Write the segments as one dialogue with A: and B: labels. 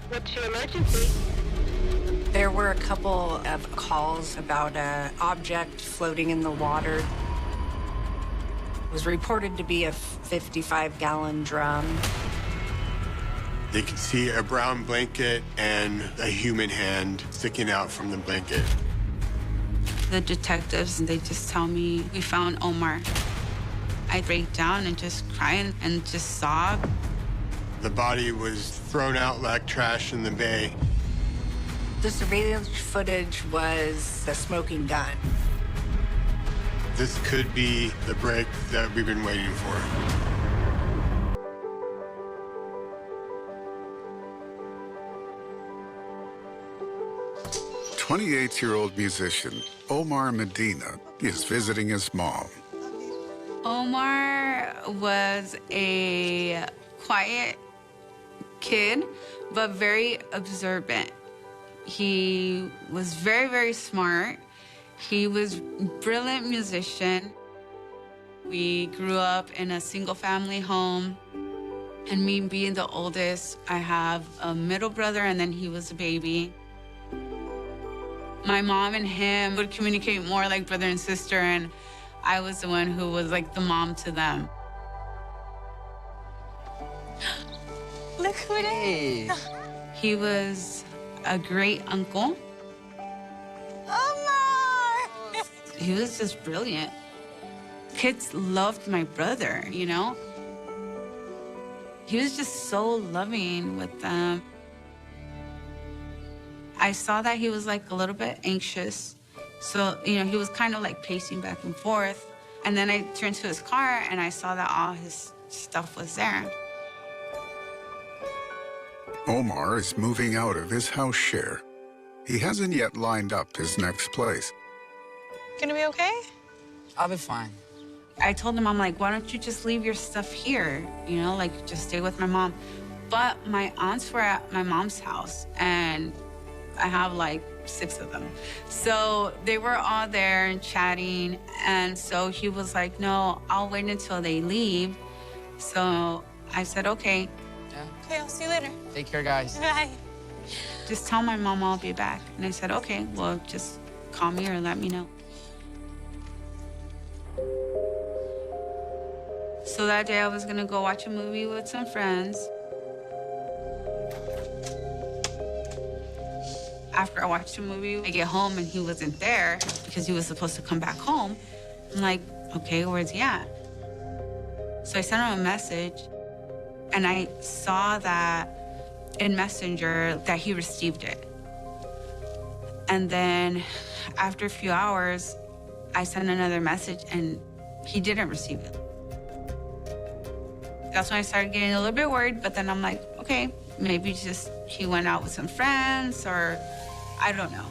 A: What's your emergency?
B: There were a couple of calls about an object floating in the water. It was reported to be a 55-gallon drum.
C: They could see a brown blanket and a human hand sticking out from the blanket.
D: The detectives, they just tell me, we found Omar. I break down and just cry and just sob.
C: The body was thrown out like trash in the bay.
B: The surveillance footage was a smoking gun.
C: This could be the break that we've been waiting for.
E: "28-year-old musician Omar Medina is visiting his mom.
D: Omar was a quiet kid, but very observant. He was very, very smart. He was a brilliant musician. We grew up in a single-family home. And me being the oldest, I have a middle brother, and then he was a baby. My mom and him would communicate more like brother and sister, and I was the one who was like the mom to them.
F: Look who it is.
D: He was a great uncle.
F: Omar!
D: He was just brilliant. Kids loved my brother, you know? He was just so loving with them. I saw that he was like a little bit anxious. So, you know, he was kind of like pacing back and forth. And then I turned to his car and I saw that all his stuff was there.
E: Omar is moving out of his house share. He hasn't yet lined up his next place.
F: Gonna be okay?
G: I'll be fine.
D: I told him, I'm like, why don't you just leave your stuff here? You know, like just stay with my mom. But my aunts were at my mom's house and I have like 6 of them. So they were all there and chatting. And so he was like, no, I'll wait until they leave. So I said, okay.
G: Yeah.
F: Okay, I'll see you later.
G: Take care, guys.
F: Bye.
D: Just tell my mom I'll be back. And I said, okay, well, just call me or let me know. So that day I was gonna go watch a movie with some friends. After I watched the movie, I get home and he wasn't there because he was supposed to come back home. I'm like, okay, where's he at? So I sent him a message and I saw that in Messenger that he received it. And then after a few hours, I sent another message and he didn't receive it. That's when I started getting a little bit worried, but then I'm like, okay, maybe just he went out with some friends or I don't know.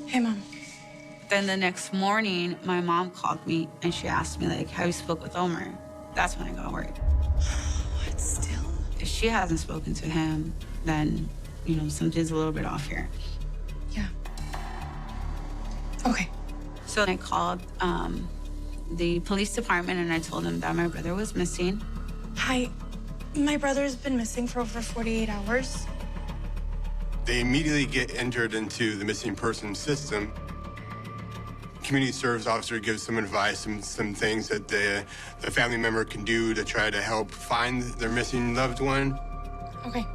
F: Hey, Mom.
D: Then the next morning, my mom called me and she asked me, like, have you spoke with Omar? That's when I got worried.
F: What, still?
D: If she hasn't spoken to him, then, you know, something's a little bit off here.
F: Yeah. Okay.
D: So I called the police department and I told them that my brother was missing.
F: Hi. My brother's been missing for over 48 hours.
C: They immediately get entered into the missing person system. Community service officer gives some advice and some things that the family member can do to try to help find their missing loved one.
F: Okay.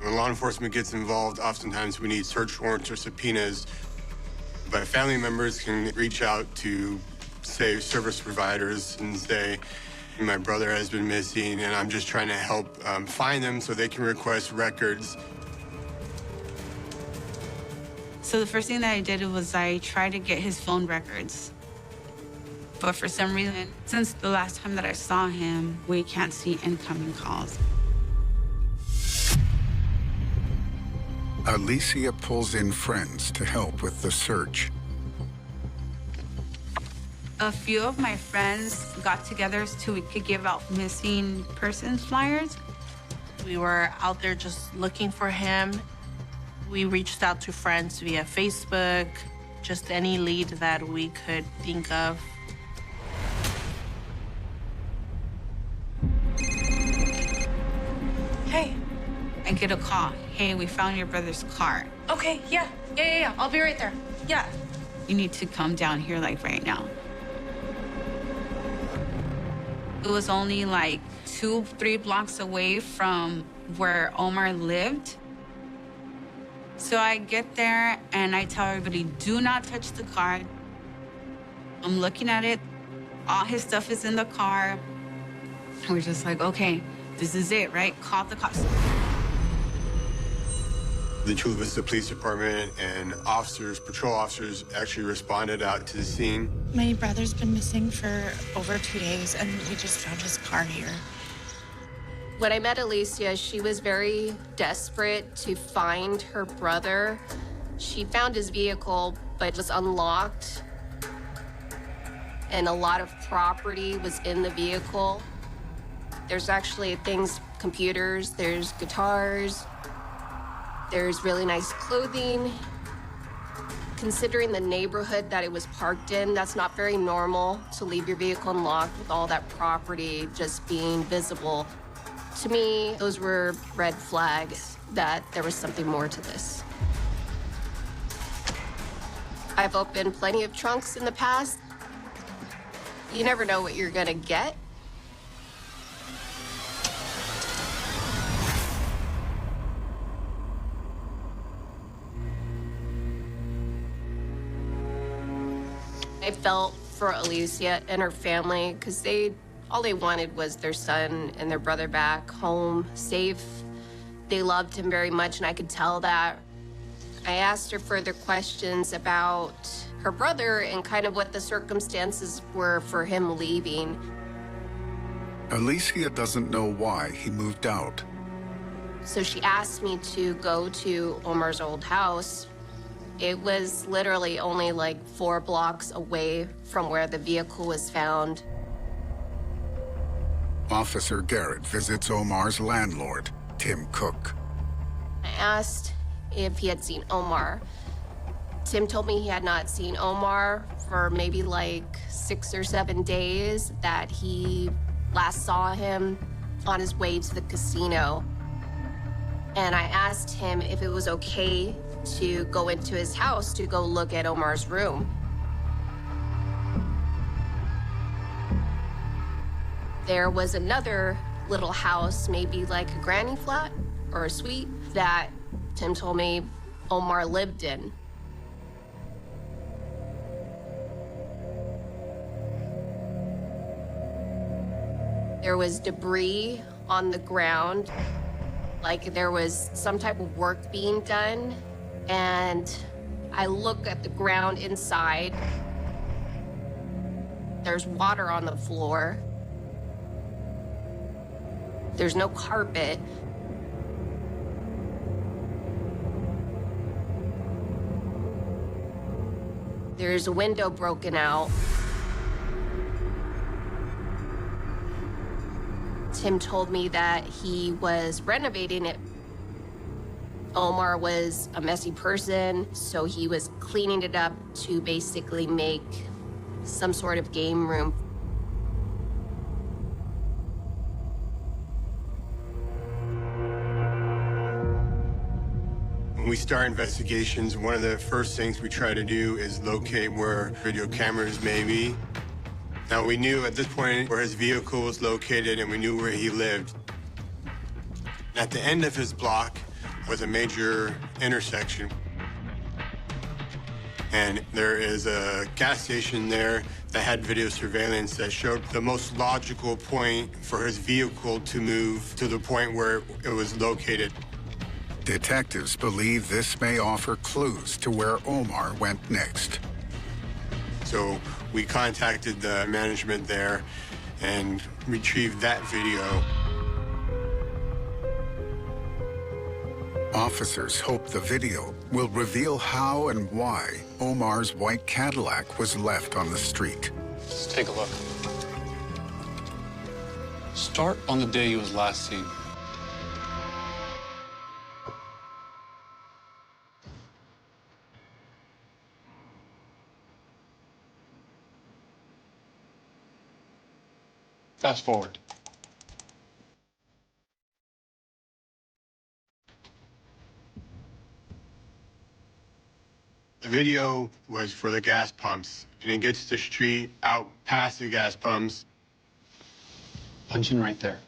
C: When law enforcement gets involved, oftentimes we need search warrants or subpoenas. But family members can reach out to, say, service providers and say, my brother has been missing and I'm just trying to help find them so they can request records.
D: So the first thing that I did was I tried to get his phone records. But for some reason, since the last time that I saw him, we can't see incoming calls.
E: Alicia pulls in friends to help with the search.
D: A few of my friends got together so we could give out missing persons flyers.
H: We were out there just looking for him. We reached out to friends via Facebook. just any lead that we could think of.
F: Hey.
D: I get a call. Hey, we found your brother's car.
F: Okay, yeah. I'll be right there. Yeah.
D: You need to come down here like right now. It was only like 2-3 blocks away from where Omar lived. So I get there and I tell everybody, do not touch the car. I'm looking at it. All his stuff is in the car. And we're just like, okay, this is it, right? Call the cops.
C: The Chula Vista Police Department and officers, patrol officers, actually responded out to the scene.
F: My brother's been missing for over 2 days, and we just found his car here.
A: When I met Alicia, she was very desperate to find her brother. She found his vehicle, but it was unlocked. And a lot of property was in the vehicle. There's actually things, computers, there's guitars, there's really nice clothing. Considering the neighborhood that it was parked in, that's not very normal to leave your vehicle unlocked with all that property just being visible. To me, those were red flags that there was something more to this. I've opened plenty of trunks in the past. You never know what you're gonna get. I felt for Alicia and her family because all they wanted was their son and their brother back home, safe. They loved him very much, and I could tell that. I asked her further questions about her brother and kind of what the circumstances were for him leaving.
E: Alicia doesn't know why he moved out.
A: So she asked me to go to Omar's old house. It was literally only like 4 blocks away from where the vehicle was found.
E: Officer Garrett visits Omar's landlord, Tim Cook.
A: I asked if he had seen Omar. Tim told me he had not seen Omar for maybe like 6 or 7 days, that he last saw him on his way to the casino. And I asked him if it was okay to go into his house to go look at Omar's room. There was another little house, maybe like a granny flat or a suite, that Tim told me Omar lived in. There was debris on the ground, like there was some type of work being done. And I look at the ground inside. There's water on the floor. There's no carpet. There's a window broken out. Tim told me that he was renovating it. Omar was a messy person, so he was cleaning it up to basically make some sort of game room.
C: When we start investigations, one of the first things we try to do is locate where video cameras may be. Now, we knew at this point where his vehicle was located and we knew where he lived. At the end of his block was a major intersection. And there is a gas station there that had video surveillance that showed the most logical point for his vehicle to move to the point where it was located.
E: Detectives believe this may offer clues to where Omar went next.
C: So we contacted the management there and retrieved that video.
E: Officers hope the video will reveal how and why Omar's white Cadillac was left on the street.
I: Let's take a look. Start on the day he was last seen. Fast forward.
C: The video was for the gas pumps, and it gets the street out past the gas pumps.
I: Punch in right there.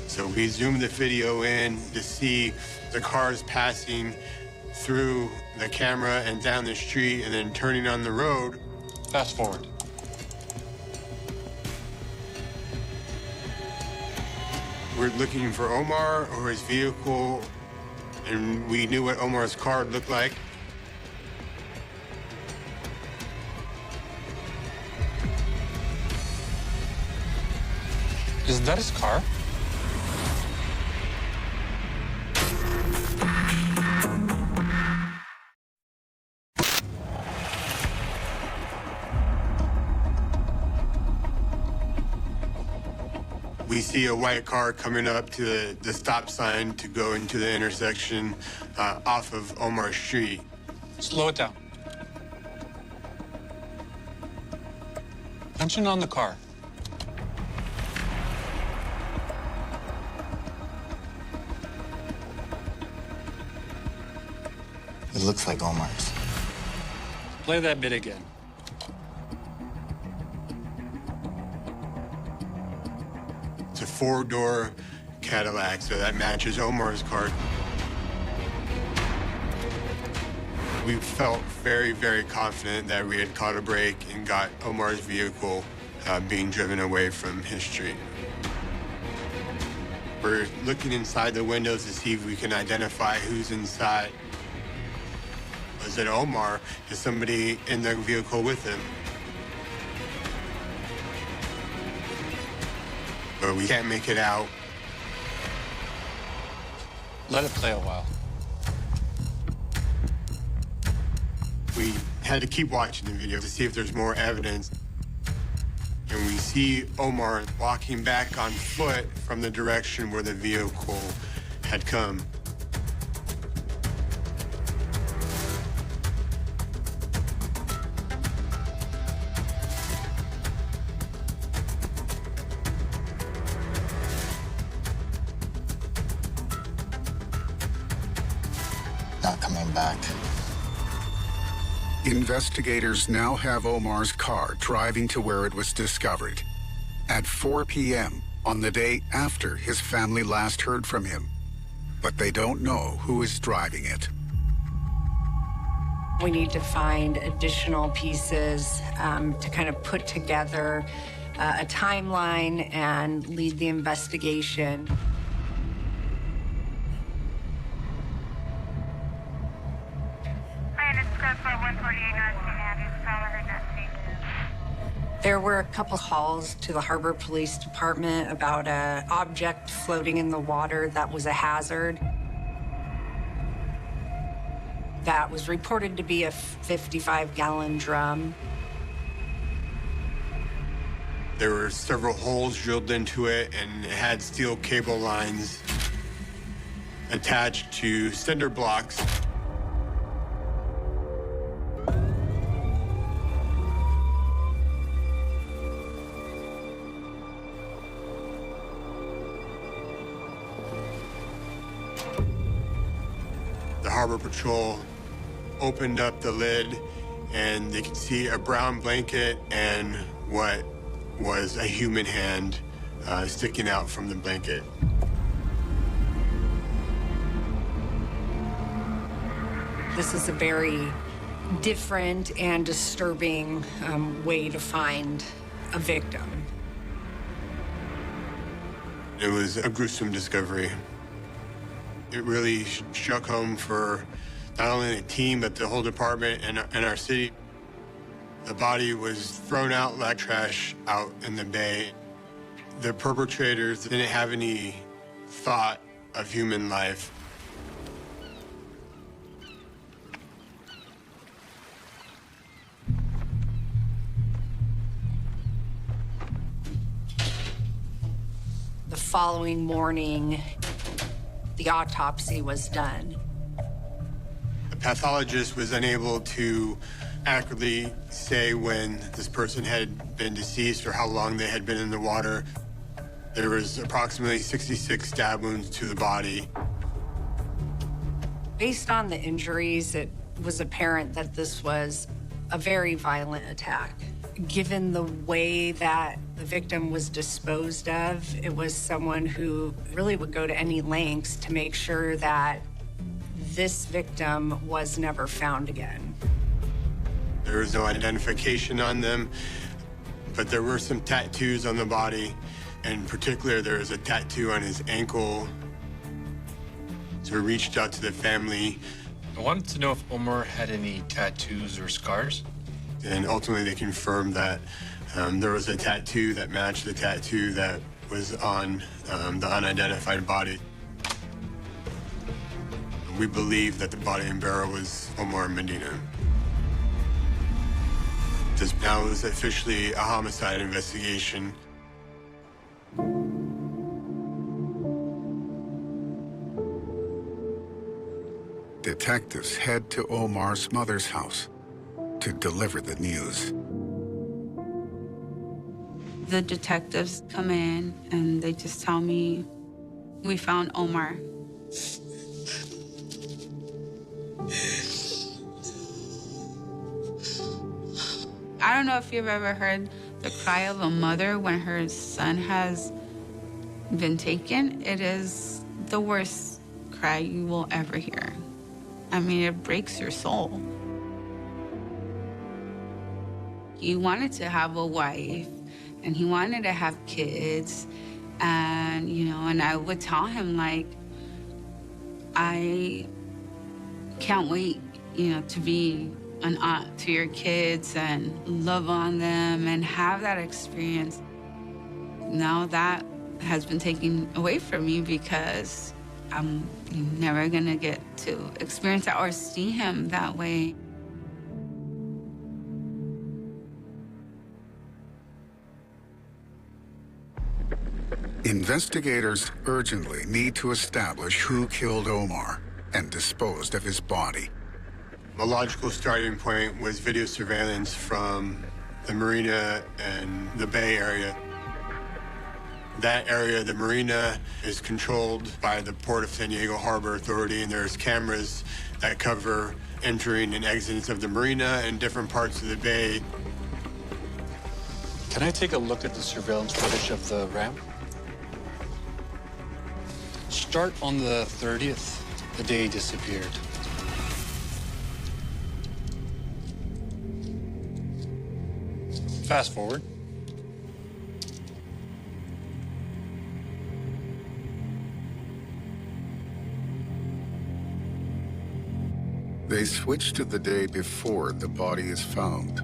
C: So we zoomed the video in to see the cars passing through the camera and down the street and then turning on the road.
I: Fast forward.
C: We're looking for Omar or his vehicle, and we knew what Omar's car looked like.
I: Is that his car?
C: We see a white car coming up to the stop sign to go into the intersection off of Omar Street.
I: Slow it down. Punch in on the car.
G: It looks like Omar's.
I: Play that bit again.
C: It's a four-door Cadillac, so that matches Omar's car. We felt very, very confident that we had caught a break and got Omar's vehicle being driven away from his street. We're looking inside the windows to see if we can identify who's inside. Is it Omar? Is somebody in the vehicle with him? But we can't make it out.
I: Let it play a while.
C: We had to keep watching the video to see if there's more evidence. And we see Omar walking back on foot from the direction where the vehicle had come.
G: Not coming back.
E: Investigators now have Omar's car driving to where it was discovered at 4 p.m. on the day after his family last heard from him. But they don't know who is driving it.
B: We need to find additional pieces to kind of put together a timeline and lead the investigation. There were a couple calls to the Harbor Police Department about an object floating in the water that was a hazard. That was reported to be a 55-gallon drum.
C: There were several holes drilled into it, and it had steel cable lines attached to cinder blocks. The Harbor Patrol opened up the lid, and they could see a brown blanket and what was a human hand sticking out from the blanket.
B: This is a very different and disturbing way to find a victim.
C: It was a gruesome discovery. It really struck home for not only the team, but the whole department and our city. The body was thrown out like trash out in the bay. The perpetrators didn't have any thought of human life.
B: The following morning, the autopsy was done.
C: The pathologist was unable to accurately say when this person had been deceased or how long they had been in the water. There was approximately 66 stab wounds to the body.
B: Based on the injuries, it was apparent that this was a very violent attack. Given the way that the victim was disposed of, it was someone who really would go to any lengths to make sure that this victim was never found again.
C: There was no identification on them, but there were some tattoos on the body. In particular, there was a tattoo on his ankle. So we reached out to the family.
I: I wanted to know if Omar had any tattoos or scars.
C: And ultimately, they confirmed that there was a tattoo that matched the tattoo that was on the unidentified body. We believe that the body and barrel was Omar Medina. This now is officially a homicide investigation.
E: Detectives head to Omar's mother's house to deliver the news.
D: The detectives come in and they just tell me, we found Omar. I don't know if you've ever heard the cry of a mother when her son has been taken. It is the worst cry you will ever hear. I mean, it breaks your soul. He wanted to have a wife and he wanted to have kids. And, and I would tell him, like, I can't wait, to be an aunt to your kids and love on them and have that experience. Now that has been taken away from me because I'm never gonna get to experience that or see him that way.
E: Investigators urgently need to establish who killed Omar and disposed of his body.
C: A logical starting point was video surveillance from the marina and the Bay area. That area, the marina, is controlled by the Port of San Diego Harbor Authority, and there's cameras that cover entering and exits of the marina and different parts of the bay.
I: Can I take a look at the surveillance footage of the ramp? Start on the 30th, the day he disappeared. Fast forward.
E: They switch to the day before the body is found.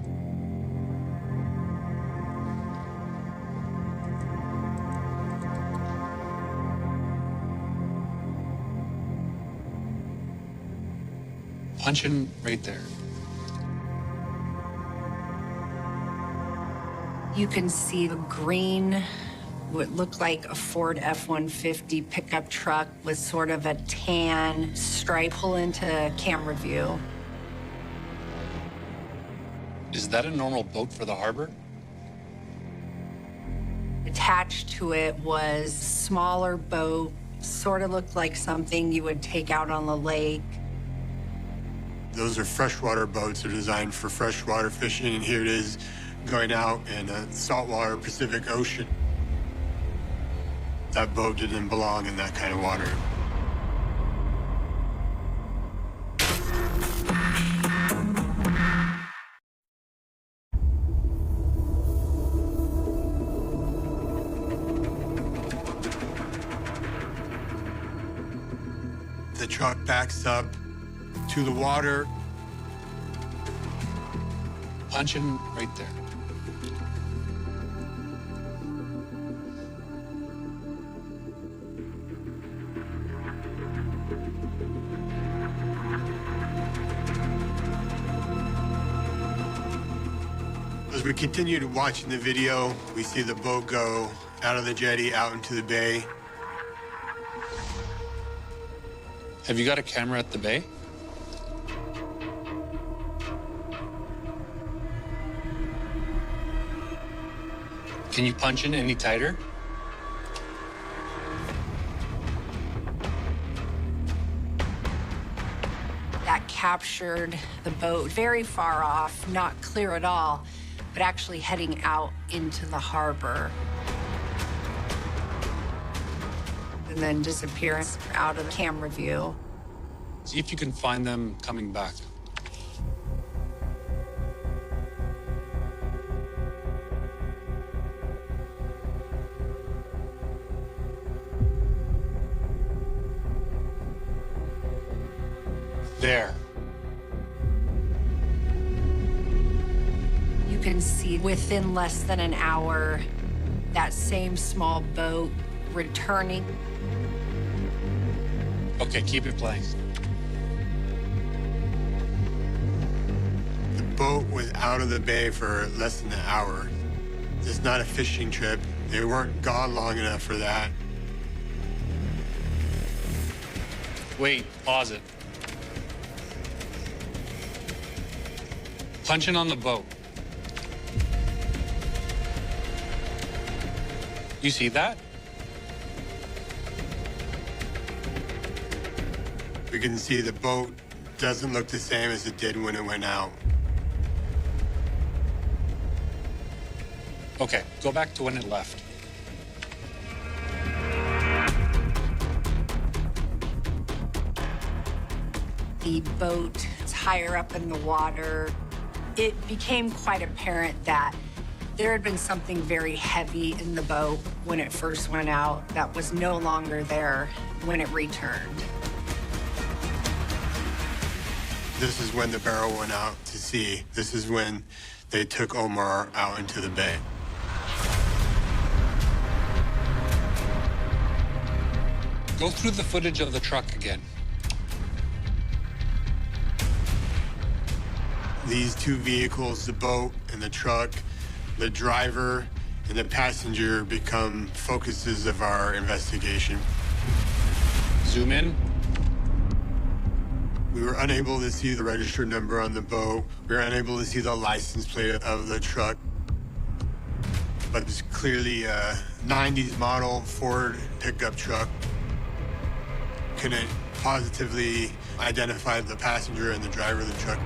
I: Punch in right there.
B: You can see the green, what looked like a Ford F-150 pickup truck with sort of a tan stripe pull into camera view.
I: Is that a normal boat for the harbor?
B: Attached to it was a smaller boat, sort of looked like something you would take out on the lake.
C: Those are freshwater boats. They're designed for freshwater fishing, and here it is going out in a saltwater Pacific Ocean. That boat didn't belong in that kind of water. The truck backs up to the water.
I: Punch in right there.
C: As we continue to watch the video, we see the boat go out of the jetty, out into the bay.
I: Have you got a camera at the bay? Can you punch in any tighter?
B: That captured the boat very far off, not clear at all, but actually heading out into the harbor. And then disappearance out of the camera view.
I: See if you can find them coming back. There.
B: You can see within less than an hour, that same small boat returning.
I: Okay, keep it playing.
C: The boat was out of the bay for less than an hour. It's not a fishing trip. They weren't gone long enough for that.
I: Wait, pause it. Punching on the boat. You see that?
C: We can see the boat doesn't look the same as it did when it went out.
I: Okay, go back to when it left.
B: The boat is higher up in the water. It became quite apparent that there had been something very heavy in the boat when it first went out that was no longer there when it returned.
C: This is when the barrel went out to sea. This is when they took Omar out into the bay.
I: Go through the footage of the truck again.
C: These two vehicles, the boat and the truck, the driver and the passenger become focuses of our investigation.
I: Zoom in.
C: We were unable to see the registered number on the boat. We were unable to see the license plate of the truck. But it's clearly a 90s model Ford pickup truck. Couldn't positively identify the passenger and the driver of the truck.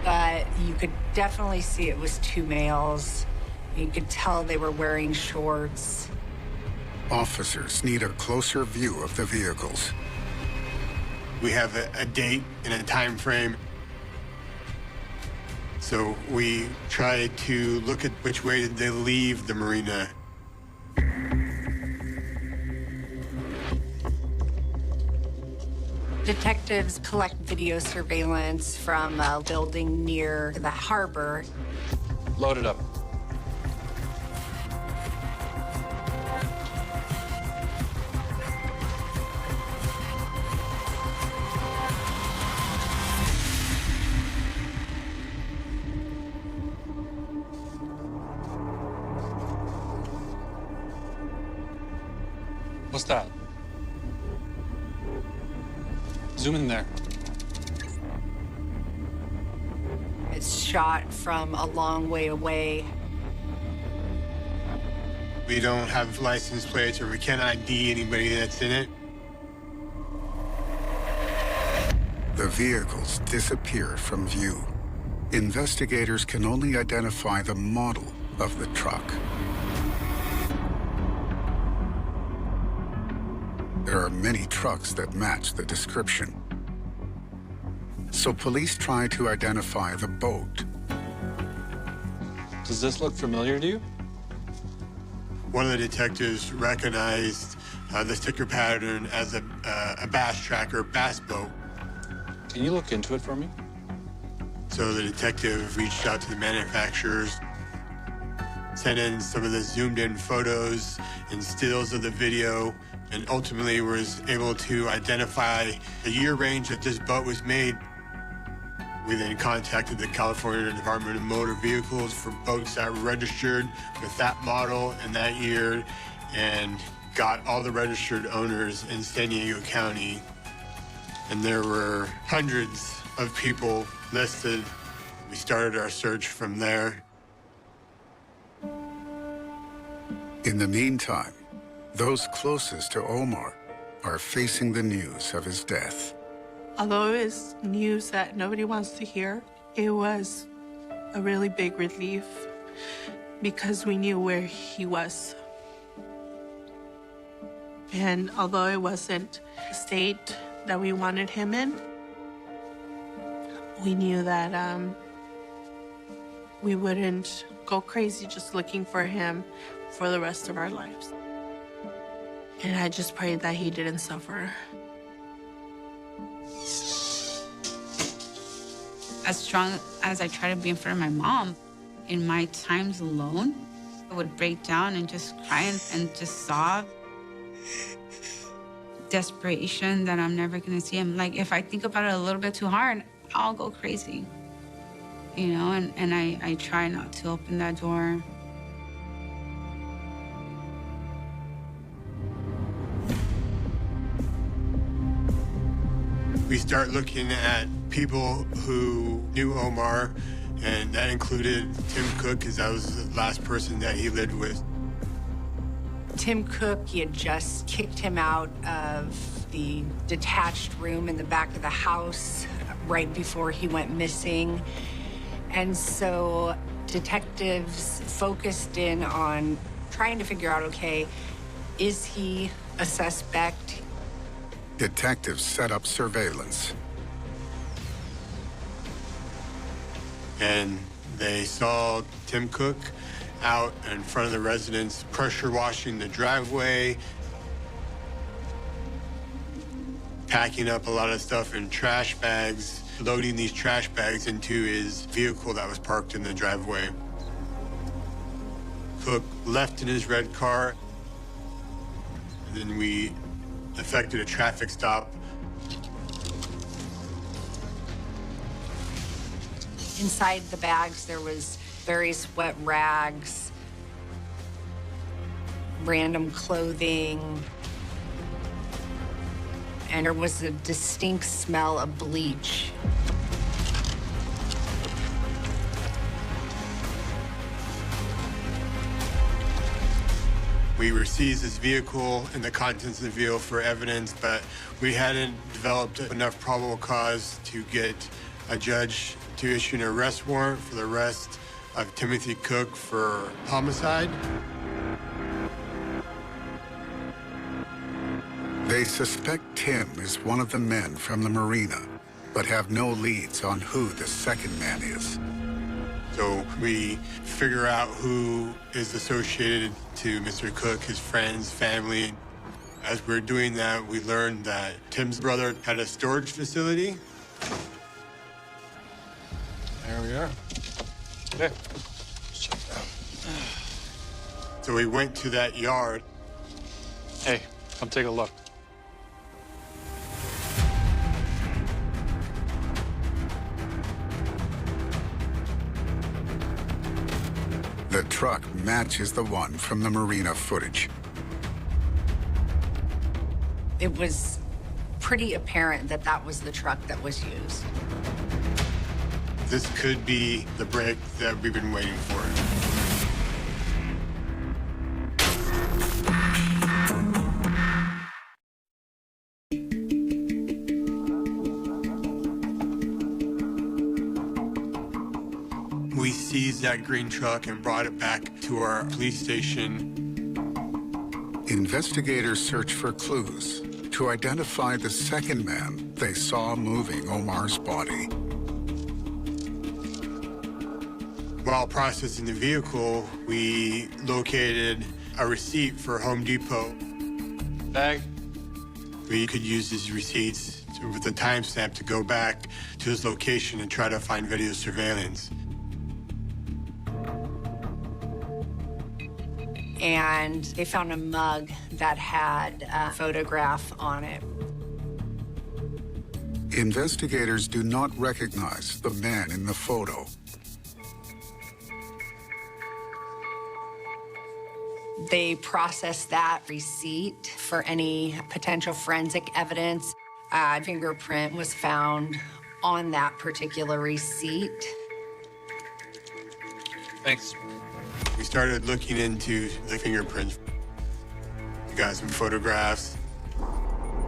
B: But you could definitely see it was two males. You could tell they were wearing shorts.
E: Officers need a closer view of the vehicles.
C: We have a date and a time frame. So we try to look at which way did they leave the marina.
B: Detectives collect video surveillance from a building near the harbor.
I: Load it up. What's that? Zoom in there.
B: It's shot from a long way away.
C: We don't have license plates or we can't ID anybody that's in it.
E: The vehicles disappear from view. Investigators can only identify the model of the truck. There are many trucks that match the description. So police try to identify the boat.
I: Does this look familiar to you?
C: One of the detectives recognized the sticker pattern as a bass tracker, bass boat.
I: Can you look into it for me?
C: So the detective reached out to the manufacturers, sent in some of the zoomed in photos and stills of the video, and ultimately was able to identify the year range that this boat was made. We then contacted the California Department of Motor Vehicles for boats that were registered with that model and that year, and got all the registered owners in San Diego County. And there were hundreds of people listed. We started our search from there.
E: In the meantime, those closest to Omar are facing the news of his death.
H: Although it was news that nobody wants to hear, it was a really big relief because we knew where he was. And although it wasn't the state that we wanted him in, we knew that we wouldn't go crazy just looking for him for the rest of our lives. And I just prayed that he didn't suffer.
D: As strong as I try to be in front of my mom, in my times alone, I would break down and just cry and just sob. Desperation that I'm never gonna see him. Like, if I think about it a little bit too hard, I'll go crazy. You know, and I try not to open that door.
C: We start looking at people who knew Omar, and that included Tim Cook, because that was the last person that he lived with.
B: Tim Cook, he had just kicked him out of the detached room in the back of the house right before he went missing. And so detectives focused in on trying to figure out, okay, is he a suspect?
E: Detectives set up surveillance.
C: And they saw Tim Cook out in front of the residence, pressure washing the driveway, packing up a lot of stuff in trash bags, loading these trash bags into his vehicle that was parked in the driveway. Cook left in his red car. Then we effected a traffic stop.
B: Inside the bags, there was various wet rags, random clothing, and there was a distinct smell of bleach.
C: We were seized his vehicle and the contents of the vehicle for evidence, but we hadn't developed enough probable cause to get a judge to issue an arrest warrant for the arrest of Timothy Cook for homicide.
E: They suspect Tim is one of the men from the marina, but have no leads on who the second man is.
C: So we figure out who is associated to Mr. Cook, his friends, family. As we're doing that, we learned that Tim's brother had a storage facility.
I: There we are. Okay.
C: So we went to that yard.
I: Hey, come take a look.
E: The truck matches the one from the marina footage.
B: It was pretty apparent that that was the truck that was used.
C: This could be the break that we've been waiting for. We seized that green truck and brought it back to our police station.
E: Investigators search for clues to identify the second man they saw moving Omar's body.
C: While processing the vehicle, we located a receipt for Home Depot.
I: Bag.
C: We could use these receipts with a timestamp to go back to his location and try to find video surveillance.
B: And they found a mug that had a photograph on it.
E: Investigators do not recognize the man in the photo.
B: They processed that receipt for any potential forensic evidence. A fingerprint was found on that particular receipt.
I: Thanks.
C: We started looking into the fingerprints. We got some photographs.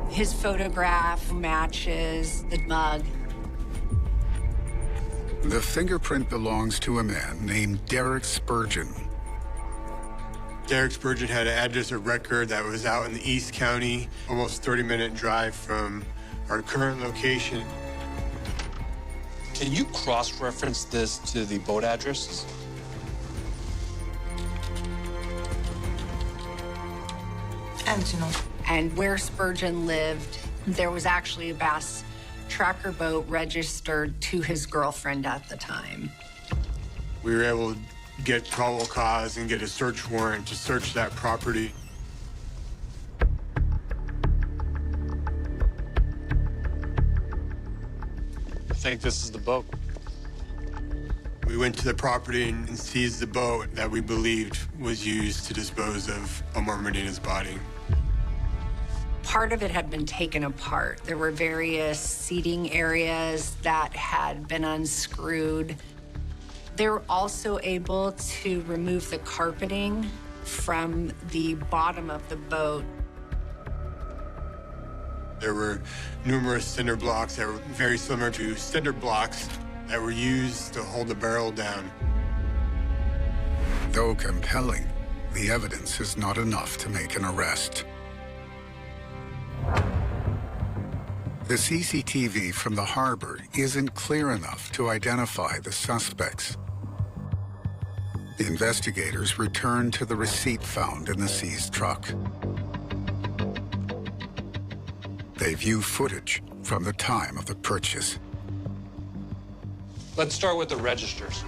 B: His photograph matches the mug.
E: The fingerprint belongs to a man named Derek Spurgeon.
C: Derek Spurgeon had an address of record that was out in the East County, almost 30-minute drive from our current location.
I: Can you cross-reference this to the boat addresses?
B: And where Spurgeon lived, there was actually a bass tracker boat registered to his girlfriend at the time.
C: We were able to get probable cause and get a search warrant to search that property.
I: I think this is the boat.
C: We went to the property and seized the boat that we believed was used to dispose of Omar Medina's body.
B: Part of it had been taken apart. There were various seating areas that had been unscrewed. They were also able to remove the carpeting from the bottom of the boat.
C: There were numerous cinder blocks that were very similar to cinder blocks that were used to hold the barrel down.
E: Though compelling, the evidence is not enough to make an arrest. The CCTV from the harbor isn't clear enough to identify the suspects. The investigators return to the receipt found in the seized truck. They view footage from the time of the purchase.
I: Let's start with the registers.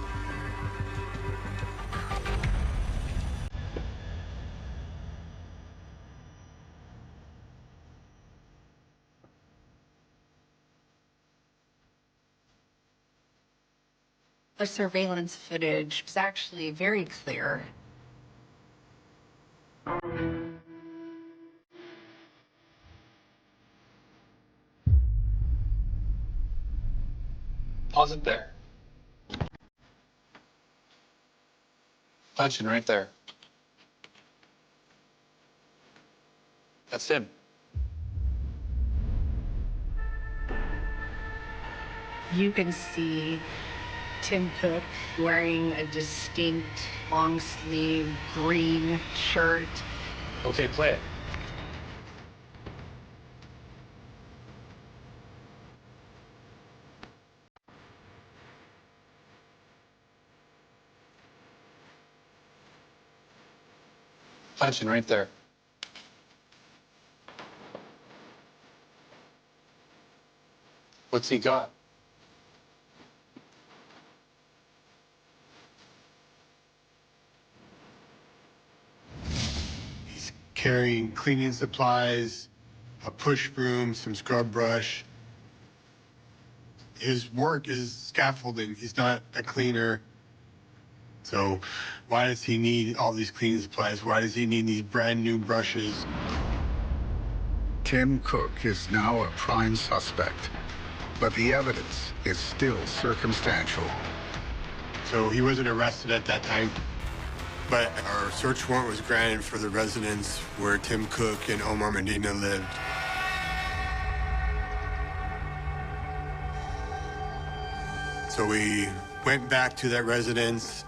B: The surveillance footage is actually very clear.
I: Pause it there. Punching right there. That's him.
B: You can see Tim Cook wearing a distinct long sleeve green shirt.
I: Okay, play it. Punching right there. What's he got?
C: He's carrying cleaning supplies, a push broom, some scrub brush. His work is scaffolding. He's not a cleaner. So why does he need all these cleaning supplies? Why does he need these brand new brushes?
E: Tim Cook is now a prime suspect, but the evidence is still circumstantial.
C: So he wasn't arrested at that time, but our search warrant was granted for the residence where Tim Cook and Omar Medina lived. So we went back to that residence.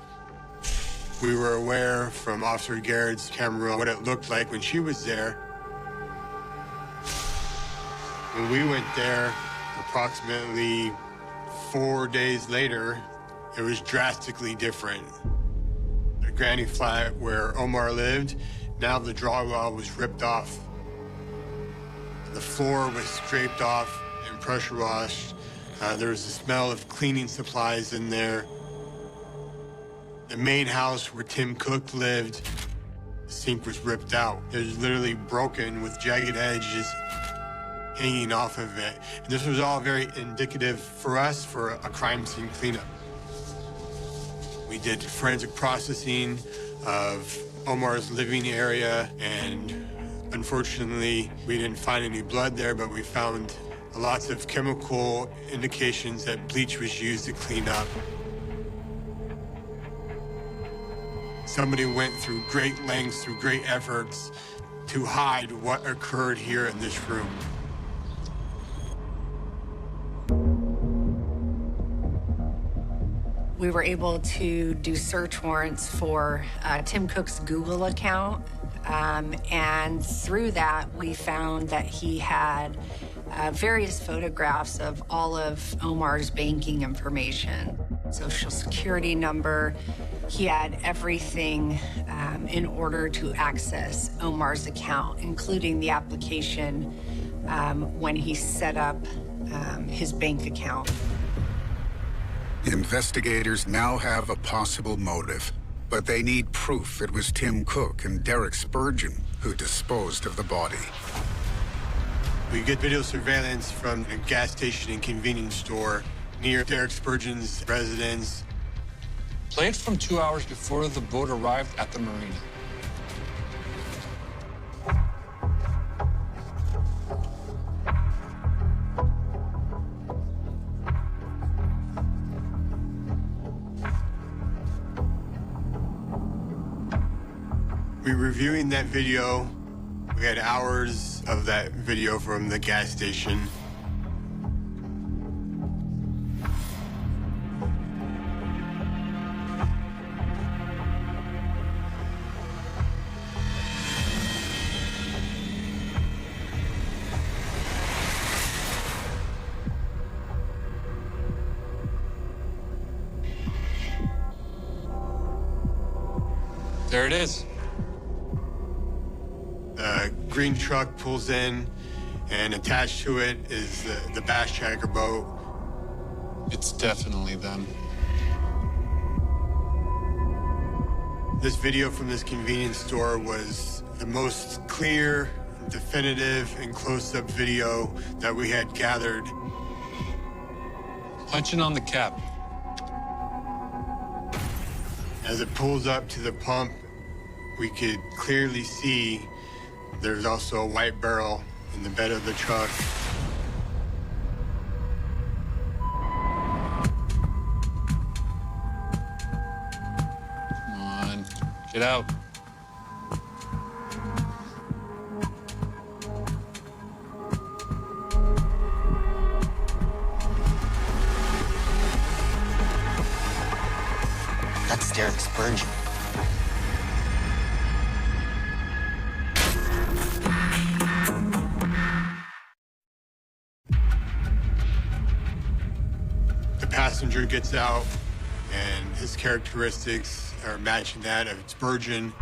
C: We were aware from Officer Garrett's camera what it looked like when she was there. When we went there, approximately 4 days later, it was drastically different. The granny flat where Omar lived, now the drywall was ripped off. The floor was scraped off and pressure washed. There was a smell of cleaning supplies in there. The main house where Tim Cook lived, the sink was ripped out. It was literally broken with jagged edges hanging off of it. And this was all very indicative for us for a crime scene cleanup. We did forensic processing of Omar's living area, and unfortunately, we didn't find any blood there, but we found lots of chemical indications that bleach was used to clean up. Somebody went through great lengths, through great efforts to hide what occurred here in this room.
B: We were able to do search warrants for Tim Cook's Google account. And through that, we found that he had various photographs of all of Omar's banking information, social security number. He had everything in order to access Omar's account, including the application when he set up his bank account.
E: Investigators now have a possible motive, but they need proof it was Tim Cook and Derek Spurgeon who disposed of the body.
C: We get video surveillance from a gas station and convenience store near Derek Spurgeon's residence.
I: Played from 2 hours before the boat arrived at the marina.
C: We were reviewing that video. We had hours of that video from the gas station.
I: There it is.
C: The green truck pulls in, and attached to it is the bass tracker boat.
I: It's definitely them.
C: This video from this convenience store was the most clear, definitive, and close-up video that we had gathered.
I: Punching on the cap.
C: As it pulls up to the pump, we could clearly see there's also a white barrel in the bed of the truck.
I: Come on, get out.
G: That's Derek Spurgeon.
C: The passenger gets out, and his characteristics are matching that of Spurgeon.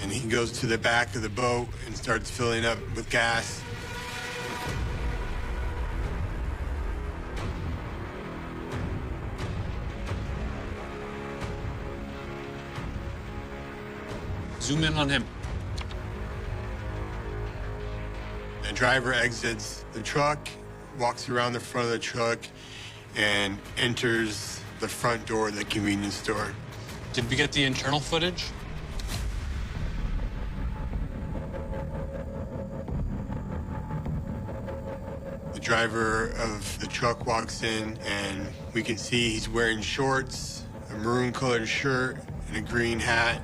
C: And he goes to the back of the boat and starts filling up with gas.
I: Zoom in on him.
C: The driver exits the truck, walks around the front of the truck, and enters the front door of the convenience store.
I: Did we get the internal footage?
C: The driver of the truck walks in, and we can see he's wearing shorts, a maroon-colored shirt, and a green hat.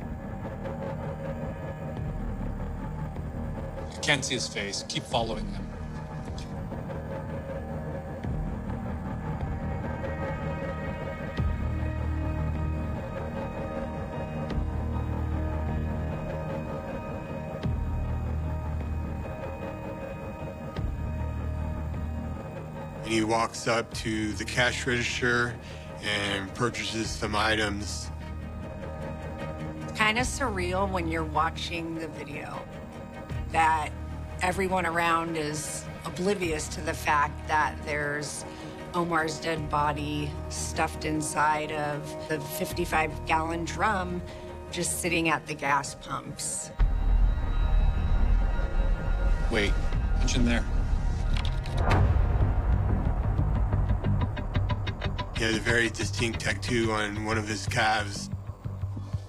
I: I can't see his face. Keep following him.
C: And he walks up to the cash register and purchases some items.
B: Kind of surreal when you're watching the video that everyone around is oblivious to the fact that there's Omar's dead body stuffed inside of the 55-gallon drum just sitting at the gas pumps.
I: Wait, punch in there.
C: He has a very distinct tattoo on one of his calves.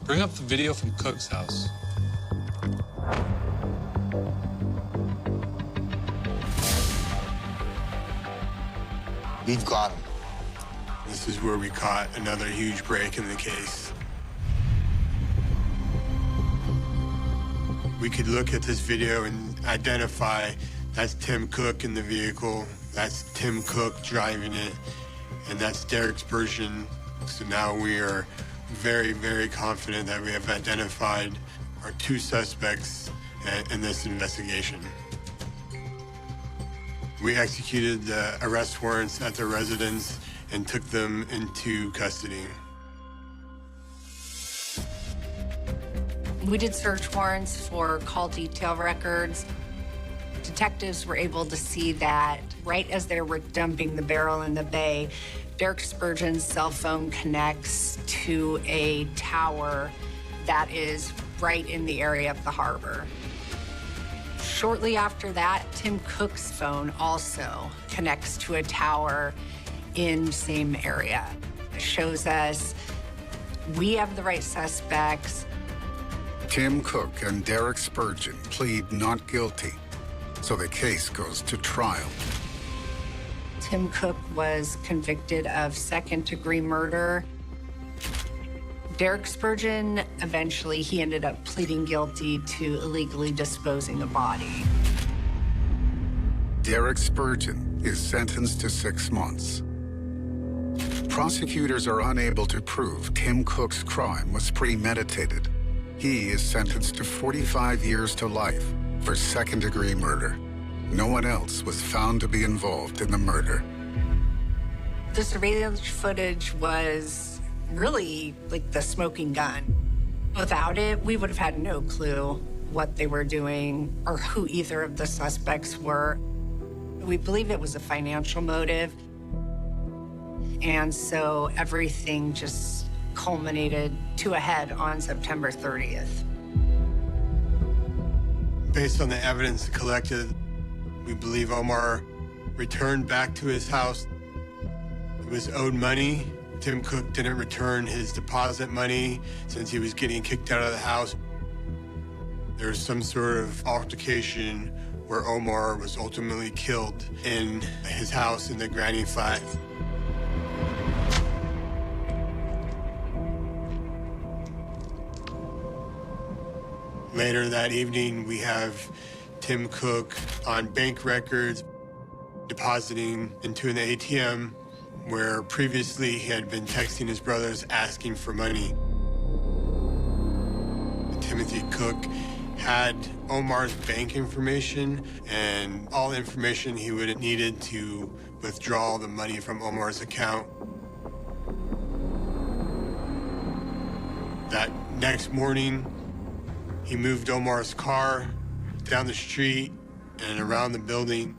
I: Bring up the video from Cook's house.
G: We've got him.
C: This is where we caught another huge break in the case. We could look at this video and identify that's Tim Cook in the vehicle, that's Tim Cook driving it, and that's Derek Spurgeon. So now we are very, very confident that we have identified our two suspects in this investigation. We executed the arrest warrants at their residence and took them into custody.
B: We did search warrants for call detail records. Detectives were able to see that right as they were dumping the barrel in the bay, Derek Spurgeon's cell phone connects to a tower that is right in the area of the harbor. Shortly after that, Tim Cook's phone also connects to a tower in the same area. It shows us we have the right suspects.
E: Tim Cook and Derek Spurgeon plead not guilty, so the case goes to trial.
B: Tim Cook was convicted of second-degree murder. Derek Spurgeon, eventually, he ended up pleading guilty to illegally disposing a body.
E: Derek Spurgeon is sentenced to 6 months. Prosecutors are unable to prove Tim Cook's crime was premeditated. He is sentenced to 45 years to life for second-degree murder. No one else was found to be involved in the murder.
B: The surveillance footage was really like the smoking gun. Without it, we would have had no clue what they were doing or who either of the suspects were. We believe it was a financial motive. And so everything just culminated to a head on September 30th.
C: Based on the evidence collected, we believe Omar returned back to his house. He was owed money. Tim Cook didn't return his deposit money since he was getting kicked out of the house. There was some sort of altercation where Omar was ultimately killed in his house in the granny flat. Later that evening, we have Tim Cook on bank records depositing into an ATM where previously he had been texting his brothers asking for money. Timothy Cook had Omar's bank information and all the information he would have needed to withdraw the money from Omar's account. That next morning, he moved Omar's car down the street and around the building.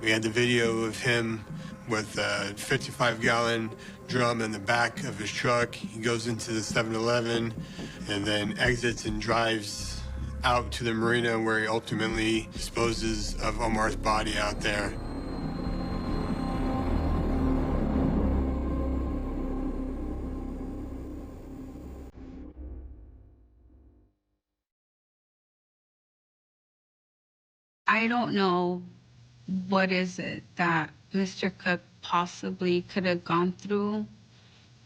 C: We had the video of him with a 55-gallon drum in the back of his truck. He goes into the 7-Eleven and then exits and drives out to the marina where he ultimately disposes of Omar's body out there.
D: I don't know what is it that Mr. Cook possibly could have gone through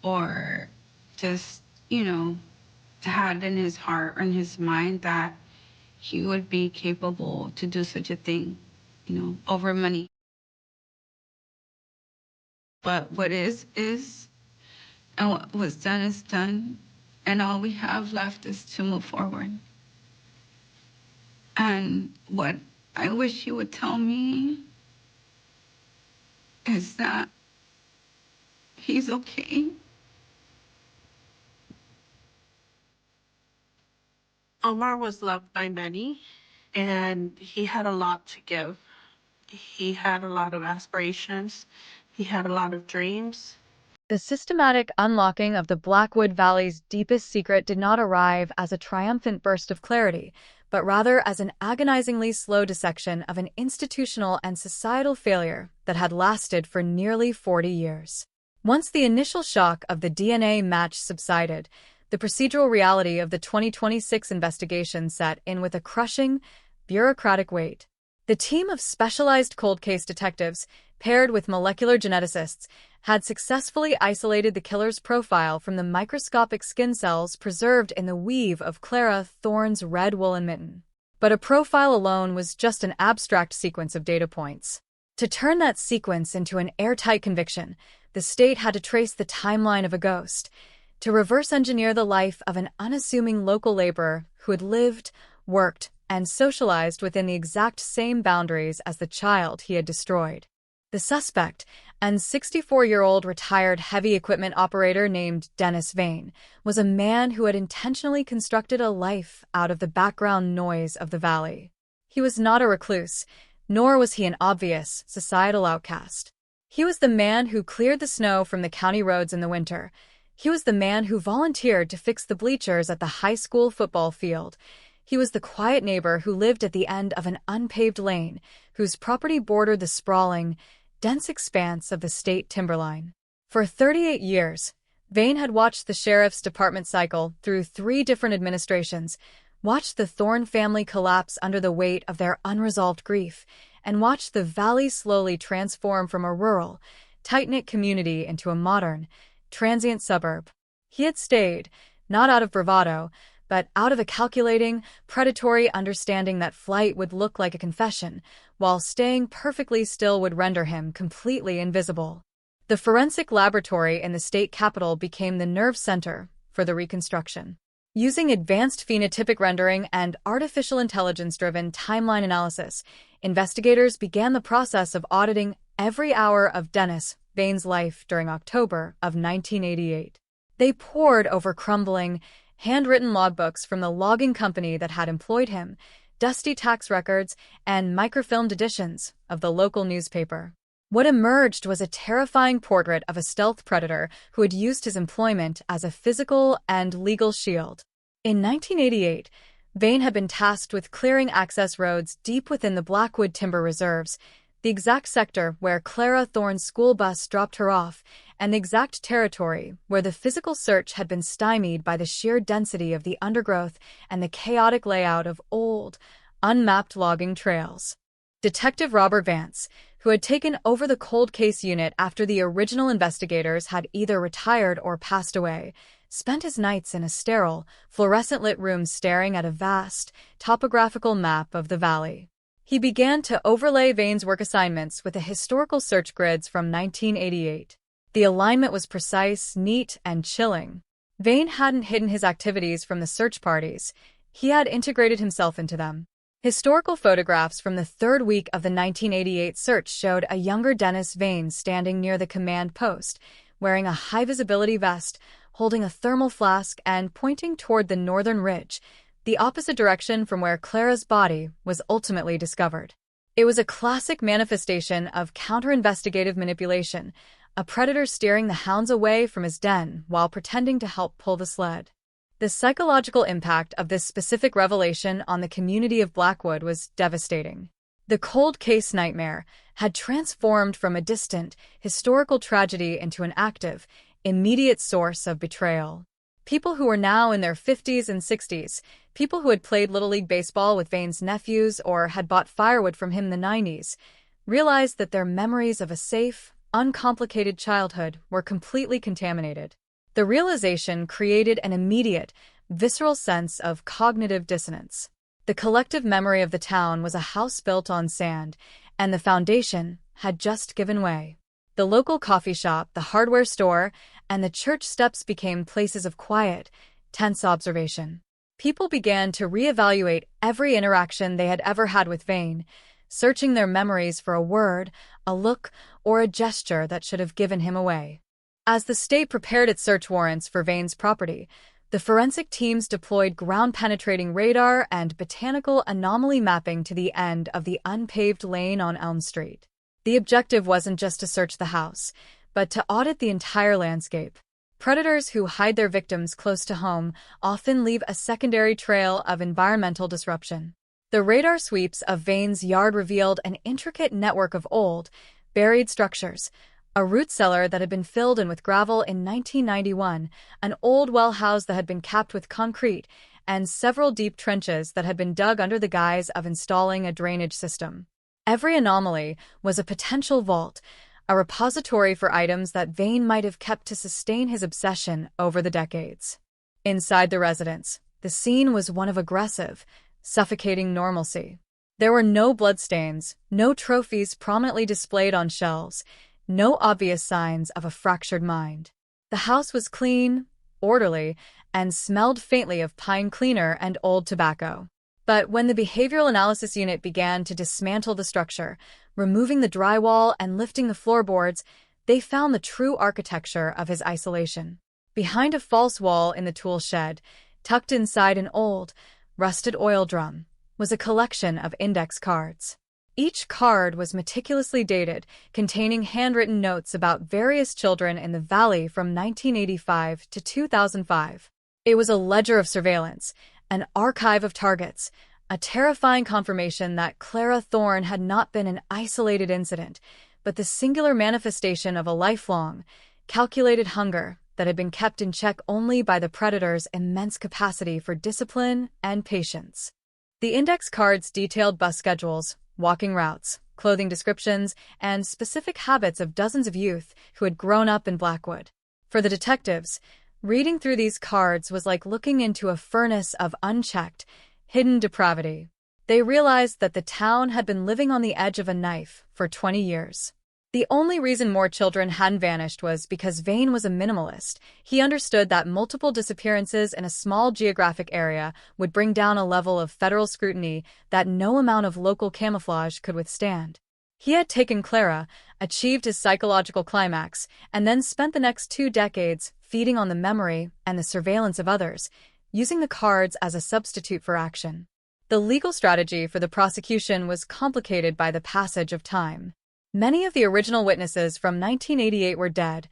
D: or just, had in his heart or in his mind that he would be capable to do such a thing, over money. But what is, and what was done is done, and all we have left is to move forward. And what I wish he would tell me is that he's okay.
H: Omar was loved by many, and he had a lot to give. He had a lot of aspirations. He had a lot of dreams.
J: The systematic unlocking of the Blackwood Valley's deepest secret did not arrive as a triumphant burst of clarity, but rather as an agonizingly slow dissection of an institutional and societal failure that had lasted for nearly 40 years. Once the initial shock of the DNA match subsided, the procedural reality of the 2026 investigation set in with a crushing, bureaucratic weight. The team of specialized cold case detectives paired with molecular geneticists, had successfully isolated the killer's profile from the microscopic skin cells preserved in the weave of Clara Thorne's red woolen mitten. But a profile alone was just an abstract sequence of data points. To turn that sequence into an airtight conviction, the state had to trace the timeline of a ghost, to reverse engineer the life of an unassuming local laborer who had lived, worked, and socialized within the exact same boundaries as the child he had destroyed. The suspect, an 64-year-old retired heavy equipment operator named Dennis Vane, was a man who had intentionally constructed a life out of the background noise of the valley. He was not a recluse, nor was he an obvious societal outcast. He was the man who cleared the snow from the county roads in the winter. He was the man who volunteered to fix the bleachers at the high school football field. He was the quiet neighbor who lived at the end of an unpaved lane, whose property bordered the sprawling, dense expanse of the state timberline. For 38 years, Vane had watched the sheriff's department cycle through 3 different administrations, watched the Thorne family collapse under the weight of their unresolved grief, and watched the valley slowly transform from a rural, tight-knit community into a modern, transient suburb. He had stayed, not out of bravado, but out of a calculating, predatory understanding that flight would look like a confession, while staying perfectly still would render him completely invisible. The forensic laboratory in the state capitol became the nerve center for the reconstruction. Using advanced phenotypic rendering and artificial intelligence-driven timeline analysis, investigators began the process of auditing every hour of Dennis Vane's life during October of 1988. They pored over crumbling, handwritten logbooks from the logging company that had employed him, dusty tax records, and microfilmed editions of the local newspaper. What emerged was a terrifying portrait of a stealth predator who had used his employment as a physical and legal shield. In 1988, Vane had been tasked with clearing access roads deep within the Blackwood Timber Reserves, the exact sector where Clara Thorne's school bus dropped her off, and the exact territory where the physical search had been stymied by the sheer density of the undergrowth and the chaotic layout of old, unmapped logging trails. Detective Robert Vance, who had taken over the cold case unit after the original investigators had either retired or passed away, spent his nights in a sterile, fluorescent-lit room staring at a vast, topographical map of the valley. He began to overlay Vane's work assignments with the historical search grids from 1988. The alignment was precise, neat, and chilling. Vane hadn't hidden his activities from the search parties. He had integrated himself into them. Historical photographs from the third week of the 1988 search showed a younger Dennis Vane standing near the command post, wearing a high-visibility vest, holding a thermal flask, and pointing toward the northern ridge, the opposite direction from where Clara's body was ultimately discovered. It was a classic manifestation of counter-investigative manipulation, a predator steering the hounds away from his den while pretending to help pull the sled. The psychological impact of this specific revelation on the community of Blackwood was devastating. The cold case nightmare had transformed from a distant, historical tragedy into an active, immediate source of betrayal. People who were now in their 50s and 60s, people who had played Little League Baseball with Vane's nephews or had bought firewood from him in the 90s, realized that their memories of a safe, uncomplicated childhood were completely contaminated. The realization created an immediate, visceral sense of cognitive dissonance. The collective memory of the town was a house built on sand, and the foundation had just given way. The local coffee shop, the hardware store, and the church steps became places of quiet, tense observation. People began to reevaluate every interaction they had ever had with Vane, searching their memories for a word, a look, or a gesture that should have given him away. As the state prepared its search warrants for Vane's property, the forensic teams deployed ground-penetrating radar and botanical anomaly mapping to the end of the unpaved lane on Elm Street. The objective wasn't just to search the house, but to audit the entire landscape. Predators who hide their victims close to home often leave a secondary trail of environmental disruption. The radar sweeps of Vane's yard revealed an intricate network of old, buried structures, a root cellar that had been filled in with gravel in 1991, an old well house that had been capped with concrete, and several deep trenches that had been dug under the guise of installing a drainage system. Every anomaly was a potential vault, a repository for items that Vane might have kept to sustain his obsession over the decades. Inside the residence, the scene was one of aggressive, suffocating normalcy. There were no bloodstains, no trophies prominently displayed on shelves, no obvious signs of a fractured mind. The house was clean, orderly, and smelled faintly of pine cleaner and old tobacco. But when the behavioral analysis unit began to dismantle the structure, removing the drywall and lifting the floorboards, they found the true architecture of his isolation. Behind a false wall in the tool shed, tucked inside an old, rusted oil drum, was a collection of index cards. Each card was meticulously dated, containing handwritten notes about various children in the valley from 1985 to 2005. It was a ledger of surveillance, an archive of targets, a terrifying confirmation that Clara Thorne had not been an isolated incident, but the singular manifestation of a lifelong, calculated hunger that had been kept in check only by the predator's immense capacity for discipline and patience. The index cards detailed bus schedules, walking routes, clothing descriptions, and specific habits of dozens of youth who had grown up in Blackwood. For the detectives, reading through these cards was like looking into a furnace of unchecked, hidden depravity. They realized that the town had been living on the edge of a knife for 20 years. The only reason more children hadn't vanished was because Vane was a minimalist. He understood that multiple disappearances in a small geographic area would bring down a level of federal scrutiny that no amount of local camouflage could withstand. He had taken Clara, achieved his psychological climax, and then spent the next 2 decades feeding on the memory and the surveillance of others, using the cards as a substitute for action. The legal strategy for the prosecution was complicated by the passage of time. Many of the original witnesses from 1988 were dead.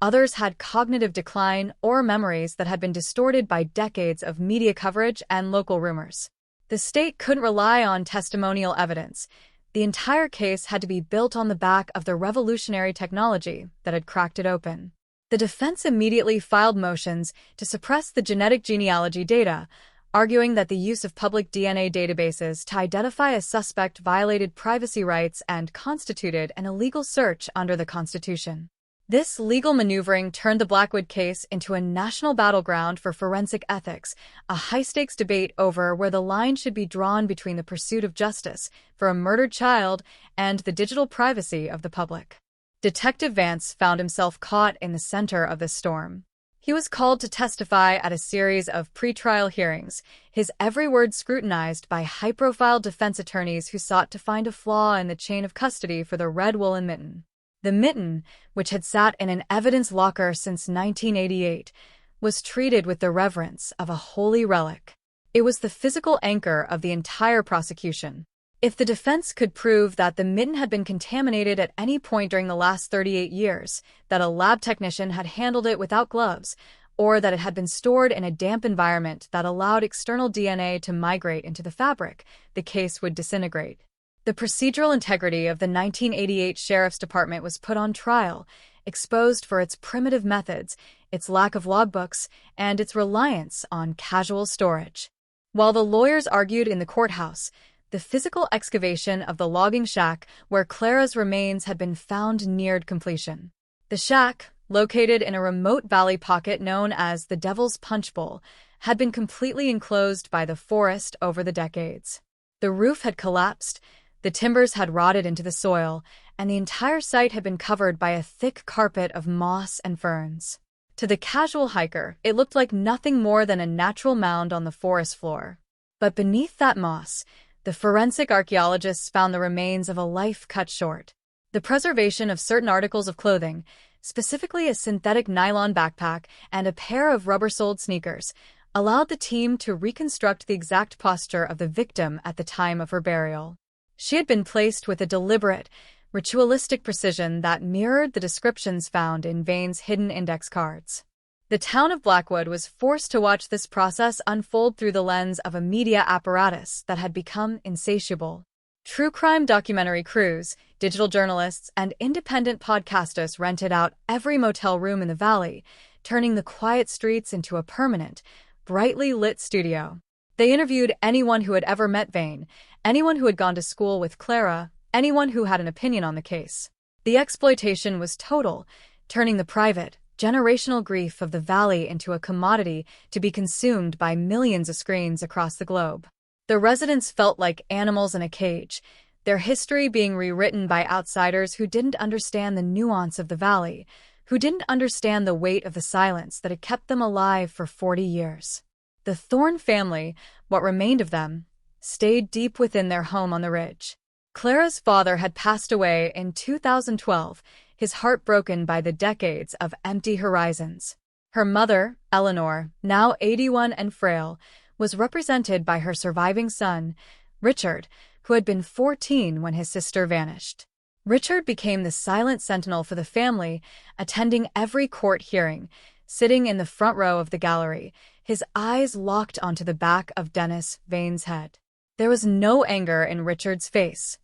J: Others had cognitive decline or memories that had been distorted by decades of media coverage and local rumors. The state couldn't rely on testimonial evidence. The entire case had to be built on the back of the revolutionary technology that had cracked it open. The defense immediately filed motions to suppress the genetic genealogy data, arguing that the use of public DNA databases to identify a suspect violated privacy rights and constituted an illegal search under the Constitution. This legal maneuvering turned the Blackwood case into a national battleground for forensic ethics, a high-stakes debate over where the line should be drawn between the pursuit of justice for a murdered child and the digital privacy of the public. Detective Vance found himself caught in the center of the storm. He was called to testify at a series of pretrial hearings, his every word scrutinized by high-profile defense attorneys who sought to find a flaw in the chain of custody for the red woolen mitten. The mitten, which had sat in an evidence locker since 1988, was treated with the reverence of a holy relic. It was the physical anchor of the entire prosecution. If the defense could prove that the mitten had been contaminated at any point during the last 38 years, that a lab technician had handled it without gloves, or that it had been stored in a damp environment that allowed external DNA to migrate into the fabric, the case would disintegrate. The procedural integrity of the 1988 Sheriff's Department was put on trial, exposed for its primitive methods, its lack of logbooks, and its reliance on casual storage. While the lawyers argued in the courthouse, the physical excavation of the logging shack where Clara's remains had been found neared completion. The shack, located in a remote valley pocket known as the Devil's Punch Bowl, had been completely enclosed by the forest over the decades. The roof had collapsed, the timbers had rotted into the soil, and the entire site had been covered by a thick carpet of moss and ferns. To the casual hiker, it looked like nothing more than a natural mound on the forest floor. But beneath that moss, the forensic archaeologists found the remains of a life cut short. The preservation of certain articles of clothing, specifically a synthetic nylon backpack and a pair of rubber-soled sneakers, allowed the team to reconstruct the exact posture of the victim at the time of her burial. She had been placed with a deliberate, ritualistic precision that mirrored the descriptions found in Vane's hidden index cards. The town of Blackwood was forced to watch this process unfold through the lens of a media apparatus that had become insatiable. True crime documentary crews, digital journalists, and independent podcasters rented out every motel room in the valley, turning the quiet streets into a permanent, brightly lit studio. They interviewed anyone who had ever met Vane, anyone who had gone to school with Clara, anyone who had an opinion on the case. The exploitation was total, turning the private, generational grief of the valley into a commodity to be consumed by millions of screens across the globe. The residents felt like animals in a cage, their history being rewritten by outsiders who didn't understand the nuance of the valley, who didn't understand the weight of the silence that had kept them alive for 40 years. The Thorne family, what remained of them, stayed deep within their home on the ridge. Clara's father had passed away in 2012, his heart broken by the decades of empty horizons. Her mother, Eleanor, now 81 and frail, was represented by her surviving son, Richard, who had been 14 when his sister vanished. Richard became the silent sentinel for the family, attending every court hearing, sitting in the front row of the gallery, his eyes locked onto the back of Dennis Vane's head. There was no anger in Richard's face,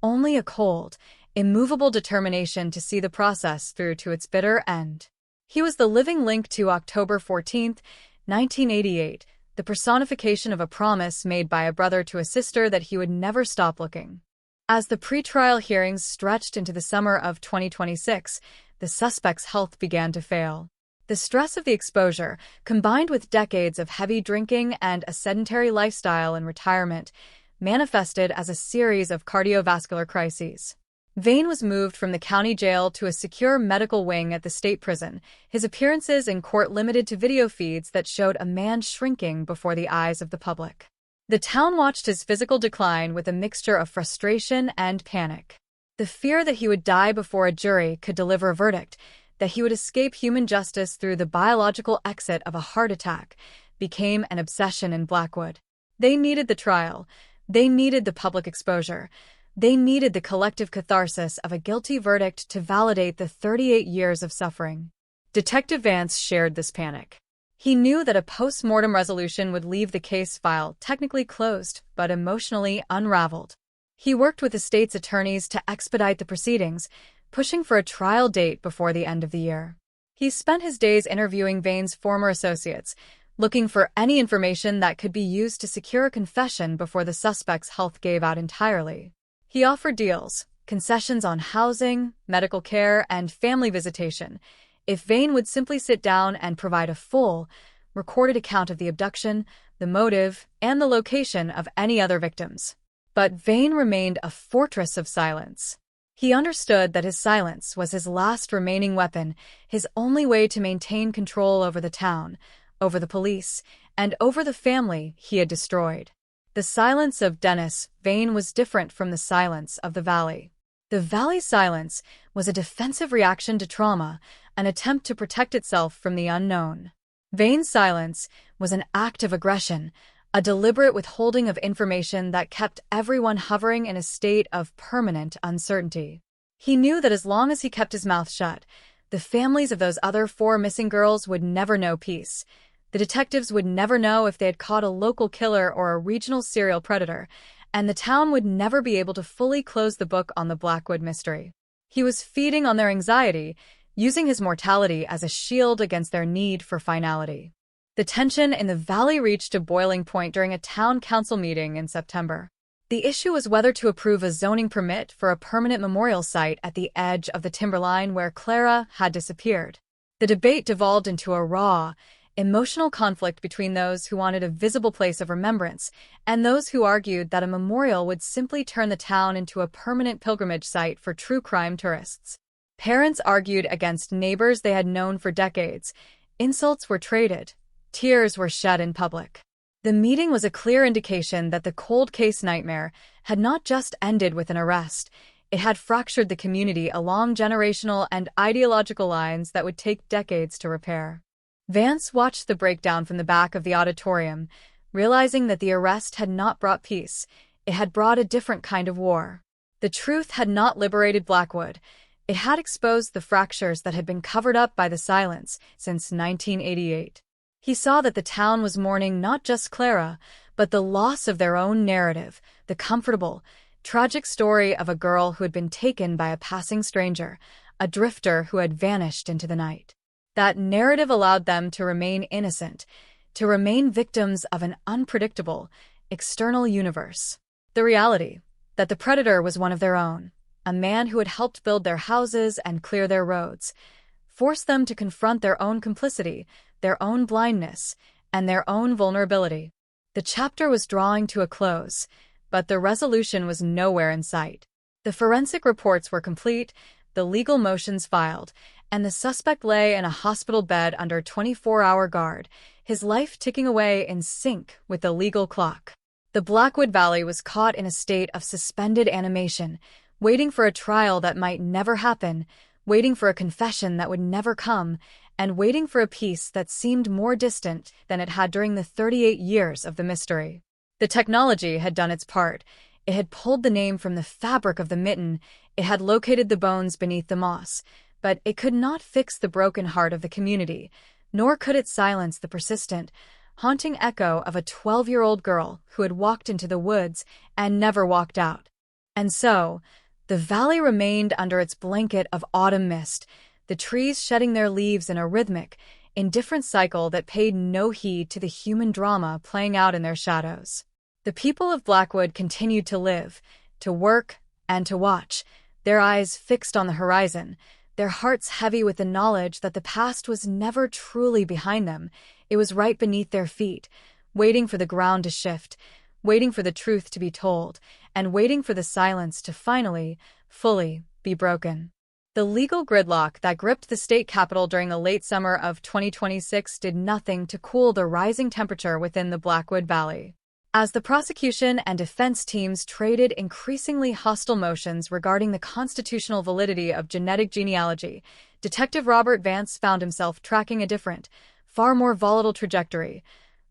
J: only a cold, immovable determination to see the process through to its bitter end. He was the living link to October 14, 1988, the personification of a promise made by a brother to a sister that he would never stop looking. As the pretrial hearings stretched into the summer of 2026, the suspect's health began to fail. The stress of the exposure, combined with decades of heavy drinking and a sedentary lifestyle in retirement, manifested as a series of cardiovascular crises. Vane was moved from the county jail to a secure medical wing at the state prison, his appearances in court limited to video feeds that showed a man shrinking before the eyes of the public. The town watched his physical decline with a mixture of frustration and panic. The fear that he would die before a jury could deliver a verdict, that he would escape human justice through the biological exit of a heart attack, became an obsession in Blackwood. They needed the trial. They needed the public exposure. They needed the collective catharsis of a guilty verdict to validate the 38 years of suffering. Detective Vance shared this panic. He knew that a post-mortem resolution would leave the case file technically closed, but emotionally unraveled. He worked with the state's attorneys to expedite the proceedings, pushing for a trial date before the end of the year. He spent his days interviewing Vane's former associates, looking for any information that could be used to secure a confession before the suspect's health gave out entirely. He offered deals, concessions on housing, medical care, and family visitation, if Vane would simply sit down and provide a full, recorded account of the abduction, the motive, and the location of any other victims. But Vane remained a fortress of silence. He understood that his silence was his last remaining weapon, his only way to maintain control over the town, over the police, and over the family he had destroyed. The silence of Dennis Vane was different from the silence of the valley. The valley's silence was a defensive reaction to trauma, an attempt to protect itself from the unknown. Vane's silence was an act of aggression, a deliberate withholding of information that kept everyone hovering in a state of permanent uncertainty. He knew that as long as he kept his mouth shut, the families of those other 4 missing girls would never know peace. The detectives would never know if they had caught a local killer or a regional serial predator, and the town would never be able to fully close the book on the Blackwood mystery. He was feeding on their anxiety, using his mortality as a shield against their need for finality. The tension in the valley reached a boiling point during a town council meeting in September. The issue was whether to approve a zoning permit for a permanent memorial site at the edge of the timberline where Clara had disappeared. The debate devolved into a raw, emotional conflict between those who wanted a visible place of remembrance and those who argued that a memorial would simply turn the town into a permanent pilgrimage site for true crime tourists. Parents argued against neighbors they had known for decades. Insults were traded. Tears were shed in public. The meeting was a clear indication that the cold case nightmare had not just ended with an arrest, it had fractured the community along generational and ideological lines that would take decades to repair. Vance watched the breakdown from the back of the auditorium, realizing that the arrest had not brought peace, it had brought a different kind of war. The truth had not liberated Blackwood, it had exposed the fractures that had been covered up by the silence since 1988. He saw that the town was mourning not just Clara, but the loss of their own narrative, the comfortable, tragic story of a girl who had been taken by a passing stranger, a drifter who had vanished into the night. That narrative allowed them to remain innocent, to remain victims of an unpredictable, external universe. The reality, that the predator was one of their own, a man who had helped build their houses and clear their roads, forced them to confront their own complicity, their own blindness, and their own vulnerability. The chapter was drawing to a close, but the resolution was nowhere in sight. The forensic reports were complete, the legal motions filed, and the suspect lay in a hospital bed under 24-hour guard, his life ticking away in sync with the legal clock. The Blackwood Valley was caught in a state of suspended animation, waiting for a trial that might never happen, waiting for a confession that would never come, and waiting for a peace that seemed more distant than it had during the 38 years of the mystery. The technology had done its part. It had pulled the name from the fabric of the mitten, it had located the bones beneath the moss, but it could not fix the broken heart of the community, nor could it silence the persistent, haunting echo of a 12-year-old girl who had walked into the woods and never walked out. And so, the valley remained under its blanket of autumn mist, the trees shedding their leaves in a rhythmic, indifferent cycle that paid no heed to the human drama playing out in their shadows. The people of Blackwood continued to live, to work, and to watch, their eyes fixed on the horizon, their hearts heavy with the knowledge that the past was never truly behind them. It was right beneath their feet, waiting for the ground to shift, waiting for the truth to be told, and waiting for the silence to finally, fully, be broken. The legal gridlock that gripped the state capitol during the late summer of 2026 did nothing to cool the rising temperature within the Blackwood Valley. As the prosecution and defense teams traded increasingly hostile motions regarding the constitutional validity of genetic genealogy, Detective Robert Vance found himself tracking a different, far more volatile trajectory: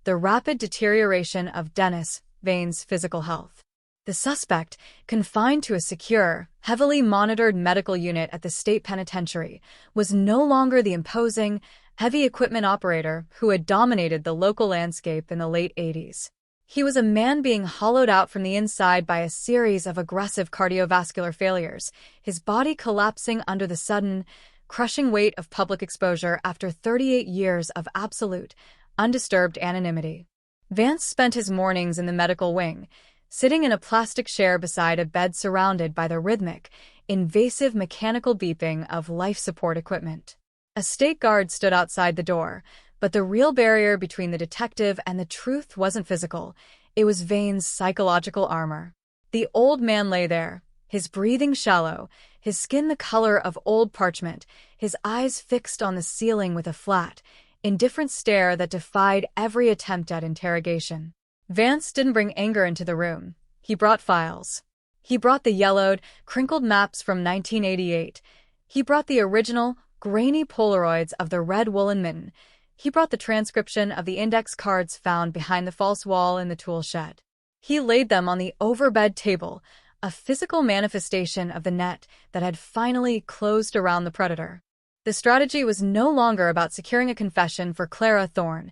J: the rapid deterioration of Dennis Vane's physical health. The suspect, confined to a secure, heavily monitored medical unit at the state penitentiary, was no longer the imposing, heavy equipment operator who had dominated the local landscape in the late 80s. He was a man being hollowed out from the inside by a series of aggressive cardiovascular failures, his body collapsing under the sudden, crushing weight of public exposure after 38 years of absolute, undisturbed anonymity. Vance spent his mornings in the medical wing, sitting in a plastic chair beside a bed surrounded by the rhythmic, invasive mechanical beeping of life support equipment. A state guard stood outside the door, but the real barrier between the detective and the truth wasn't physical. It was Vane's psychological armor. The old man lay there, his breathing shallow, his skin the color of old parchment, his eyes fixed on the ceiling with a flat, indifferent stare that defied every attempt at interrogation. Vance didn't bring anger into the room. He brought files. He brought the yellowed, crinkled maps from 1988. He brought the original, grainy Polaroids of the red woolen mitten. He brought the transcription of the index cards found behind the false wall in the tool shed. He laid them on the overbed table, a physical manifestation of the net that had finally closed around the predator. The strategy was no longer about securing a confession for Clara Thorne.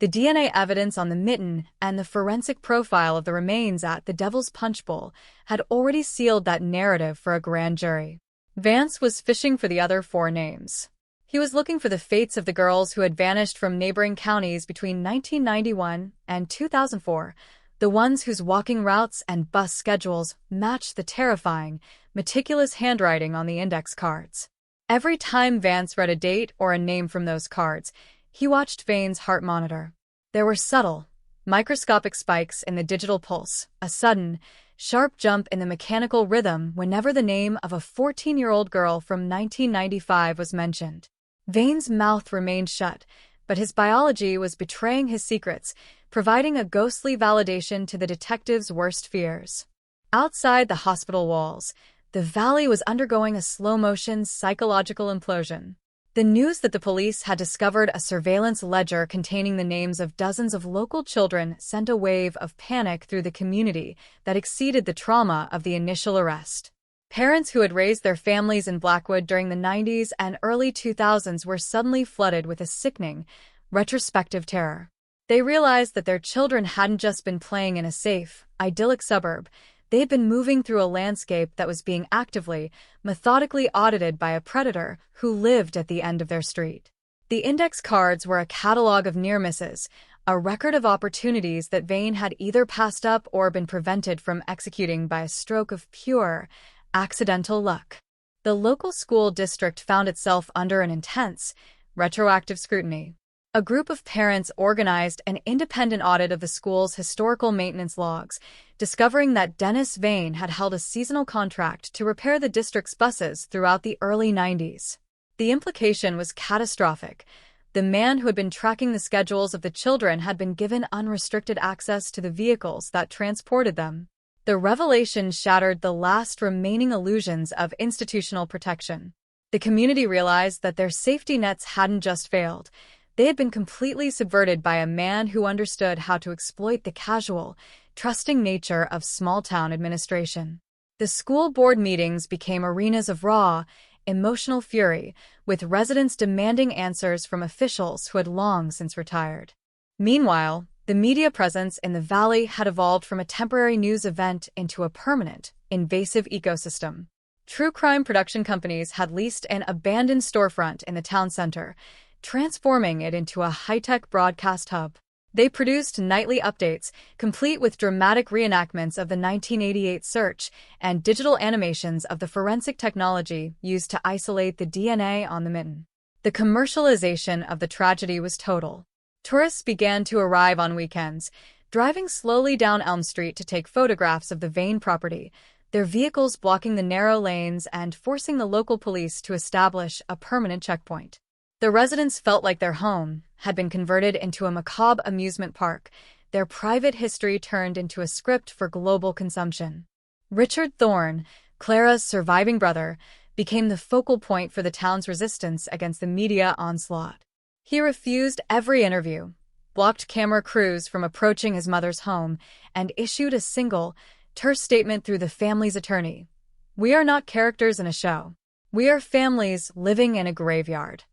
J: The DNA evidence on the mitten and the forensic profile of the remains at the Devil's Punch Bowl had already sealed that narrative for a grand jury. Vance was fishing for the other four names. He was looking for the fates of the girls who had vanished from neighboring counties between 1991 and 2004, the ones whose walking routes and bus schedules matched the terrifying, meticulous handwriting on the index cards. Every time Vance read a date or a name from those cards, he watched Vane's heart monitor. There were subtle, microscopic spikes in the digital pulse, a sudden, sharp jump in the mechanical rhythm whenever the name of a 14-year-old girl from 1995 was mentioned. Vane's mouth remained shut, but his biology was betraying his secrets, providing a ghostly validation to the detective's worst fears. Outside the hospital walls, the valley was undergoing a slow-motion psychological implosion. The news that the police had discovered a surveillance ledger containing the names of dozens of local children sent a wave of panic through the community that exceeded the trauma of the initial arrest. Parents who had raised their families in Blackwood during the 90s and early 2000s were suddenly flooded with a sickening, retrospective terror. They realized that their children hadn't just been playing in a safe, idyllic suburb. They had been moving through a landscape that was being actively, methodically audited by a predator who lived at the end of their street. The index cards were a catalog of near misses, a record of opportunities that Vane had either passed up or been prevented from executing by a stroke of pure, accidental luck. The local school district found itself under an intense, retroactive scrutiny. A group of parents organized an independent audit of the school's historical maintenance logs, discovering that Dennis Vane had held a seasonal contract to repair the district's buses throughout the early 90s. The implication was catastrophic. The man who had been tracking the schedules of the children had been given unrestricted access to the vehicles that transported them. The revelation shattered the last remaining illusions of institutional protection. The community realized that their safety nets hadn't just failed. They had been completely subverted by a man who understood how to exploit the casual, trusting nature of small-town administration. The school board meetings became arenas of raw, emotional fury, with residents demanding answers from officials who had long since retired. Meanwhile, the media presence in the valley had evolved from a temporary news event into a permanent, invasive ecosystem. True crime production companies had leased an abandoned storefront in the town center, transforming it into a high-tech broadcast hub. They produced nightly updates, complete with dramatic reenactments of the 1988 search and digital animations of the forensic technology used to isolate the DNA on the mitten. The commercialization of the tragedy was total. Tourists began to arrive on weekends, driving slowly down Elm Street to take photographs of the Vane property, their vehicles blocking the narrow lanes and forcing the local police to establish a permanent checkpoint. The residents felt like their home had been converted into a macabre amusement park, their private history turned into a script for global consumption. Richard Thorne, Clara's surviving brother, became the focal point for the town's resistance against the media onslaught. He refused every interview, blocked camera crews from approaching his mother's home, and issued a single, terse statement through the family's attorney. "We are not characters in a show. We are families living in a graveyard."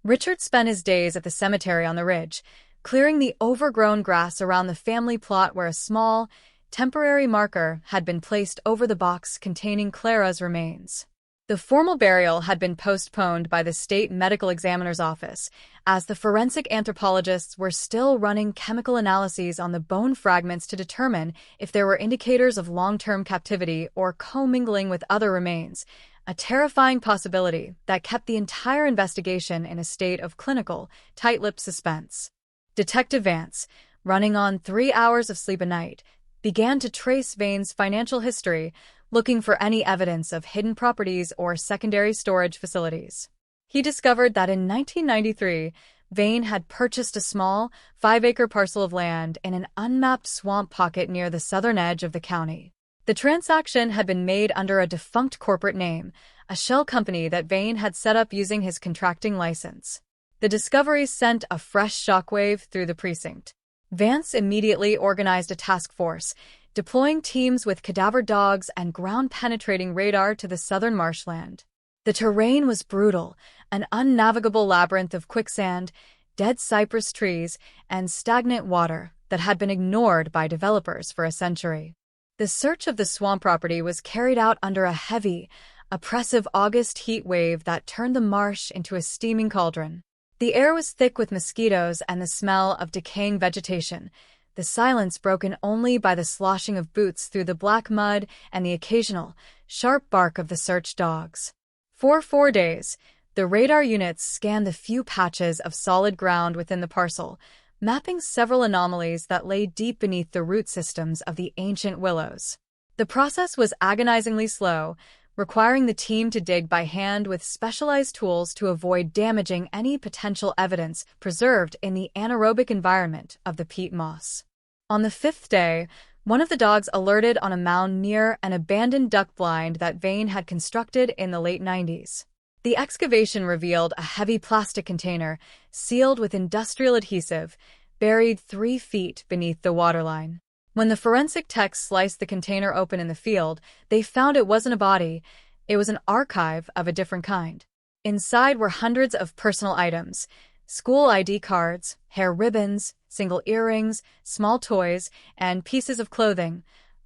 J: Richard spent his days at the cemetery on the ridge, clearing the overgrown grass around the family plot where a small, temporary marker had been placed over the box containing Clara's remains. The formal burial had been postponed by the state medical examiner's office, as the forensic anthropologists were still running chemical analyses on the bone fragments to determine if there were indicators of long-term captivity or commingling with other remains, a terrifying possibility that kept the entire investigation in a state of clinical, tight-lipped suspense. Detective Vance, running on 3 hours of sleep a night, began to trace Vane's financial history, looking for any evidence of hidden properties or secondary storage facilities. He discovered that in 1993, Vane had purchased a small, 5-acre parcel of land in an unmapped swamp pocket near the southern edge of the county. The transaction had been made under a defunct corporate name, a shell company that Vane had set up using his contracting license. The discovery sent a fresh shockwave through the precinct. Vance immediately organized a task force, deploying teams with cadaver dogs and ground-penetrating radar to the southern marshland. The terrain was brutal, an unnavigable labyrinth of quicksand, dead cypress trees, and stagnant water that had been ignored by developers for a century. The search of the swamp property was carried out under a heavy, oppressive August heat wave that turned the marsh into a steaming cauldron. The air was thick with mosquitoes and the smell of decaying vegetation, the silence broken only by the sloshing of boots through the black mud and the occasional, sharp bark of the search dogs. For 4 days, the radar units scanned the few patches of solid ground within the parcel, mapping several anomalies that lay deep beneath the root systems of the ancient willows. The process was agonizingly slow, requiring the team to dig by hand with specialized tools to avoid damaging any potential evidence preserved in the anaerobic environment of the peat moss. On the 5th day, one of the dogs alerted on a mound near an abandoned duck blind that Vane had constructed in the late 90s. The excavation revealed a heavy plastic container, sealed with industrial adhesive, buried 3 feet beneath the waterline. When the forensic techs sliced the container open in the field, they found it wasn't a body, it was an archive of a different kind. Inside were hundreds of personal items, school ID cards, hair ribbons, single earrings, small toys, and pieces of clothing,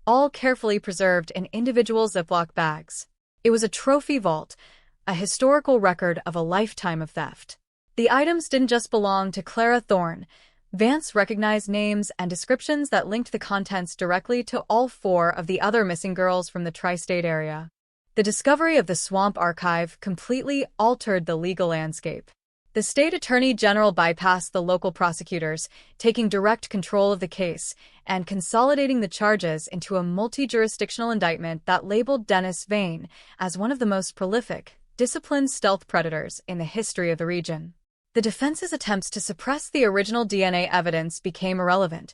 J: all carefully preserved in individual Ziploc bags. It was a trophy vault, a historical record of a lifetime of theft. The items didn't just belong to Clara Thorne. Vance recognized names and descriptions that linked the contents directly to all 4 of the other missing girls from the tri-state area. The discovery of the swamp archive completely altered the legal landscape. The state attorney general bypassed the local prosecutors, taking direct control of the case and consolidating the charges into a multi-jurisdictional indictment that labeled Dennis Vane as one of the most prolific, disciplined stealth predators in the history of the region. The defense's attempts to suppress the original DNA evidence became irrelevant.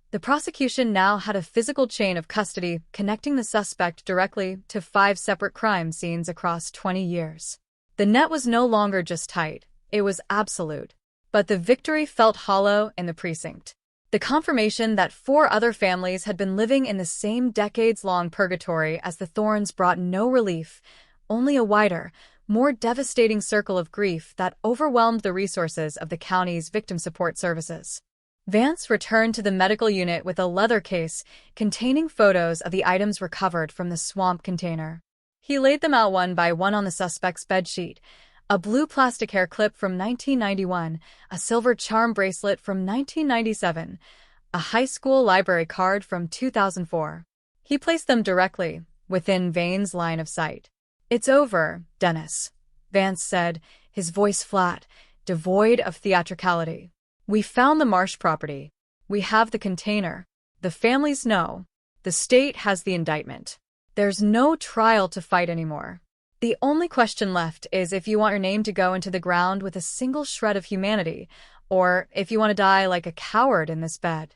J: The prosecution now had a physical chain of custody connecting the suspect directly to 5 separate crime scenes across 20 years. The net was no longer just tight. It was absolute. But the victory felt hollow in the precinct. The confirmation that 4 other families had been living in the same decades-long purgatory as the Thorns brought no relief, only a wider, more devastating circle of grief that overwhelmed the resources of the county's victim support services. Vance returned to the medical unit with a leather case containing photos of the items recovered from the swamp container. He laid them out one by one on the suspect's bedsheet: a blue plastic hair clip from 1991, a silver charm bracelet from 1997, a high school library card from 2004. He placed them directly within Vane's line of sight. "It's over, Dennis," Vance said, his voice flat, devoid of theatricality. "We found the Marsh property. We have the container. The families know. The state has the indictment. There's no trial to fight anymore. The only question left is if you want your name to go into the ground with a single shred of humanity, or if you want to die like a coward in this bed."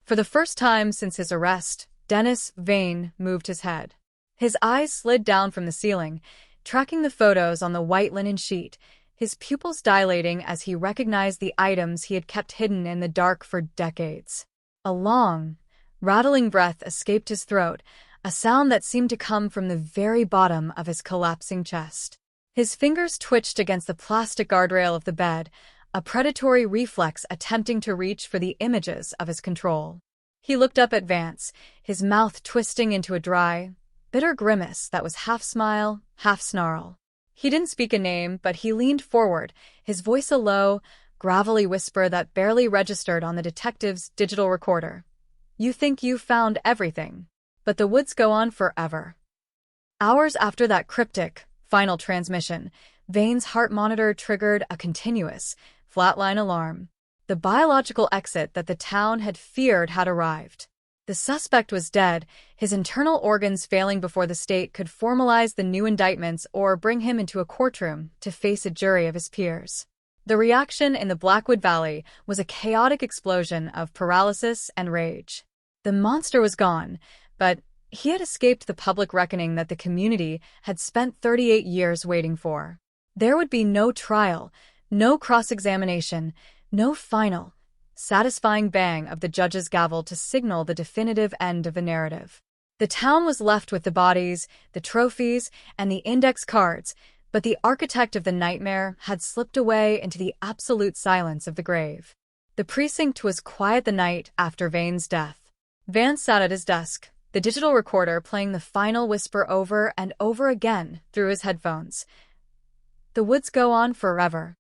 J: For the first time since his arrest, Dennis Vane moved his head. His eyes slid down from the ceiling, tracking the photos on the white linen sheet, his pupils dilating as he recognized the items he had kept hidden in the dark for decades. A long, rattling breath escaped his throat, a sound that seemed to come from the very bottom of his collapsing chest. His fingers twitched against the plastic guardrail of the bed, a predatory reflex attempting to reach for the images of his control. He looked up at Vance, his mouth twisting into a dry, bitter grimace that was half smile, half snarl. He didn't speak a name, but he leaned forward, his voice a low, gravelly whisper that barely registered on the detective's digital recorder. "You think you found everything, but the woods go on forever." Hours after that cryptic, final transmission, Vane's heart monitor triggered a continuous, flatline alarm. The biological exit that the town had feared had arrived. The suspect was dead, his internal organs failing before the state could formalize the new indictments or bring him into a courtroom to face a jury of his peers. The reaction in the Blackwood Valley was a chaotic explosion of paralysis and rage. The monster was gone, but he had escaped the public reckoning that the community had spent 38 years waiting for. There would be no trial, no cross-examination, no final, satisfying bang of the judge's gavel to signal the definitive end of the narrative. The town was left with the bodies, the trophies, and the index cards, but the architect of the nightmare had slipped away into the absolute silence of the grave. The precinct was quiet the night after Vane's death. Vance sat at his desk, the digital recorder playing the final whisper over and over again through his headphones. "The woods go on forever."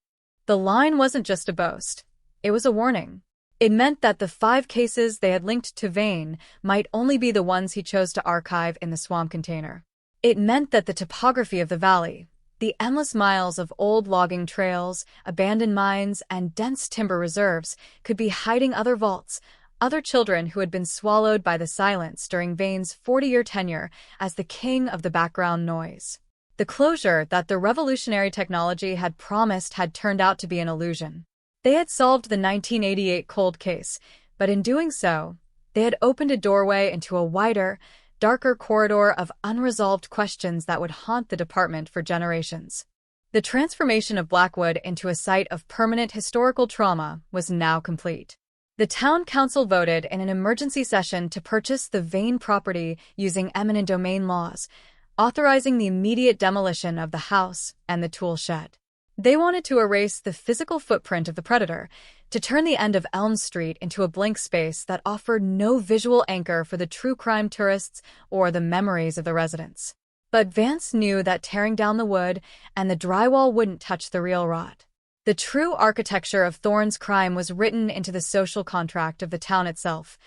J: The line wasn't just a boast. It was a warning. It meant that the 5 cases they had linked to Vane might only be the ones he chose to archive in the swamp container. It meant that the topography of the valley, the endless miles of old logging trails, abandoned mines, and dense timber reserves could be hiding other vaults, other children who had been swallowed by the silence during Vane's 40-year tenure as the king of the background noise. The closure that the revolutionary technology had promised had turned out to be an illusion. They had solved the 1988 cold case, but in doing so, they had opened a doorway into a wider, darker corridor of unresolved questions that would haunt the department for generations. The transformation of Blackwood into a site of permanent historical trauma was now complete. The town council voted in an emergency session to purchase the Vane property using eminent domain laws, authorizing the immediate demolition of the house and the tool shed. They wanted to erase the physical footprint of the predator, to turn the end of Elm Street into a blank space that offered no visual anchor for the true crime tourists or the memories of the residents. But Vance knew that tearing down the wood and the drywall wouldn't touch the real rot. The true architecture of Thorne's crime was written into the social contract of the town itself.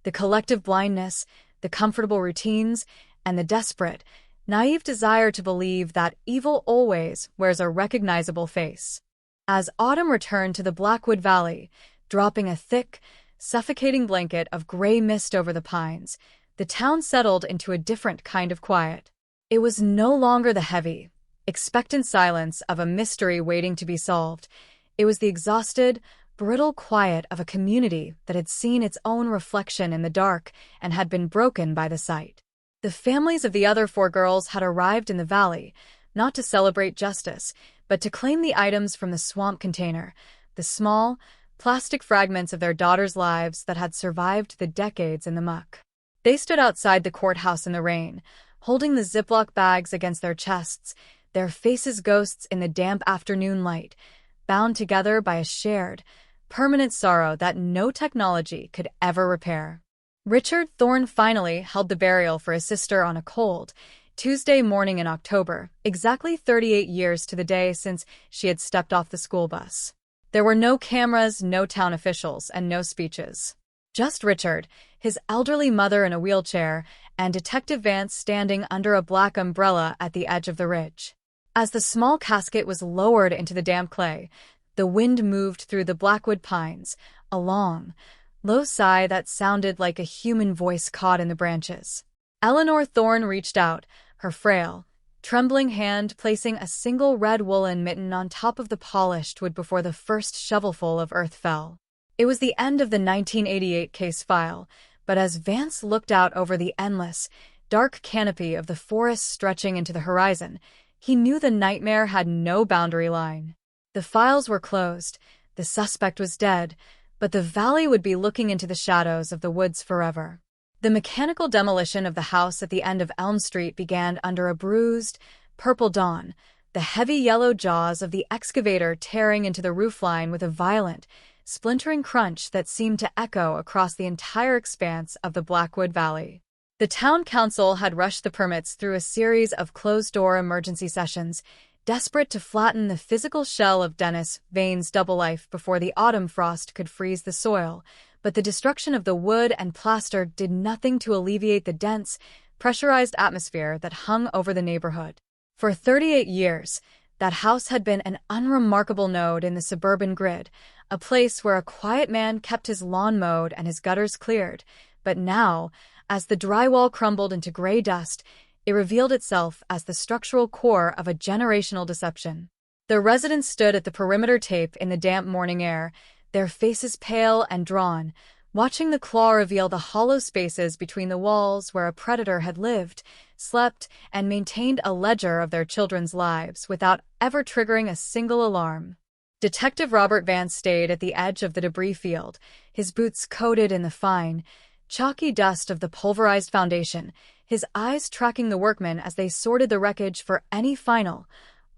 J: The collective blindness, the comfortable routines, and the desperate, naive desire to believe that evil always wears a recognizable face. As autumn returned to the Blackwood Valley, dropping a thick, suffocating blanket of gray mist over the pines, the town settled into a different kind of quiet. It was no longer the heavy, expectant silence of a mystery waiting to be solved. It was the exhausted, brittle quiet of a community that had seen its own reflection in the dark and had been broken by the sight. The families of the other 4 girls had arrived in the valley, not to celebrate justice, but to claim the items from the swamp container, the small, plastic fragments of their daughters' lives that had survived the decades in the muck. They stood outside the courthouse in the rain, holding the Ziploc bags against their chests, their faces ghosts in the damp afternoon light, bound together by a shared, permanent sorrow that no technology could ever repair. Richard Thorne finally held the burial for his sister on a cold, Tuesday morning in October, exactly 38 years to the day since she had stepped off the school bus. There were no cameras, no town officials, and no speeches. Just Richard, his elderly mother in a wheelchair, and Detective Vance standing under a black umbrella at the edge of the ridge. As the small casket was lowered into the damp clay, the wind moved through the Blackwood pines, a long, low sigh that sounded like a human voice caught in the branches. Eleanor Thorne reached out, her frail, trembling hand placing a single red woolen mitten on top of the polished wood before the first shovelful of earth fell. It was the end of the 1988 case file, but as Vance looked out over the endless, dark canopy of the forest stretching into the horizon, he knew the nightmare had no boundary line. The files were closed, the suspect was dead, but the valley would be looking into the shadows of the woods forever. The mechanical demolition of the house at the end of Elm Street began under a bruised, purple dawn, the heavy yellow jaws of the excavator tearing into the roofline with a violent, splintering crunch that seemed to echo across the entire expanse of the Blackwood Valley. The town council had rushed the permits through a series of closed-door emergency sessions, desperate to flatten the physical shell of Dennis Vane's double life before the autumn frost could freeze the soil, but the destruction of the wood and plaster did nothing to alleviate the dense, pressurized atmosphere that hung over the neighborhood. For 38 years, that house had been an unremarkable node in the suburban grid, a place where a quiet man kept his lawn mowed and his gutters cleared. But now, as the drywall crumbled into gray dust, it revealed itself as the structural core of a generational deception. The residents stood at the perimeter tape in the damp morning air, their faces pale and drawn, watching the claw reveal the hollow spaces between the walls where a predator had lived, slept, and maintained a ledger of their children's lives without ever triggering a single alarm. Detective Robert Vance stayed at the edge of the debris field, his boots coated in the fine, chalky dust of the pulverized foundation, his eyes tracking the workmen as they sorted the wreckage for any final,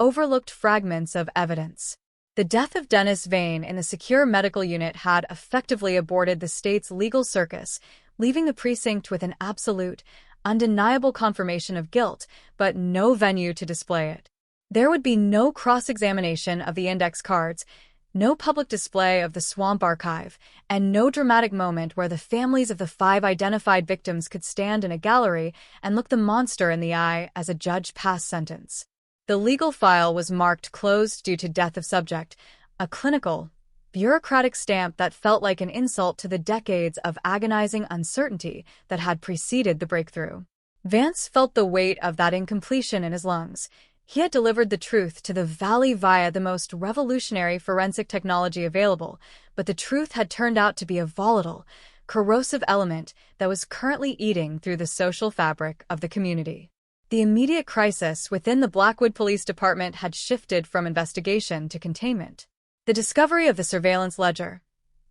J: overlooked fragments of evidence. The death of Dennis Vane in the secure medical unit had effectively aborted the state's legal circus, leaving the precinct with an absolute, undeniable confirmation of guilt, but no venue to display it. There would be no cross-examination of the index cards, no public display of the swamp archive, and no dramatic moment where the families of the 5 identified victims could stand in a gallery and look the monster in the eye as a judge passed sentence. The legal file was marked closed due to death of subject, a clinical, bureaucratic stamp that felt like an insult to the decades of agonizing uncertainty that had preceded the breakthrough. Vance felt the weight of that incompletion in his lungs. He had delivered the truth to the valley via the most revolutionary forensic technology available, but the truth had turned out to be a volatile, corrosive element that was currently eating through the social fabric of the community. The immediate crisis within the Blackwood Police Department had shifted from investigation to containment. The discovery of the surveillance ledger,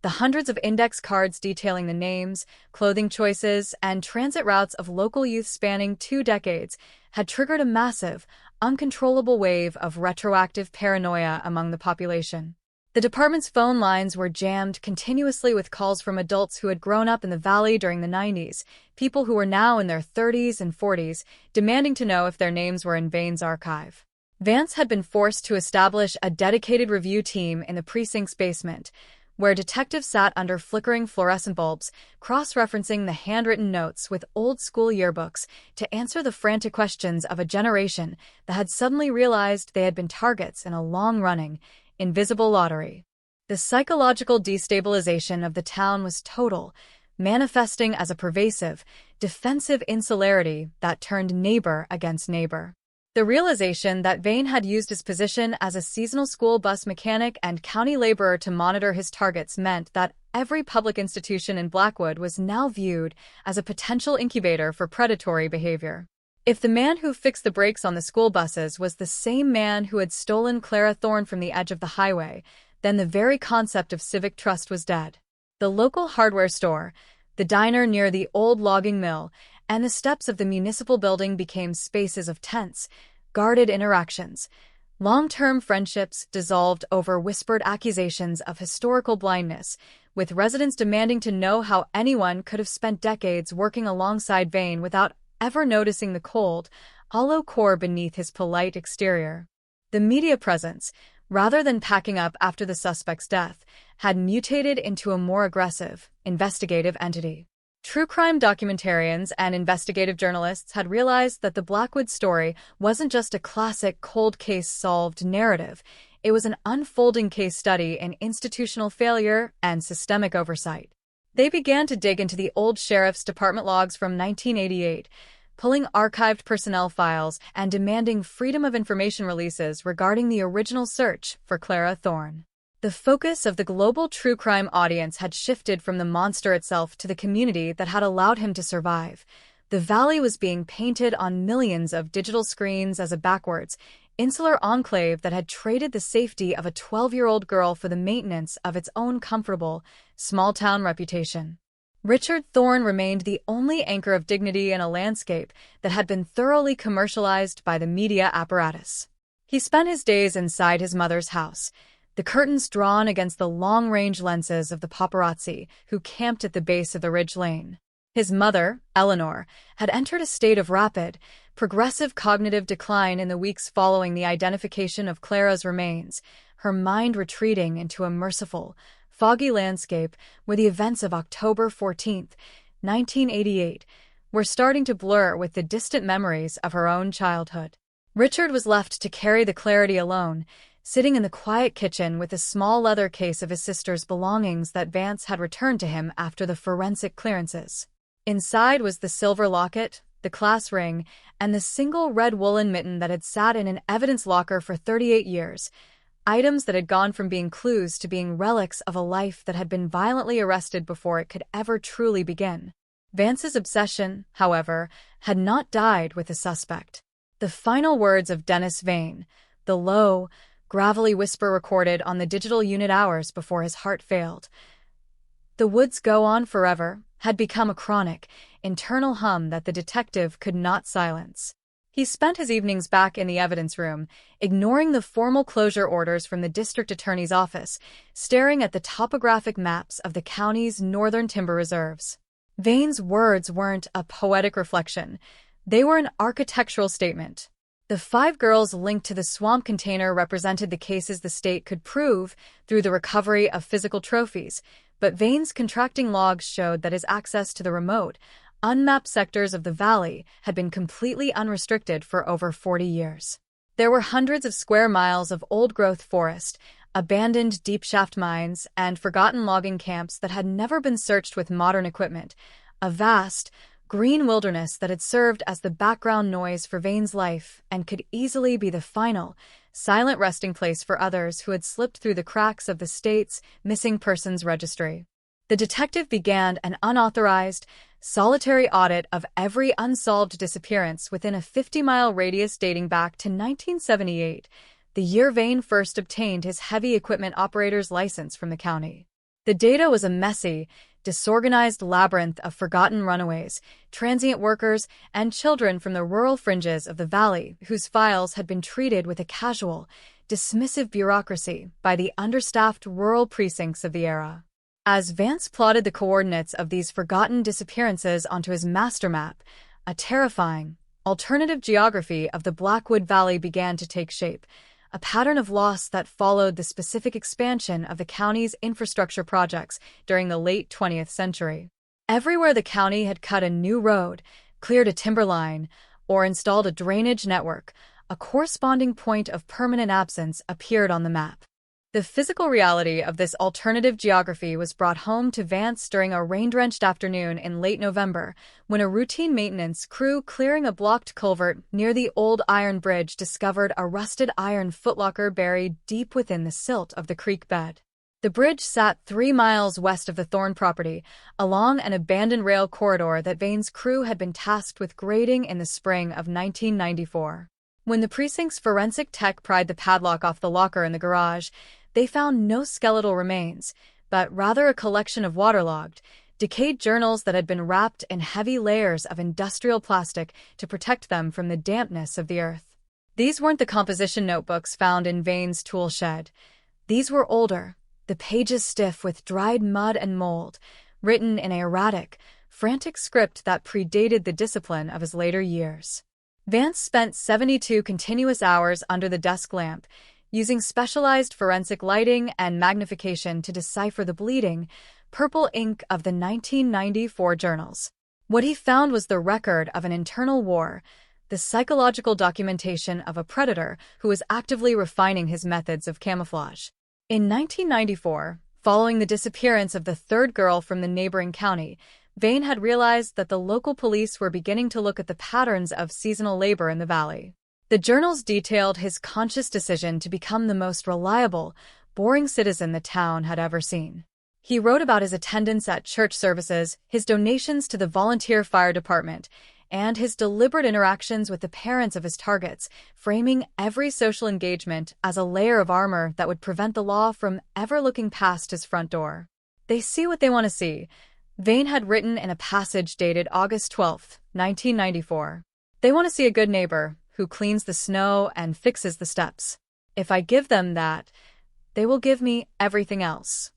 J: the hundreds of index cards detailing the names, clothing choices, and transit routes of local youth spanning 2 decades, had triggered a massive, uncontrollable wave of retroactive paranoia among the population. The department's phone lines were jammed continuously with calls from adults who had grown up in the valley during the 90s, people who were now in their 30s and 40s, demanding to know if their names were in Vane's archive. Vance had been forced to establish a dedicated review team in the precinct's basement, where detectives sat under flickering fluorescent bulbs, cross-referencing the handwritten notes with old-school yearbooks to answer the frantic questions of a generation that had suddenly realized they had been targets in a long-running, invisible lottery. The psychological destabilization of the town was total, manifesting as a pervasive, defensive insularity that turned neighbor against neighbor. The realization that Vane had used his position as a seasonal school bus mechanic and county laborer to monitor his targets meant that every public institution in Blackwood was now viewed as a potential incubator for predatory behavior. If the man who fixed the brakes on the school buses was the same man who had stolen Clara Thorne from the edge of the highway, then the very concept of civic trust was dead. The local hardware store, the diner near the old logging mill, and the steps of the municipal building became spaces of tense, guarded interactions. Long-term friendships dissolved over whispered accusations of historical blindness, with residents demanding to know how anyone could have spent decades working alongside Vane without ever noticing the cold, hollow core beneath his polite exterior. The media presence, rather than packing up after the suspect's death, had mutated into a more aggressive, investigative entity. True crime documentarians and investigative journalists had realized that the Blackwood story wasn't just a classic cold case solved narrative, it was an unfolding case study in institutional failure and systemic oversight. They began to dig into the old sheriff's department logs from 1988, pulling archived personnel files and demanding freedom of information releases regarding the original search for Clara Thorne. The focus of the global true crime audience had shifted from the monster itself to the community that had allowed him to survive. The valley was being painted on millions of digital screens as a backwards, insular enclave that had traded the safety of a 12-year-old girl for the maintenance of its own comfortable, small-town reputation. Richard Thorne remained the only anchor of dignity in a landscape that had been thoroughly commercialized by the media apparatus. He spent his days inside his mother's house, the curtains drawn against the long-range lenses of the paparazzi who camped at the base of the Ridge Lane. His mother, Eleanor, had entered a state of rapid, progressive cognitive decline in the weeks following the identification of Clara's remains, her mind retreating into a merciful, foggy landscape where the events of October 14, 1988, were starting to blur with the distant memories of her own childhood. Richard was left to carry the clarity alone, sitting in the quiet kitchen with a small leather case of his sister's belongings that Vance had returned to him after the forensic clearances. Inside was the silver locket, the class ring, and the single red woolen mitten that had sat in an evidence locker for 38 years, items that had gone from being clues to being relics of a life that had been violently arrested before it could ever truly begin. Vance's obsession, however, had not died with the suspect. The final words of Dennis Vane, the low, gravelly whisper recorded on the digital unit hours before his heart failed. "The woods go on forever," had become a chronic, internal hum that the detective could not silence. He spent his evenings back in the evidence room, ignoring the formal closure orders from the district attorney's office, staring at the topographic maps of the county's northern timber reserves. Vane's words weren't a poetic reflection. They were an architectural statement. The 5 girls linked to the swamp container represented the cases the state could prove through the recovery of physical trophies, but Vane's contracting logs showed that his access to the remote, unmapped sectors of the valley had been completely unrestricted for over 40 years. There were hundreds of square miles of old-growth forest, abandoned deep-shaft mines, and forgotten logging camps that had never been searched with modern equipment, a vast, green wilderness that had served as the background noise for Vane's life and could easily be the final, silent resting place for others who had slipped through the cracks of the state's missing persons registry. The detective began an unauthorized, solitary audit of every unsolved disappearance within a 50-mile radius dating back to 1978, the year Vane first obtained his heavy equipment operator's license from the county. The data was a messy, disorganized labyrinth of forgotten runaways, transient workers, and children from the rural fringes of the valley whose files had been treated with a casual, dismissive bureaucracy by the understaffed rural precincts of the era. As Vance plotted the coordinates of these forgotten disappearances onto his master map, a terrifying, alternative geography of the Blackwood Valley began to take shape, a pattern of loss that followed the specific expansion of the county's infrastructure projects during the late 20th century. Everywhere the county had cut a new road, cleared a timber line, or installed a drainage network, a corresponding point of permanent absence appeared on the map. The physical reality of this alternative geography was brought home to Vance during a rain-drenched afternoon in late November, when a routine maintenance crew clearing a blocked culvert near the old iron bridge discovered a rusted iron footlocker buried deep within the silt of the creek bed. The bridge sat 3 miles west of the Thorne property, along an abandoned rail corridor that Vane's crew had been tasked with grading in the spring of 1994. When the precinct's forensic tech pried the padlock off the locker in the garage, they found no skeletal remains, but rather a collection of waterlogged, decayed journals that had been wrapped in heavy layers of industrial plastic to protect them from the dampness of the earth. These weren't the composition notebooks found in Vane's tool shed. These were older, the pages stiff with dried mud and mold, written in an erratic, frantic script that predated the discipline of his later years. Vance spent 72 continuous hours under the desk lamp, using specialized forensic lighting and magnification to decipher the bleeding, purple ink of the 1994 journals. What he found was the record of an internal war, the psychological documentation of a predator who was actively refining his methods of camouflage. In 1994, following the disappearance of the third girl from the neighboring county, Vane had realized that the local police were beginning to look at the patterns of seasonal labor in the valley. The journals detailed his conscious decision to become the most reliable, boring citizen the town had ever seen. He wrote about his attendance at church services, his donations to the volunteer fire department, and his deliberate interactions with the parents of his targets, framing every social engagement as a layer of armor that would prevent the law from ever looking past his front door. They see what they want to see, Vane had written in a passage dated August 12, 1994. They want to see a good neighbor who cleans the snow and fixes the steps. If I give them that, they will give me everything else.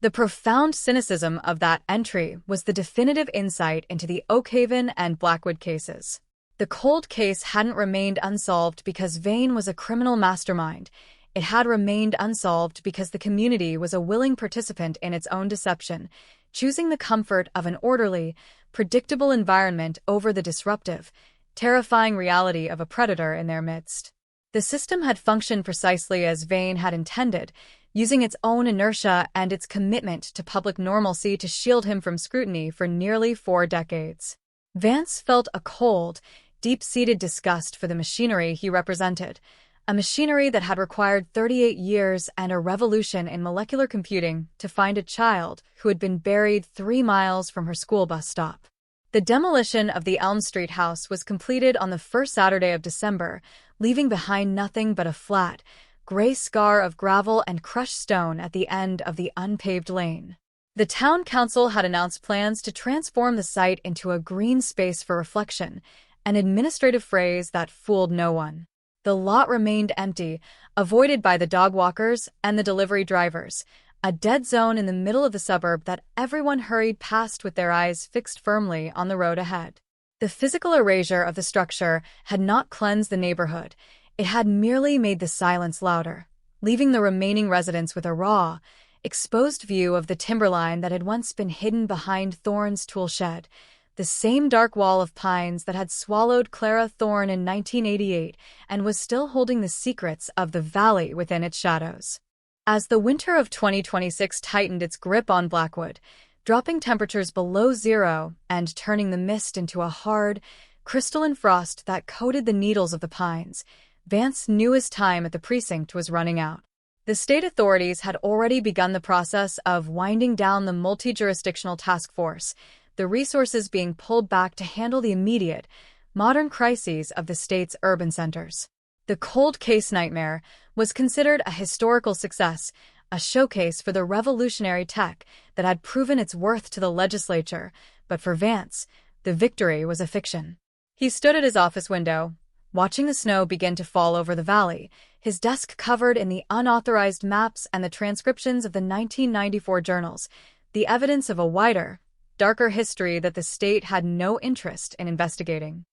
J: The profound cynicism of that entry was the definitive insight into the Oakhaven and Blackwood cases. The cold case hadn't remained unsolved because Vane was a criminal mastermind. It had remained unsolved because the community was a willing participant in its own deception, choosing the comfort of an orderly, predictable environment over the disruptive, terrifying reality of a predator in their midst. The system had functioned precisely as Vane had intended, using its own inertia and its commitment to public normalcy to shield him from scrutiny for nearly 4 decades. Vance felt a cold, deep-seated disgust for the machinery he represented, a machinery that had required 38 years and a revolution in molecular computing to find a child who had been buried 3 miles from her school bus stop. The demolition of the Elm Street house was completed on the first Saturday of December, leaving behind nothing but a flat, gray scar of gravel and crushed stone at the end of the unpaved lane. The town council had announced plans to transform the site into a green space for reflection, an administrative phrase that fooled no one. The lot remained empty, avoided by the dog walkers and the delivery drivers, a dead zone in the middle of the suburb that everyone hurried past with their eyes fixed firmly on the road ahead. The physical erasure of the structure had not cleansed the neighborhood. It had merely made the silence louder, leaving the remaining residents with a raw, exposed view of the timberline that had once been hidden behind Thorne's tool shed, the same dark wall of pines that had swallowed Clara Thorne in 1988 and was still holding the secrets of the valley within its shadows. As the winter of 2026 tightened its grip on Blackwood, dropping temperatures below zero and turning the mist into a hard, crystalline frost that coated the needles of the pines, Vance knew his time at the precinct was running out. The state authorities had already begun the process of winding down the multi-jurisdictional task force, the resources being pulled back to handle the immediate, modern crises of the state's urban centers. The cold case nightmare was considered a historical success, a showcase for the revolutionary tech that had proven its worth to the legislature, but for Vance, the victory was a fiction. He stood at his office window, watching the snow begin to fall over the valley, his desk covered in the unauthorized maps and the transcriptions of the 1994 journals, the evidence of a wider, darker history that the state had no interest in investigating.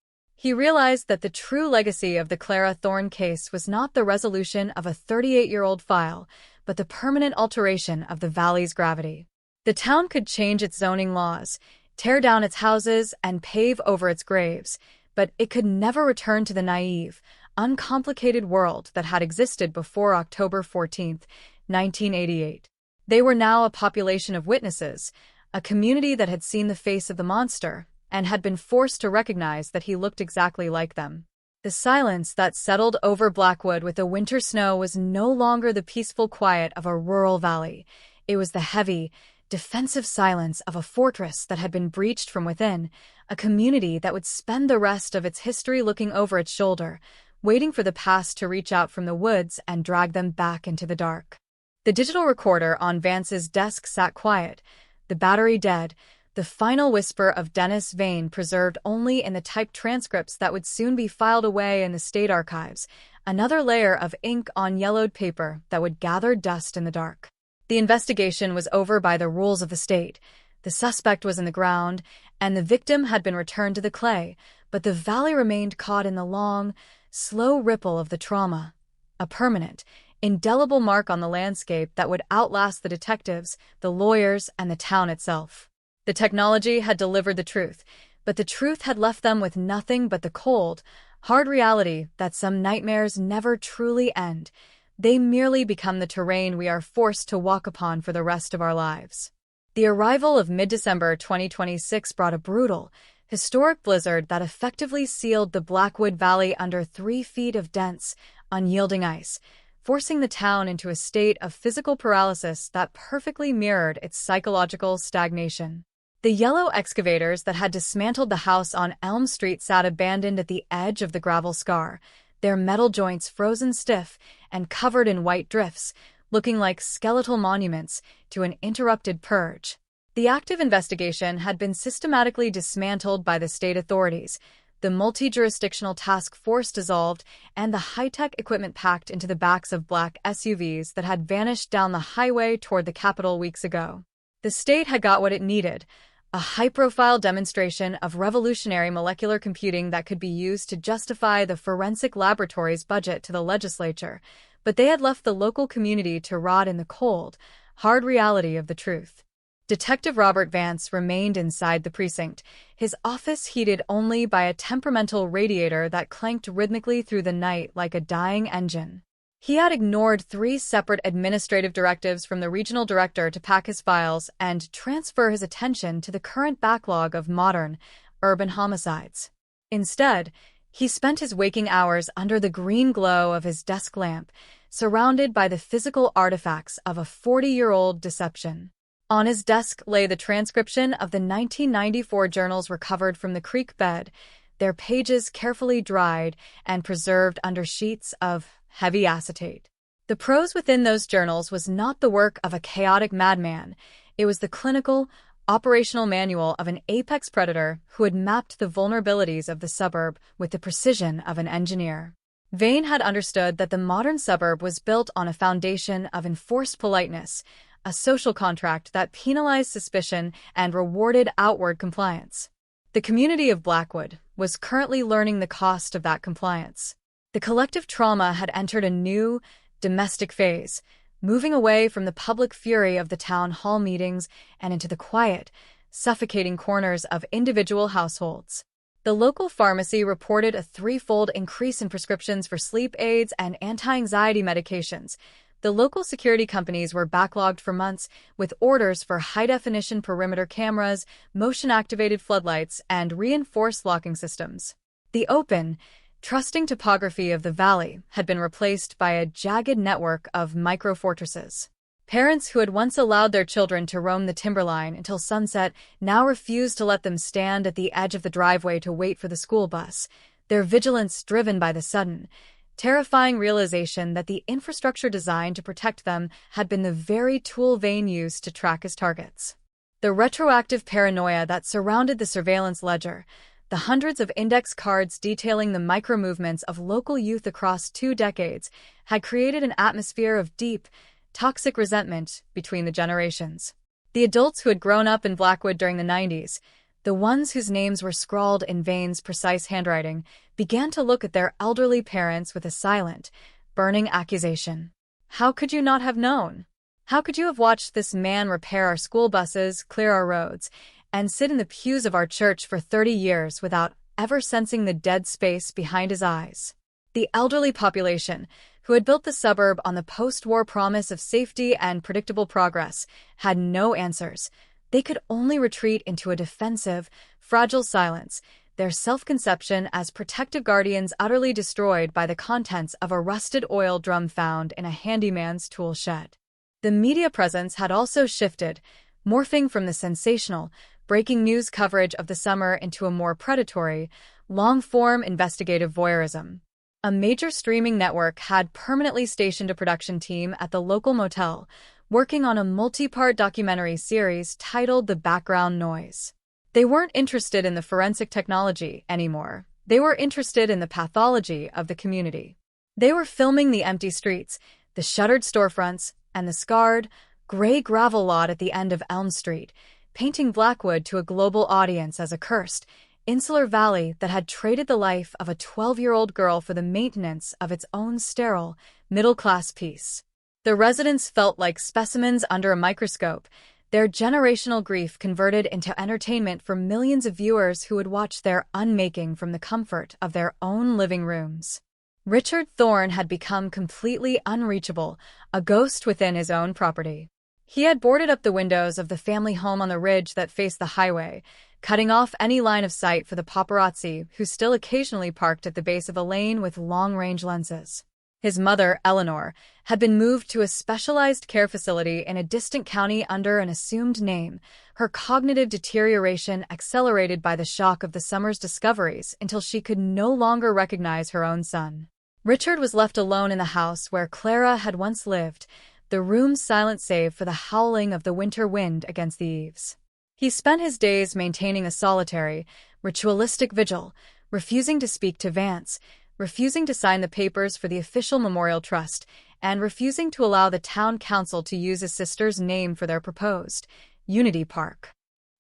J: He realized that the true legacy of the Clara Thorne case was not the resolution of a 38-year-old file, but the permanent alteration of the valley's gravity. The town could change its zoning laws, tear down its houses, and pave over its graves, but it could never return to the naive, uncomplicated world that had existed before October 14, 1988. They were now a population of witnesses, a community that had seen the face of the monster and had been forced to recognize that he looked exactly like them. The silence that settled over Blackwood with the winter snow was no longer the peaceful quiet of a rural valley. It was the heavy, defensive silence of a fortress that had been breached from within, a community that would spend the rest of its history looking over its shoulder, waiting for the past to reach out from the woods and drag them back into the dark. The digital recorder on Vance's desk sat quiet, the battery dead, the final whisper of Dennis Vane preserved only in the typed transcripts that would soon be filed away in the state archives, another layer of ink on yellowed paper that would gather dust in the dark. The investigation was over by the rules of the state. The suspect was in the ground, and the victim had been returned to the clay, but the valley remained caught in the long, slow ripple of the trauma, a permanent, indelible mark on the landscape that would outlast the detectives, the lawyers, and the town itself. The technology had delivered the truth, but the truth had left them with nothing but the cold, hard reality that some nightmares never truly end. They merely become the terrain we are forced to walk upon for the rest of our lives. The arrival of mid-December 2026 brought a brutal, historic blizzard that effectively sealed the Blackwood Valley under 3 feet of dense, unyielding ice, forcing the town into a state of physical paralysis that perfectly mirrored its psychological stagnation. The yellow excavators that had dismantled the house on Elm Street sat abandoned at the edge of the gravel scar, their metal joints frozen stiff and covered in white drifts, looking like skeletal monuments to an interrupted purge. The active investigation had been systematically dismantled by the state authorities, the multi-jurisdictional task force dissolved, and the high-tech equipment packed into the backs of black SUVs that had vanished down the highway toward the Capitol weeks ago. The state had got what it needed, a high-profile demonstration of revolutionary molecular computing that could be used to justify the forensic laboratory's budget to the legislature, but they had left the local community to rot in the cold, hard reality of the truth. Detective Robert Vance remained inside the precinct, his office heated only by a temperamental radiator that clanked rhythmically through the night like a dying engine. He had ignored 3 separate administrative directives from the regional director to pack his files and transfer his attention to the current backlog of modern, urban homicides. Instead, he spent his waking hours under the green glow of his desk lamp, surrounded by the physical artifacts of a 40-year-old deception. On his desk lay the transcription of the 1994 journals recovered from the creek bed, their pages carefully dried and preserved under sheets of heavy acetate. The prose within those journals was not the work of a chaotic madman. It was the clinical, operational manual of an apex predator who had mapped the vulnerabilities of the suburb with the precision of an engineer. Vane had understood that the modern suburb was built on a foundation of enforced politeness, a social contract that penalized suspicion and rewarded outward compliance. The community of Blackwood was currently learning the cost of that compliance. The collective trauma had entered a new, domestic phase, moving away from the public fury of the town hall meetings and into the quiet, suffocating corners of individual households. The local pharmacy reported a 3-fold increase in prescriptions for sleep aids and anti-anxiety medications. The local security companies were backlogged for months with orders for high-definition perimeter cameras, motion-activated floodlights, and reinforced locking systems. The open, trusting topography of the valley had been replaced by a jagged network of micro-fortresses. Parents who had once allowed their children to roam the timberline until sunset now refused to let them stand at the edge of the driveway to wait for the school bus, their vigilance driven by the sudden, terrifying realization that the infrastructure designed to protect them had been the very tool Vane used to track his targets. The retroactive paranoia that surrounded the surveillance ledger, the hundreds of index cards detailing the micro-movements of local youth across 2 decades, had created an atmosphere of deep, toxic resentment between the generations. The adults who had grown up in Blackwood during the 90s, the ones whose names were scrawled in Vane's precise handwriting, began to look at their elderly parents with a silent, burning accusation. How could you not have known? How could you have watched this man repair our school buses, clear our roads, and sit in the pews of our church for 30 years without ever sensing the dead space behind his eyes? The elderly population, who had built the suburb on the post-war promise of safety and predictable progress, had no answers. They could only retreat into a defensive, fragile silence, their self-conception as protective guardians utterly destroyed by the contents of a rusted oil drum found in a handyman's tool shed. The media presence had also shifted, morphing from the sensational, breaking news coverage of the summer into a more predatory, long-form investigative voyeurism. A major streaming network had permanently stationed a production team at the local motel, working on a multi-part documentary series titled The Background Noise. They weren't interested in the forensic technology anymore. They were interested in the pathology of the community. They were filming the empty streets, the shuttered storefronts, and the scarred, gray gravel lot at the end of Elm Street, painting Blackwood to a global audience as a cursed, insular valley that had traded the life of a 12-year-old girl for the maintenance of its own sterile, middle-class peace. The residents felt like specimens under a microscope, their generational grief converted into entertainment for millions of viewers who would watch their unmaking from the comfort of their own living rooms. Richard Thorne had become completely unreachable, a ghost within his own property. He had boarded up the windows of the family home on the ridge that faced the highway, cutting off any line of sight for the paparazzi who still occasionally parked at the base of a lane with long-range lenses. His mother, Eleanor, had been moved to a specialized care facility in a distant county under an assumed name, her cognitive deterioration accelerated by the shock of the summer's discoveries until she could no longer recognize her own son. Richard was left alone in the house where Clara had once lived, the room's silent save for the howling of the winter wind against the eaves. He spent his days maintaining a solitary, ritualistic vigil, refusing to speak to Vance, refusing to sign the papers for the official memorial trust, and refusing to allow the town council to use his sister's name for their proposed Unity Park.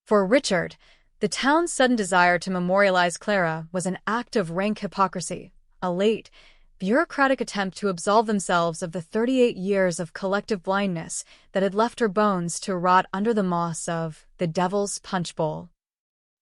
J: For Richard, the town's sudden desire to memorialize Clara was an act of rank hypocrisy, a late, bureaucratic attempt to absolve themselves of the 38 years of collective blindness that had left her bones to rot under the moss of the Devil's Punch Bowl.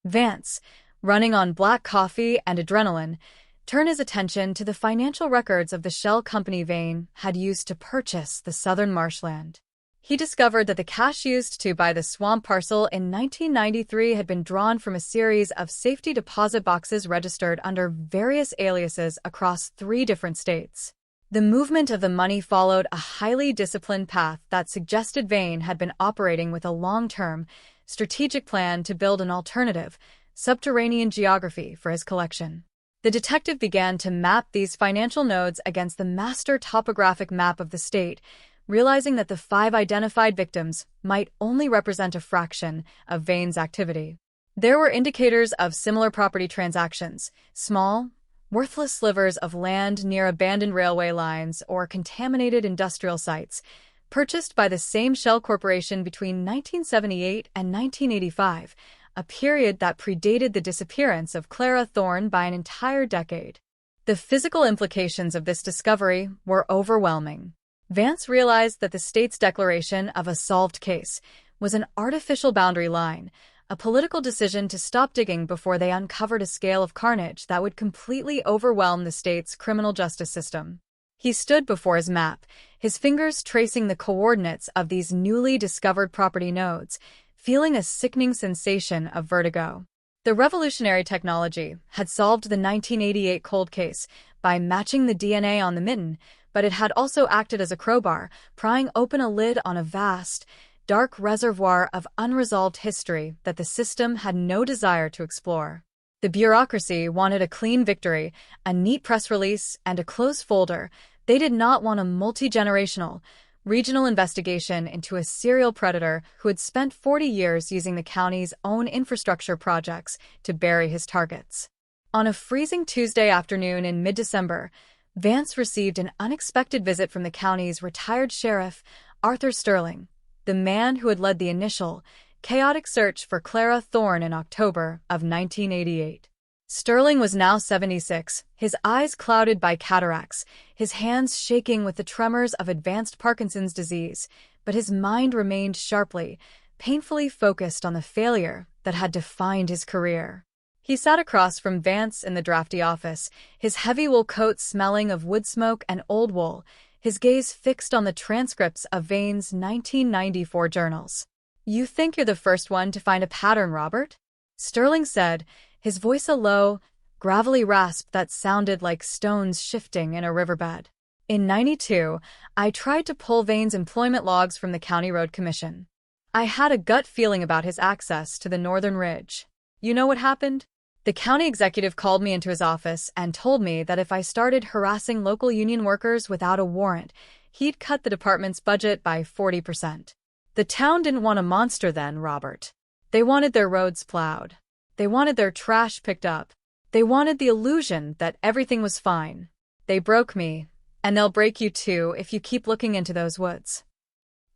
J: Vance, running on black coffee and adrenaline, turned his attention to the financial records of the shell company Vane had used to purchase the southern marshland. He discovered that the cash used to buy the swamp parcel in 1993 had been drawn from a series of safety deposit boxes registered under various aliases across 3 different states. The movement of the money followed a highly disciplined path that suggested Vane had been operating with a long-term, strategic plan to build an alternative, subterranean geography for his collection. The detective began to map these financial nodes against the master topographic map of the state, realizing that the 5 identified victims might only represent a fraction of Vane's activity. There were indicators of similar property transactions, small, worthless slivers of land near abandoned railway lines or contaminated industrial sites, purchased by the same shell corporation between 1978 and 1985, a period that predated the disappearance of Clara Thorne by an entire decade. The physical implications of this discovery were overwhelming. Vance realized that the state's declaration of a solved case was an artificial boundary line, a political decision to stop digging before they uncovered a scale of carnage that would completely overwhelm the state's criminal justice system. He stood before his map, his fingers tracing the coordinates of these newly discovered property nodes, feeling a sickening sensation of vertigo. The revolutionary technology had solved the 1988 cold case by matching the DNA on the mitten, but it had also acted as a crowbar, prying open a lid on a vast, dark reservoir of unresolved history that the system had no desire to explore. The bureaucracy wanted a clean victory, a neat press release, and a closed folder. They did not want a multi-generational, regional investigation into a serial predator who had spent 40 years using the county's own infrastructure projects to bury his targets. On a freezing Tuesday afternoon in mid-December, Vance received an unexpected visit from the county's retired sheriff, Arthur Sterling, the man who had led the initial, chaotic search for Clara Thorne in October of 1988. Sterling was now 76, his eyes clouded by cataracts, his hands shaking with the tremors of advanced Parkinson's disease, but his mind remained sharply, painfully focused on the failure that had defined his career. He sat across from Vance in the drafty office, his heavy wool coat smelling of wood smoke and old wool, his gaze fixed on the transcripts of Vane's 1994 journals. "You think you're the first one to find a pattern, Robert?" Sterling said, his voice a low, gravelly rasp that sounded like stones shifting in a riverbed. "In '92, I tried to pull Vane's employment logs from the County Road Commission. I had a gut feeling about his access to the Northern Ridge. You know what happened? The county executive called me into his office and told me that if I started harassing local union workers without a warrant, he'd cut the department's budget by 40%. The town didn't want a monster then, Robert. They wanted their roads plowed. They wanted their trash picked up. They wanted the illusion that everything was fine. They broke me, and they'll break you too if you keep looking into those woods."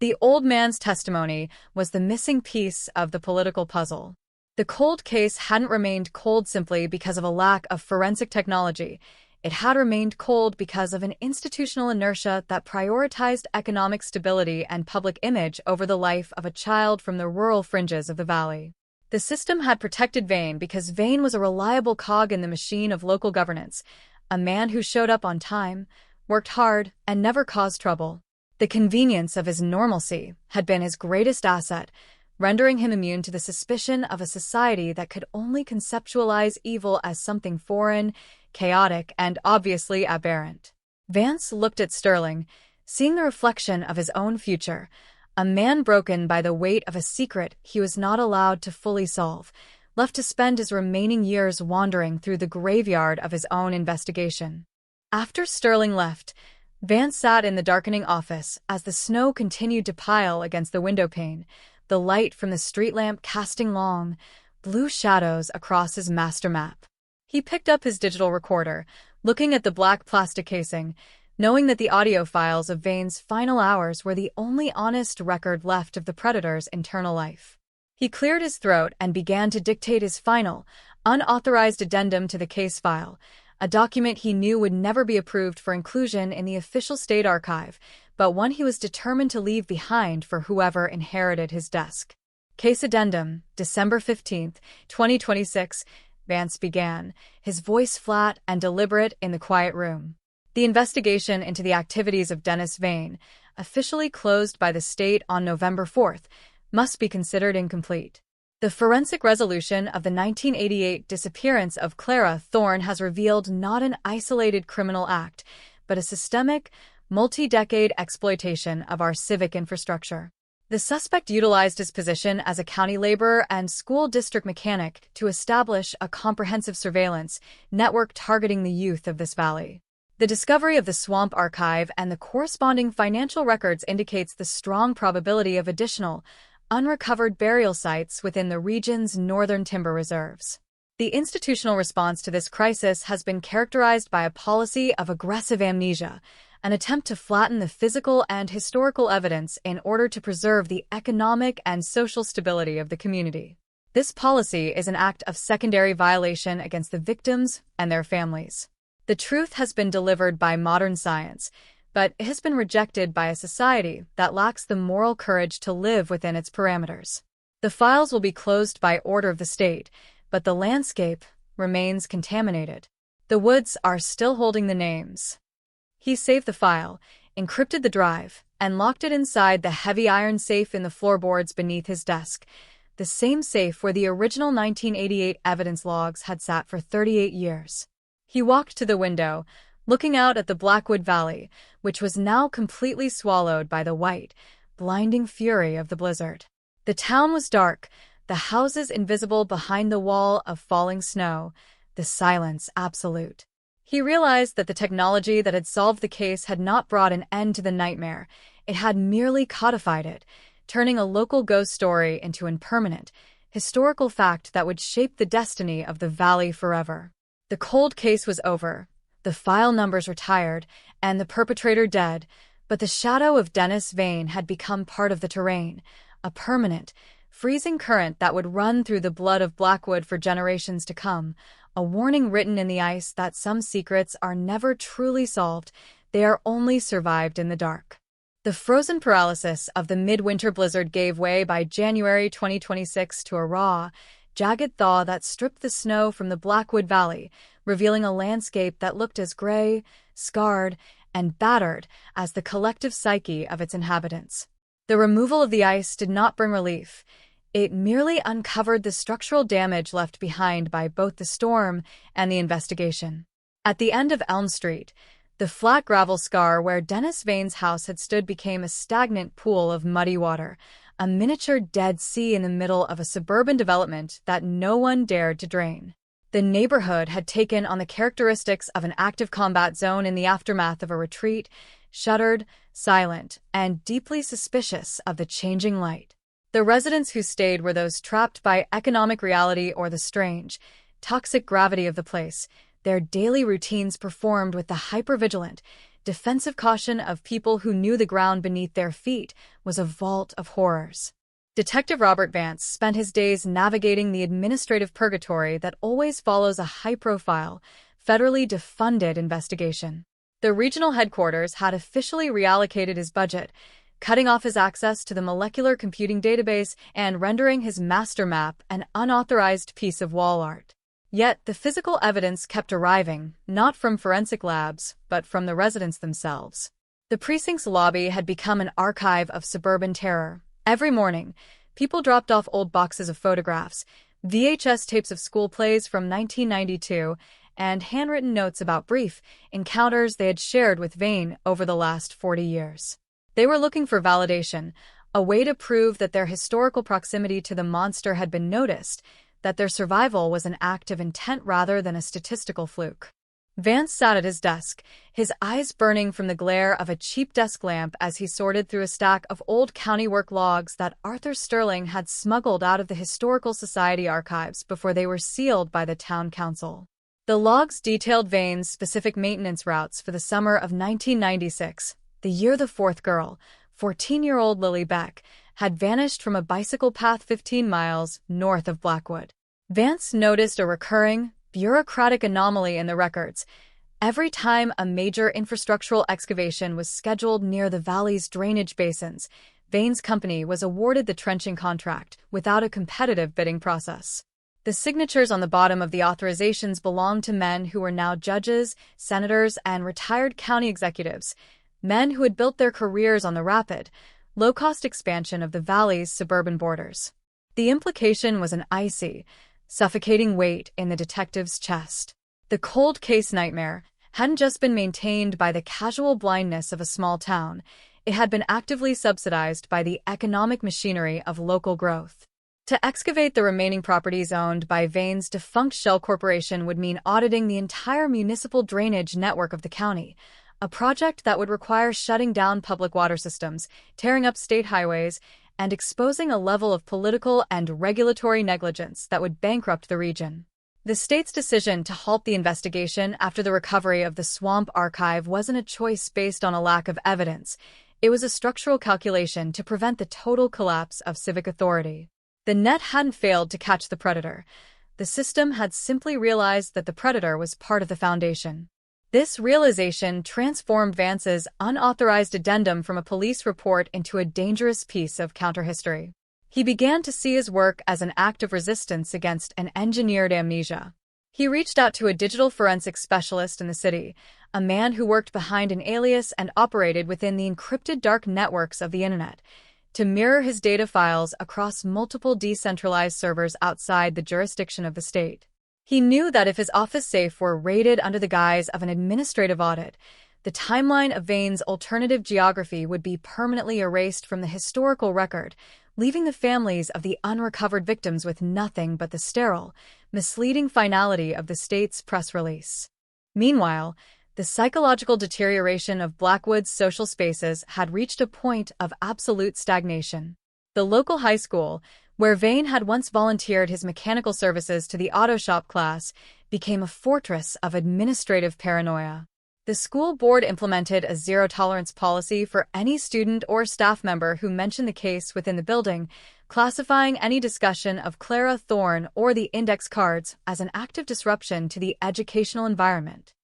J: The old man's testimony was the missing piece of the political puzzle. The cold case hadn't remained cold simply because of a lack of forensic technology. It had remained cold because of an institutional inertia that prioritized economic stability and public image over the life of a child from the rural fringes of the valley. The system had protected Vane because Vane was a reliable cog in the machine of local governance, a man who showed up on time, worked hard, and never caused trouble. The convenience of his normalcy had been his greatest asset, rendering him immune to the suspicion of a society that could only conceptualize evil as something foreign, chaotic, and obviously aberrant. Vance looked at Sterling, seeing the reflection of his own future, a man broken by the weight of a secret he was not allowed to fully solve, left to spend his remaining years wandering through the graveyard of his own investigation. After Sterling left, Vance sat in the darkening office as the snow continued to pile against the windowpane, the light from the street lamp casting long, blue shadows across his master map. He picked up his digital recorder, looking at the black plastic casing, knowing that the audio files of Vane's final hours were the only honest record left of the Predator's internal life. He cleared his throat and began to dictate his final, unauthorized addendum to the case file, a document he knew would never be approved for inclusion in the official state archive, but one he was determined to leave behind for whoever inherited his desk. Case Addendum, December 15, 2026, Vance began, his voice flat and deliberate in the quiet room. The investigation into the activities of Dennis Vane, officially closed by the state on November 4th, must be considered incomplete. The forensic resolution of the 1988 disappearance of Clara Thorne has revealed not an isolated criminal act, but a systemic, multi-decade exploitation of our civic infrastructure. The suspect utilized his position as a county laborer and school district mechanic to establish a comprehensive surveillance network targeting the youth of this valley. The discovery of the swamp archive and the corresponding financial records indicates the strong probability of additional, unrecovered burial sites within the region's northern timber reserves. The institutional response to this crisis has been characterized by a policy of aggressive amnesia, an attempt to flatten the physical and historical evidence in order to preserve the economic and social stability of the community. This policy is an act of secondary violation against the victims and their families. The truth has been delivered by modern science, but it has been rejected by a society that lacks the moral courage to live within its parameters. The files will be closed by order of the state, but the landscape remains contaminated. The woods are still holding the names. He saved the file, encrypted the drive, and locked it inside the heavy iron safe in the floorboards beneath his desk, the same safe where the original 1988 evidence logs had sat for 38 years. He walked to the window, looking out at the Blackwood Valley, which was now completely swallowed by the white, blinding fury of the blizzard. The town was dark, the houses invisible behind the wall of falling snow, the silence absolute. He realized that the technology that had solved the case had not brought an end to the nightmare. It had merely codified it, turning a local ghost story into an permanent, historical fact that would shape the destiny of the valley forever. The cold case was over, the file numbers retired, and the perpetrator dead, but the shadow of Dennis Vane had become part of the terrain, a permanent, freezing current that would run through the blood of Blackwood for generations to come, a warning written in the ice that some secrets are never truly solved, they are only survived in the dark. The frozen paralysis of the midwinter blizzard gave way by January 2026 to a raw, jagged thaw that stripped the snow from the Blackwood Valley, revealing a landscape that looked as gray, scarred, and battered as the collective psyche of its inhabitants. The removal of the ice did not bring relief. It merely uncovered the structural damage left behind by both the storm and the investigation. At the end of Elm Street, the flat gravel scar where Dennis Vane's house had stood became a stagnant pool of muddy water, a miniature Dead Sea in the middle of a suburban development that no one dared to drain. The neighborhood had taken on the characteristics of an active combat zone in the aftermath of a retreat, shuttered, silent, and deeply suspicious of the changing light. The residents who stayed were those trapped by economic reality or the strange, toxic gravity of the place, their daily routines performed with the hypervigilant, defensive caution of people who knew the ground beneath their feet was a vault of horrors. Detective Robert Vance spent his days navigating the administrative purgatory that always follows a high-profile, federally defunded investigation. The regional headquarters had officially reallocated his budget, cutting off his access to the molecular computing database and rendering his master map an unauthorized piece of wall art. Yet the physical evidence kept arriving, not from forensic labs, but from the residents themselves. The precinct's lobby had become an archive of suburban terror. Every morning, people dropped off old boxes of photographs, VHS tapes of school plays from 1992, and handwritten notes about brief encounters they had shared with Vane over the last 40 years. They were looking for validation, a way to prove that their historical proximity to the monster had been noticed, that their survival was an act of intent rather than a statistical fluke. Vance sat at his desk, his eyes burning from the glare of a cheap desk lamp as he sorted through a stack of old county work logs that Arthur Sterling had smuggled out of the Historical Society archives before they were sealed by the town council. The logs detailed Vane's specific maintenance routes for the summer of 1996, the year the fourth girl, 14-year-old Lily Beck, had vanished from a bicycle path 15 miles north of Blackwood. Vance noticed a recurring, bureaucratic anomaly in the records. Every time a major infrastructural excavation was scheduled near the valley's drainage basins, Vane's company was awarded the trenching contract without a competitive bidding process. The signatures on the bottom of the authorizations belonged to men who were now judges, senators, and retired county executives, men who had built their careers on the rapid, low-cost expansion of the valley's suburban borders. The implication was an icy, suffocating weight in the detective's chest. The cold case nightmare hadn't just been maintained by the casual blindness of a small town, it had been actively subsidized by the economic machinery of local growth. To excavate the remaining properties owned by Vane's defunct shell corporation would mean auditing the entire municipal drainage network of the county, a project that would require shutting down public water systems, tearing up state highways, and exposing a level of political and regulatory negligence that would bankrupt the region. The state's decision to halt the investigation after the recovery of the swamp archive wasn't a choice based on a lack of evidence. It was a structural calculation to prevent the total collapse of civic authority. The net hadn't failed to catch the predator. The system had simply realized that the predator was part of the foundation. This realization transformed Vance's unauthorized addendum from a police report into a dangerous piece of counterhistory. He began to see his work as an act of resistance against an engineered amnesia. He reached out to a digital forensics specialist in the city, a man who worked behind an alias and operated within the encrypted dark networks of the internet, to mirror his data files across multiple decentralized servers outside the jurisdiction of the state. He knew that if his office safe were raided under the guise of an administrative audit, the timeline of Vane's alternative geography would be permanently erased from the historical record, leaving the families of the unrecovered victims with nothing but the sterile, misleading finality of the state's press release. Meanwhile, the psychological deterioration of Blackwood's social spaces had reached a point of absolute stagnation. The local high school, where Vane had once volunteered his mechanical services to the auto shop class, became a fortress of administrative paranoia. The school board implemented a zero-tolerance policy for any student or staff member who mentioned the case within the building, classifying any discussion of Clara Thorne or the index cards as an active disruption to the educational environment.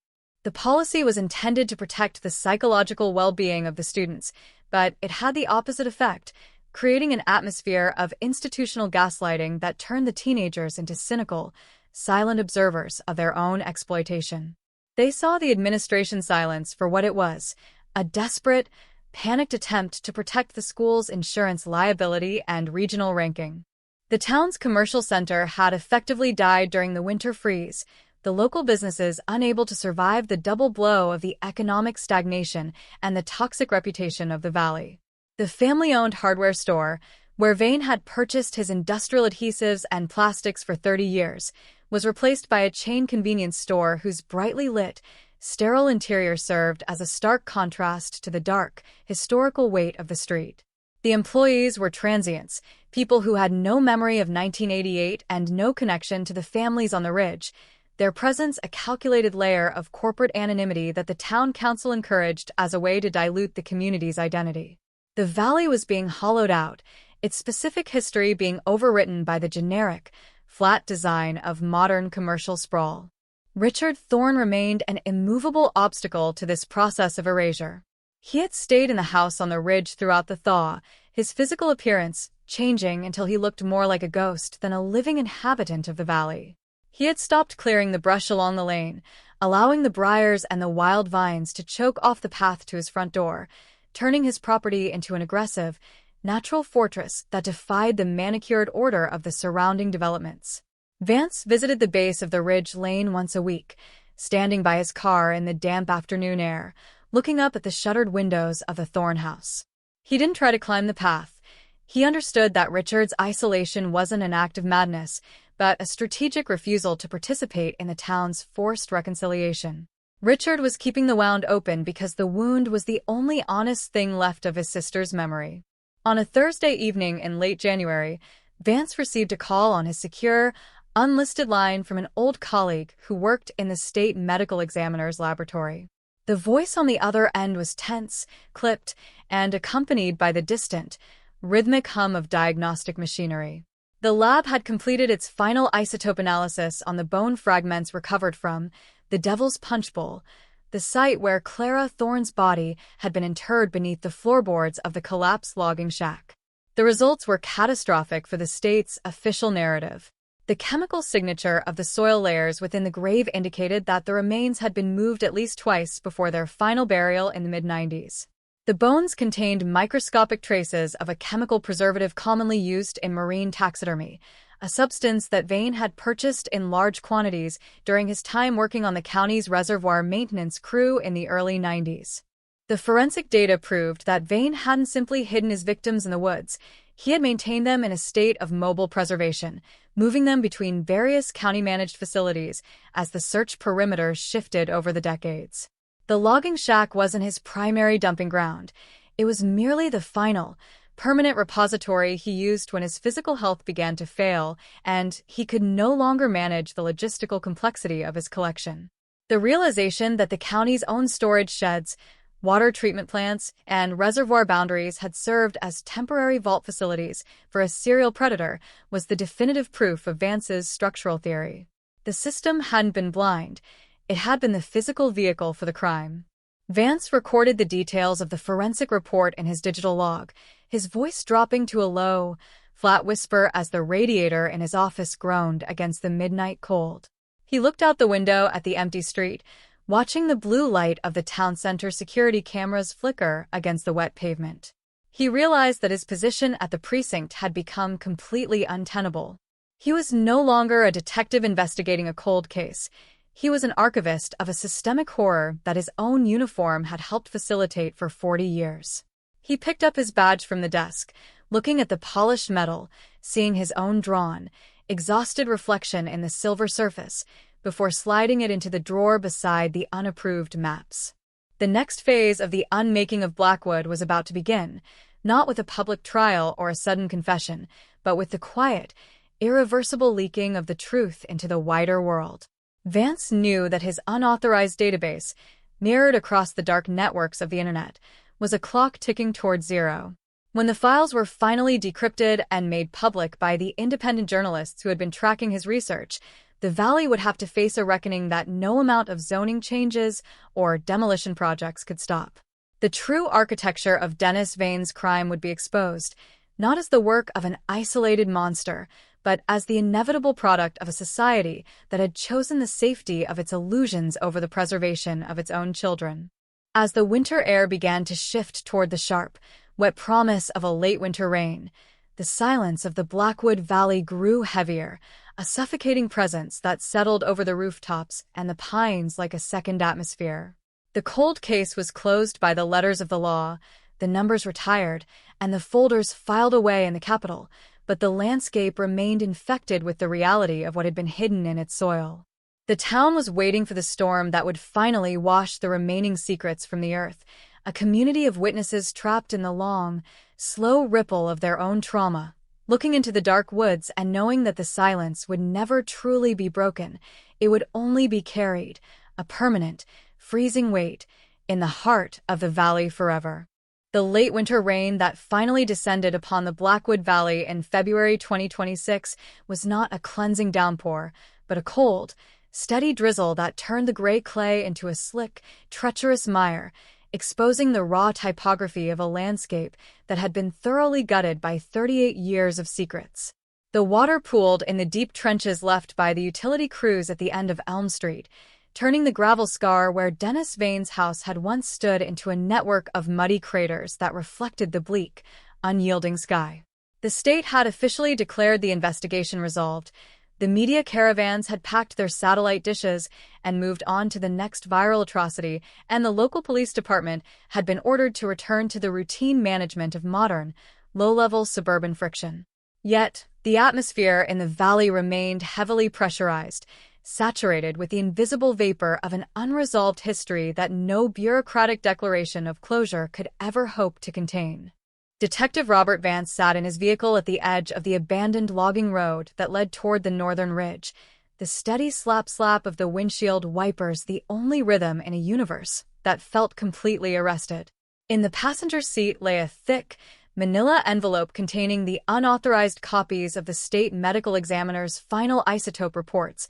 J: The policy was intended to protect the psychological well-being of the students, but it had the opposite effect, creating an atmosphere of institutional gaslighting that turned the teenagers into cynical, silent observers of their own exploitation. They saw the administration's silence for what it was, a desperate, panicked attempt to protect the school's insurance liability and regional ranking. The town's commercial center had effectively died during the winter freeze, the local businesses unable to survive the double blow of the economic stagnation and the toxic reputation of the valley. The family-owned hardware store, where Vane had purchased his industrial adhesives and plastics for 30 years, was replaced by a chain convenience store whose brightly lit, sterile interior served as a stark contrast to the dark, historical weight of the street. The employees were transients, people who had no memory of 1988 and no connection to the families on the ridge, their presence a calculated layer of corporate anonymity that the town council encouraged as a way to dilute the community's identity. The valley was being hollowed out, its specific history being overwritten by the generic, flat design of modern commercial sprawl. Richard Thorne remained an immovable obstacle to this process of erasure. He had stayed in the house on the ridge throughout the thaw, his physical appearance changing until he looked more like a ghost than a living inhabitant of the valley. He had stopped clearing the brush along the lane, allowing the briars and the wild vines to choke off the path to his front door, turning his property into an aggressive, natural fortress that defied the manicured order of the surrounding developments. Vance visited the base of the ridge lane once a week, standing by his car in the damp afternoon air, looking up at the shuttered windows of the Thorne house. He didn't try to climb the path. He understood that Richard's isolation wasn't an act of madness, but a strategic refusal to participate in the town's forced reconciliation. Richard was keeping the wound open because the wound was the only honest thing left of his sister's memory. On a Thursday evening in late January, Vance received a call on his secure, unlisted line from an old colleague who worked in the state medical examiner's laboratory. The voice on the other end was tense, clipped, and accompanied by the distant, rhythmic hum of diagnostic machinery. The lab had completed its final isotope analysis on the bone fragments recovered from the Devil's Punch Bowl, the site where Clara Thorne's body had been interred beneath the floorboards of the collapsed logging shack. The results were catastrophic for the state's official narrative. The chemical signature of the soil layers within the grave indicated that the remains had been moved at least twice before their final burial in the mid-90s. The bones contained microscopic traces of a chemical preservative commonly used in marine taxidermy, a substance that Vane had purchased in large quantities during his time working on the county's reservoir maintenance crew in the early 90s. The forensic data proved that Vane hadn't simply hidden his victims in the woods. He had maintained them in a state of mobile preservation, moving them between various county-managed facilities as the search perimeter shifted over the decades. The logging shack wasn't his primary dumping ground. It was merely the final, permanent repository he used when his physical health began to fail and he could no longer manage the logistical complexity of his collection. The realization that the county's own storage sheds, water treatment plants, and reservoir boundaries had served as temporary vault facilities for a serial predator was the definitive proof of Vance's structural theory. The system hadn't been blind. It had been the physical vehicle for the crime. Vance recorded the details of the forensic report in his digital log, his voice dropping to a low, flat whisper as the radiator in his office groaned against the midnight cold. He looked out the window at the empty street, watching the blue light of the town center security cameras flicker against the wet pavement. He realized that his position at the precinct had become completely untenable. He was no longer a detective investigating a cold case. He was an archivist of a systemic horror that his own uniform had helped facilitate for 40 years. He picked up his badge from the desk, looking at the polished metal, seeing his own drawn, exhausted reflection in the silver surface, before sliding it into the drawer beside the unapproved maps. The next phase of the unmaking of Blackwood was about to begin, not with a public trial or a sudden confession, but with the quiet, irreversible leaking of the truth into the wider world. Vance knew that his unauthorized database, mirrored across the dark networks of the internet, was a clock ticking towards zero. When the files were finally decrypted and made public by the independent journalists who had been tracking his research, the valley would have to face a reckoning that no amount of zoning changes or demolition projects could stop. The true architecture of Dennis Vane's crime would be exposed, not as the work of an isolated monster, but as the inevitable product of a society that had chosen the safety of its illusions over the preservation of its own children. As the winter air began to shift toward the sharp, wet promise of a late winter rain, the silence of the Blackwood Valley grew heavier, a suffocating presence that settled over the rooftops and the pines like a second atmosphere. The cold case was closed by the letters of the law, the numbers retired, and the folders filed away in the Capitol, but the landscape remained infected with the reality of what had been hidden in its soil. The town was waiting for the storm that would finally wash the remaining secrets from the earth, a community of witnesses trapped in the long, slow ripple of their own trauma, looking into the dark woods and knowing that the silence would never truly be broken. It would only be carried, a permanent, freezing weight, in the heart of the valley forever. The late winter rain that finally descended upon the Blackwood Valley in February 2026 was not a cleansing downpour, but a cold, steady drizzle that turned the gray clay into a slick, treacherous mire, exposing the raw typography of a landscape that had been thoroughly gutted by 38 years of secrets. The water pooled in the deep trenches left by the utility crews at the end of Elm Street, turning the gravel scar where Dennis Vane's house had once stood into a network of muddy craters that reflected the bleak, unyielding sky. The state had officially declared the investigation resolved. The media caravans had packed their satellite dishes and moved on to the next viral atrocity, and the local police department had been ordered to return to the routine management of modern, low-level suburban friction. Yet, the atmosphere in the valley remained heavily pressurized, saturated with the invisible vapor of an unresolved history that no bureaucratic declaration of closure could ever hope to contain. Detective Robert Vance sat in his vehicle at the edge of the abandoned logging road that led toward the northern ridge, the steady slap-slap of the windshield wipers the only rhythm in a universe that felt completely arrested. In the passenger seat lay a thick, manila envelope containing the unauthorized copies of the state medical examiner's final isotope reports,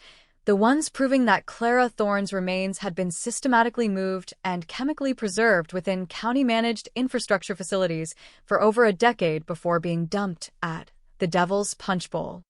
J: the ones proving that Clara Thorne's remains had been systematically moved and chemically preserved within county-managed infrastructure facilities for over a decade before being dumped at the Devil's Punch Bowl.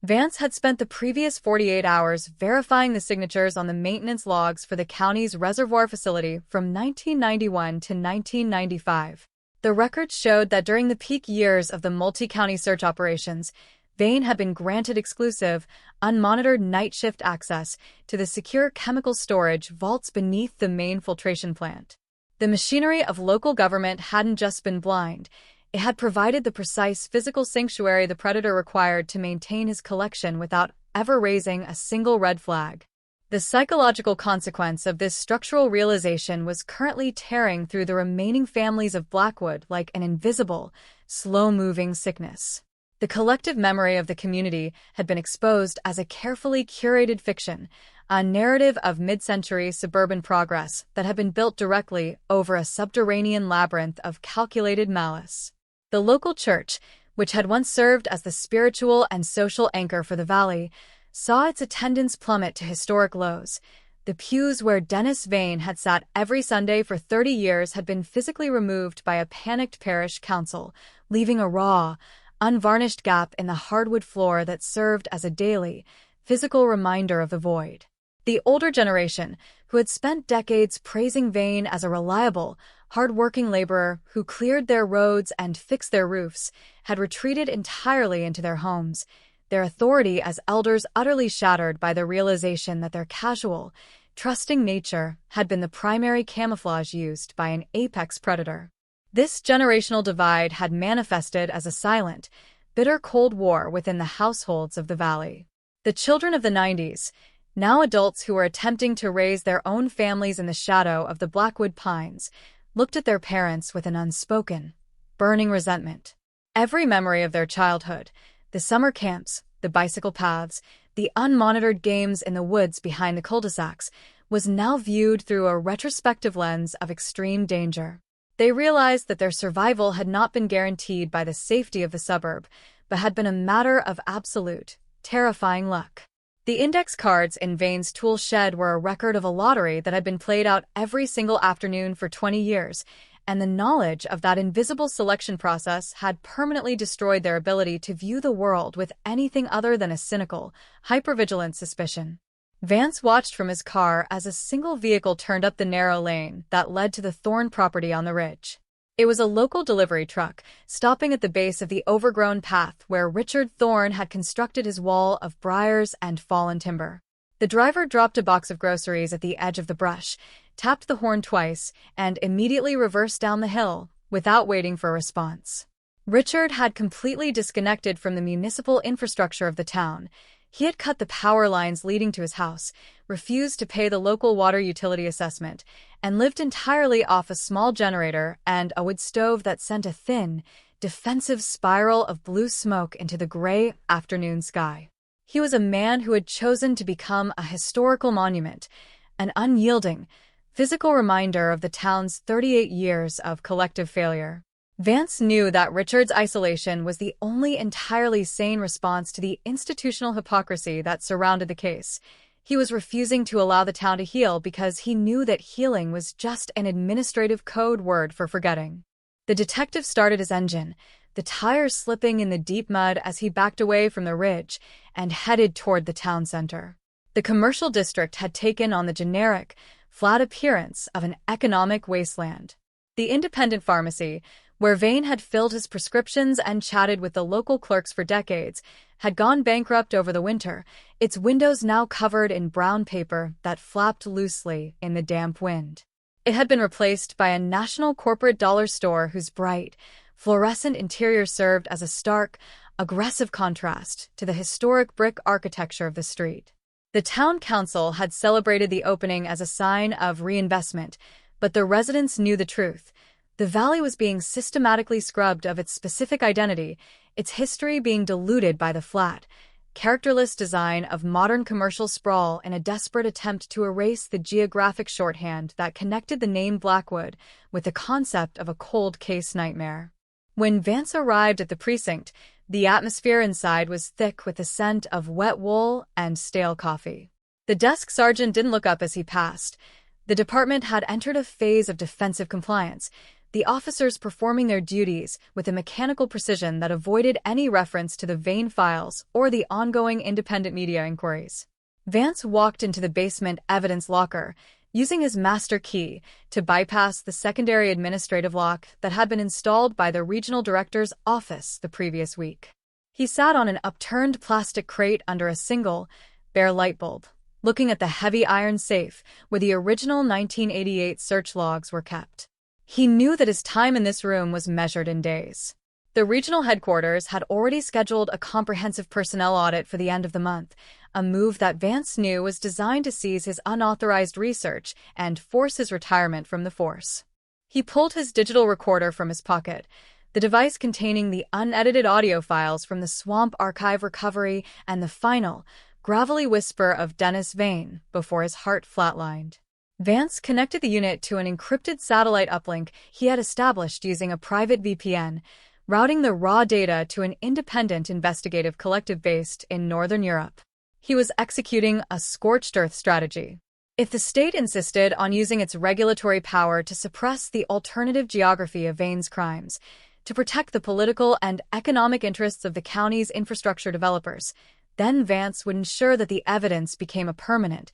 J: Vance had spent the previous 48 hours verifying the signatures on the maintenance logs for the county's reservoir facility from 1991 to 1995. The records showed that during the peak years of the multi-county search operations, Vane had been granted exclusive, unmonitored night shift access to the secure chemical storage vaults beneath the main filtration plant. The machinery of local government hadn't just been blind, it had provided the precise physical sanctuary the predator required to maintain his collection without ever raising a single red flag. The psychological consequence of this structural realization was currently tearing through the remaining families of Blackwood like an invisible, slow-moving sickness. The collective memory of the community had been exposed as a carefully curated fiction, a narrative of mid-century suburban progress that had been built directly over a subterranean labyrinth of calculated malice. The local church, which had once served as the spiritual and social anchor for the valley, saw its attendance plummet to historic lows. The pews where Dennis Vane had sat every Sunday for 30 years had been physically removed by a panicked parish council, leaving a raw, unvarnished gap in the hardwood floor that served as a daily, physical reminder of the void. The older generation, who had spent decades praising Vane as a reliable, hard-working laborer who cleared their roads and fixed their roofs, had retreated entirely into their homes, their authority as elders utterly shattered by the realization that their casual, trusting nature had been the primary camouflage used by an apex predator. This generational divide had manifested as a silent, bitter Cold War within the households of the valley. The children of the 90s, now adults who were attempting to raise their own families in the shadow of the Blackwood Pines, looked at their parents with an unspoken, burning resentment. Every memory of their childhood, the summer camps, the bicycle paths, the unmonitored games in the woods behind the cul-de-sacs, was now viewed through a retrospective lens of extreme danger. They realized that their survival had not been guaranteed by the safety of the suburb, but had been a matter of absolute, terrifying luck. The index cards in Vane's tool shed were a record of a lottery that had been played out every single afternoon for 20 years, and the knowledge of that invisible selection process had permanently destroyed their ability to view the world with anything other than a cynical, hypervigilant suspicion. Vance watched from his car as a single vehicle turned up the narrow lane that led to the Thorne property on the ridge. It was a local delivery truck, stopping at the base of the overgrown path where Richard Thorne had constructed his wall of briars and fallen timber. The driver dropped a box of groceries at the edge of the brush, tapped the horn twice, and immediately reversed down the hill, without waiting for a response. Richard had completely disconnected from the municipal infrastructure of the town. He had cut the power lines leading to his house, refused to pay the local water utility assessment, and lived entirely off a small generator and a wood stove that sent a thin, defensive spiral of blue smoke into the gray afternoon sky. He was a man who had chosen to become a historical monument, an unyielding, physical reminder of the town's 38 years of collective failure. Vance knew that Richard's isolation was the only entirely sane response to the institutional hypocrisy that surrounded the case. He was refusing to allow the town to heal because he knew that healing was just an administrative code word for forgetting. The detective started his engine, the tires slipping in the deep mud as he backed away from the ridge and headed toward the town center. The commercial district had taken on the generic, flat appearance of an economic wasteland. The independent pharmacy, where Vane had filled his prescriptions and chatted with the local clerks for decades, had gone bankrupt over the winter, its windows now covered in brown paper that flapped loosely in the damp wind. It had been replaced by a national corporate dollar store whose bright, fluorescent interior served as a stark, aggressive contrast to the historic brick architecture of the street. The town council had celebrated the opening as a sign of reinvestment, but the residents knew the truth. The valley was being systematically scrubbed of its specific identity, its history being diluted by the flat, characterless design of modern commercial sprawl in a desperate attempt to erase the geographic shorthand that connected the name Blackwood with the concept of a cold case nightmare. When Vance arrived at the precinct, the atmosphere inside was thick with the scent of wet wool and stale coffee. The desk sergeant didn't look up as he passed. The department had entered a phase of defensive compliance, the officers performing their duties with a mechanical precision that avoided any reference to the Vane files or the ongoing independent media inquiries. Vance walked into the basement evidence locker, using his master key to bypass the secondary administrative lock that had been installed by the regional director's office the previous week. He sat on an upturned plastic crate under a single, bare light bulb, looking at the heavy iron safe where the original 1988 search logs were kept. He knew that his time in this room was measured in days. The regional headquarters had already scheduled a comprehensive personnel audit for the end of the month, a move that Vance knew was designed to seize his unauthorized research and force his retirement from the force. He pulled his digital recorder from his pocket, the device containing the unedited audio files from the Swamp Archive recovery and the final, gravelly whisper of Dennis Vane before his heart flatlined. Vance connected the unit to an encrypted satellite uplink he had established using a private VPN, routing the raw data to an independent investigative collective based in Northern Europe. He was executing a scorched earth strategy. If the state insisted on using its regulatory power to suppress the alternative geography of Vane's crimes, to protect the political and economic interests of the county's infrastructure developers, then Vance would ensure that the evidence became a permanent,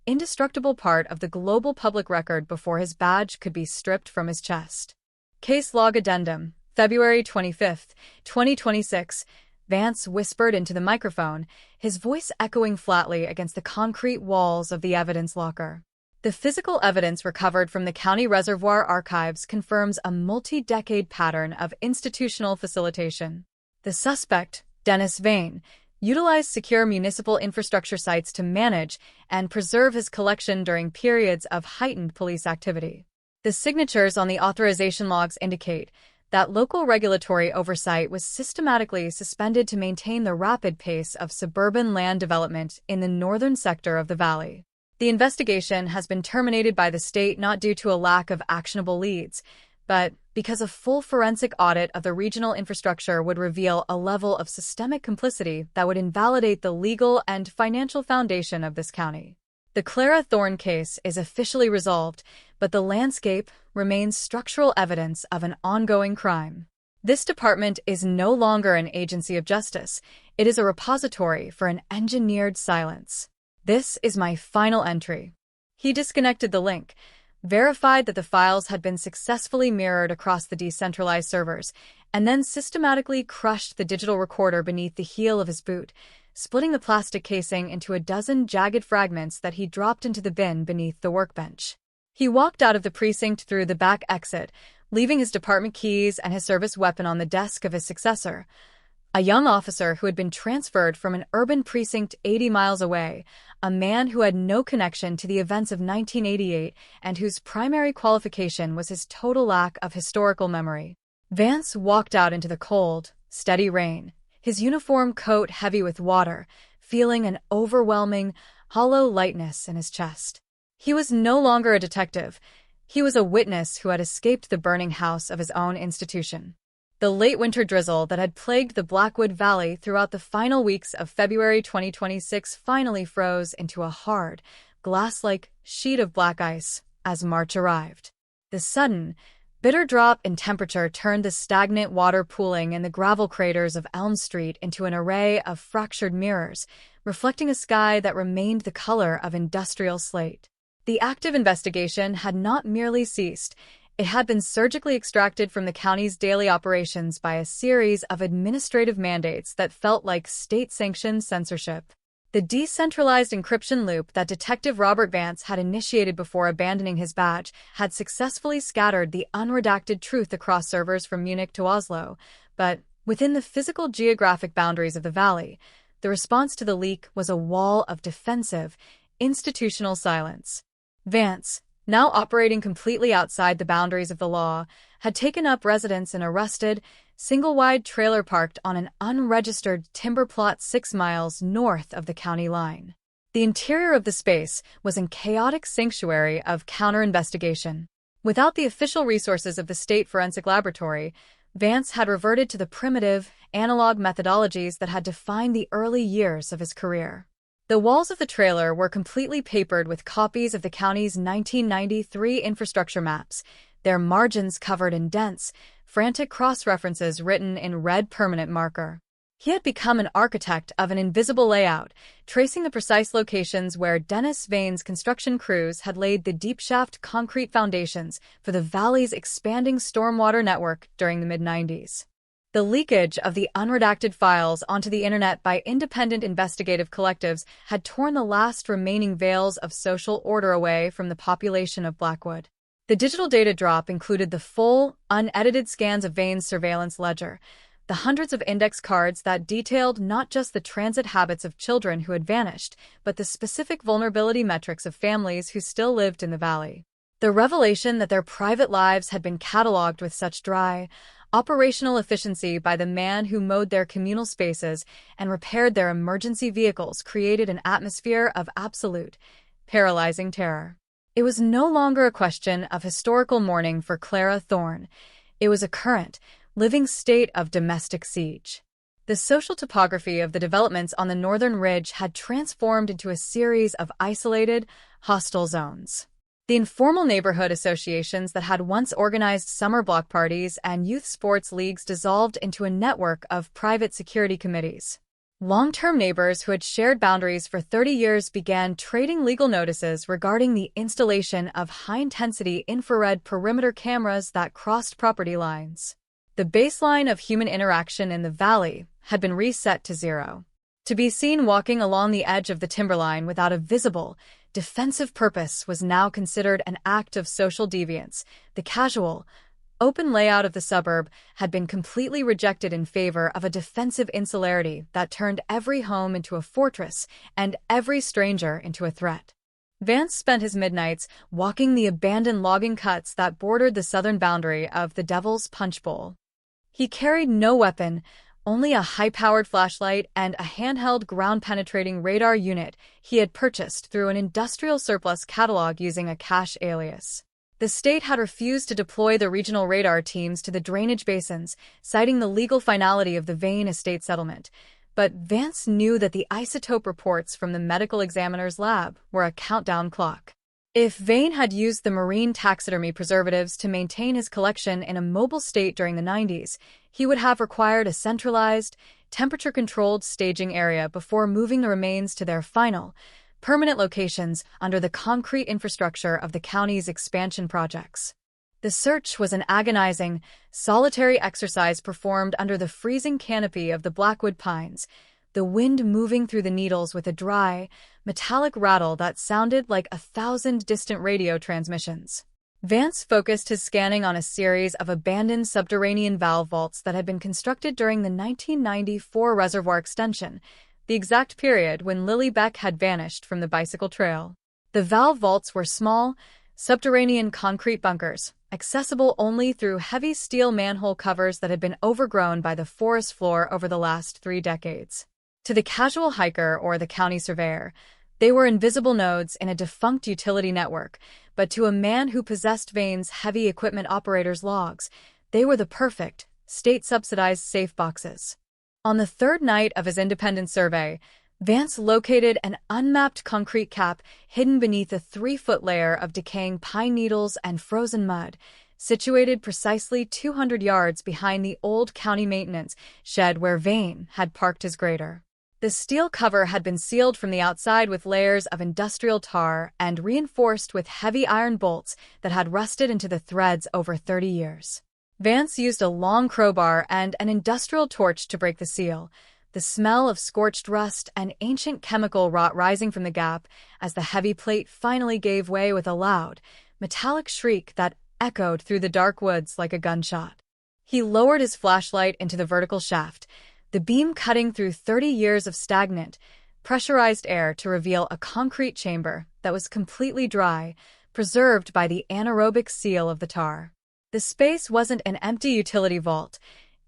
J: indestructible part of the global public record before his badge could be stripped from his chest. Case Log Addendum, February 25, 2026, Vance whispered into the microphone, his voice echoing flatly against the concrete walls of the evidence locker. The physical evidence recovered from the county reservoir archives confirms a multi-decade pattern of institutional facilitation. The suspect, Dennis Vane, utilized secure municipal infrastructure sites to manage and preserve his collection during periods of heightened police activity. The signatures on the authorization logs indicate that local regulatory oversight was systematically suspended to maintain the rapid pace of suburban land development in the northern sector of the valley. The investigation has been terminated by the state not due to a lack of actionable leads, but because a full forensic audit of the regional infrastructure would reveal a level of systemic complicity that would invalidate the legal and financial foundation of this county. The Clara Thorne case is officially resolved, but the landscape remains structural evidence of an ongoing crime. This department is no longer an agency of justice. It is a repository for an engineered silence. This is my final entry. He disconnected the link, verified that the files had been successfully mirrored across the decentralized servers, and then systematically crushed the digital recorder beneath the heel of his boot, splitting the plastic casing into a dozen jagged fragments that he dropped into the bin beneath the workbench. He walked out of the precinct through the back exit, leaving his department keys and his service weapon on the desk of his successor, a young officer who had been transferred from an urban precinct 80 miles away, a man who had no connection to the events of 1988 and whose primary qualification was his total lack of historical memory. Vance walked out into the cold, steady rain, his uniform coat heavy with water, feeling an overwhelming, hollow lightness in his chest. He was no longer a detective. He was a witness who had escaped the burning house of his own institution. The late winter drizzle that had plagued the Blackwood Valley throughout the final weeks of February 2026 finally froze into a hard, glass-like sheet of black ice as March arrived. The sudden, bitter drop in temperature turned the stagnant water pooling in the gravel craters of Elm Street into an array of fractured mirrors, reflecting a sky that remained the color of industrial slate. The active investigation had not merely ceased. It had been surgically extracted from the county's daily operations by a series of administrative mandates that felt like state-sanctioned censorship. The decentralized encryption loop that Detective Robert Vance had initiated before abandoning his badge had successfully scattered the unredacted truth across servers from Munich to Oslo, but within the physical geographic boundaries of the valley, the response to the leak was a wall of defensive, institutional silence. Vance, now operating completely outside the boundaries of the law, had taken up residence in a rusted, single-wide trailer parked on an unregistered timber plot 6 miles north of the county line. The interior of the space was a chaotic sanctuary of counter-investigation. Without the official resources of the State Forensic Laboratory, Vance had reverted to the primitive, analog methodologies that had defined the early years of his career. The walls of the trailer were completely papered with copies of the county's 1993 infrastructure maps, their margins covered in dense, frantic cross-references written in red permanent marker. He had become an architect of an invisible layout, tracing the precise locations where Dennis Vane's construction crews had laid the deep-shaft concrete foundations for the valley's expanding stormwater network during the mid-90s. The leakage of the unredacted files onto the internet by independent investigative collectives had torn the last remaining veils of social order away from the population of Blackwood. The digital data drop included the full, unedited scans of Vane's surveillance ledger, the hundreds of index cards that detailed not just the transit habits of children who had vanished, but the specific vulnerability metrics of families who still lived in the valley. The revelation that their private lives had been cataloged with such dry, operational efficiency by the man who mowed their communal spaces and repaired their emergency vehicles created an atmosphere of absolute, paralyzing terror. It was no longer a question of historical mourning for Clara Thorne. It was a current, living state of domestic siege. The social topography of the developments on the northern ridge had transformed into a series of isolated, hostile zones. The informal neighborhood associations that had once organized summer block parties and youth sports leagues dissolved into a network of private security committees. Long-term neighbors who had shared boundaries for 30 years began trading legal notices regarding the installation of high-intensity infrared perimeter cameras that crossed property lines. The baseline of human interaction in the valley had been reset to zero. To be seen walking along the edge of the timberline without a visible, defensive purpose was now considered an act of social deviance. The casual, open layout of the suburb had been completely rejected in favor of a defensive insularity that turned every home into a fortress and every stranger into a threat. Vance spent his midnights walking the abandoned logging cuts that bordered the southern boundary of the Devil's Punch Bowl. He carried no weapon, only a high-powered flashlight and a handheld ground-penetrating radar unit he had purchased through an industrial surplus catalog using a cache alias. The state had refused to deploy the regional radar teams to the drainage basins, citing the legal finality of the Vane estate settlement. But Vance knew that the isotope reports from the medical examiner's lab were a countdown clock. If Vane had used the marine taxidermy preservatives to maintain his collection in a mobile state during the 90s, he would have required a centralized, temperature-controlled staging area before moving the remains to their final, permanent locations under the concrete infrastructure of the county's expansion projects. The search was an agonizing, solitary exercise performed under the freezing canopy of the Blackwood pines, the wind moving through the needles with a dry, metallic rattle that sounded like 1,000 distant radio transmissions. Vance focused his scanning on a series of abandoned subterranean valve vaults that had been constructed during the 1994 reservoir extension, the exact period when Lily Beck had vanished from the bicycle trail. The valve vaults were small, subterranean concrete bunkers, accessible only through heavy steel manhole covers that had been overgrown by the forest floor over the last 3 decades. To the casual hiker or the county surveyor, they were invisible nodes in a defunct utility network, but to a man who possessed Vane's heavy equipment operator's logs, they were the perfect, state-subsidized safe boxes. On the 3rd night of his independent survey, Vance located an unmapped concrete cap hidden beneath a 3-foot layer of decaying pine needles and frozen mud, situated precisely 200 yards behind the old county maintenance shed where Vane had parked his grader. The steel cover had been sealed from the outside with layers of industrial tar and reinforced with heavy iron bolts that had rusted into the threads over 30 years. Vance used a long crowbar and an industrial torch to break the seal, the smell of scorched rust and ancient chemical rot rising from the gap as the heavy plate finally gave way with a loud, metallic shriek that echoed through the dark woods like a gunshot. He lowered his flashlight into the vertical shaft, the beam cutting through 30 years of stagnant, pressurized air to reveal a concrete chamber that was completely dry, preserved by the anaerobic seal of the tar. The space wasn't an empty utility vault,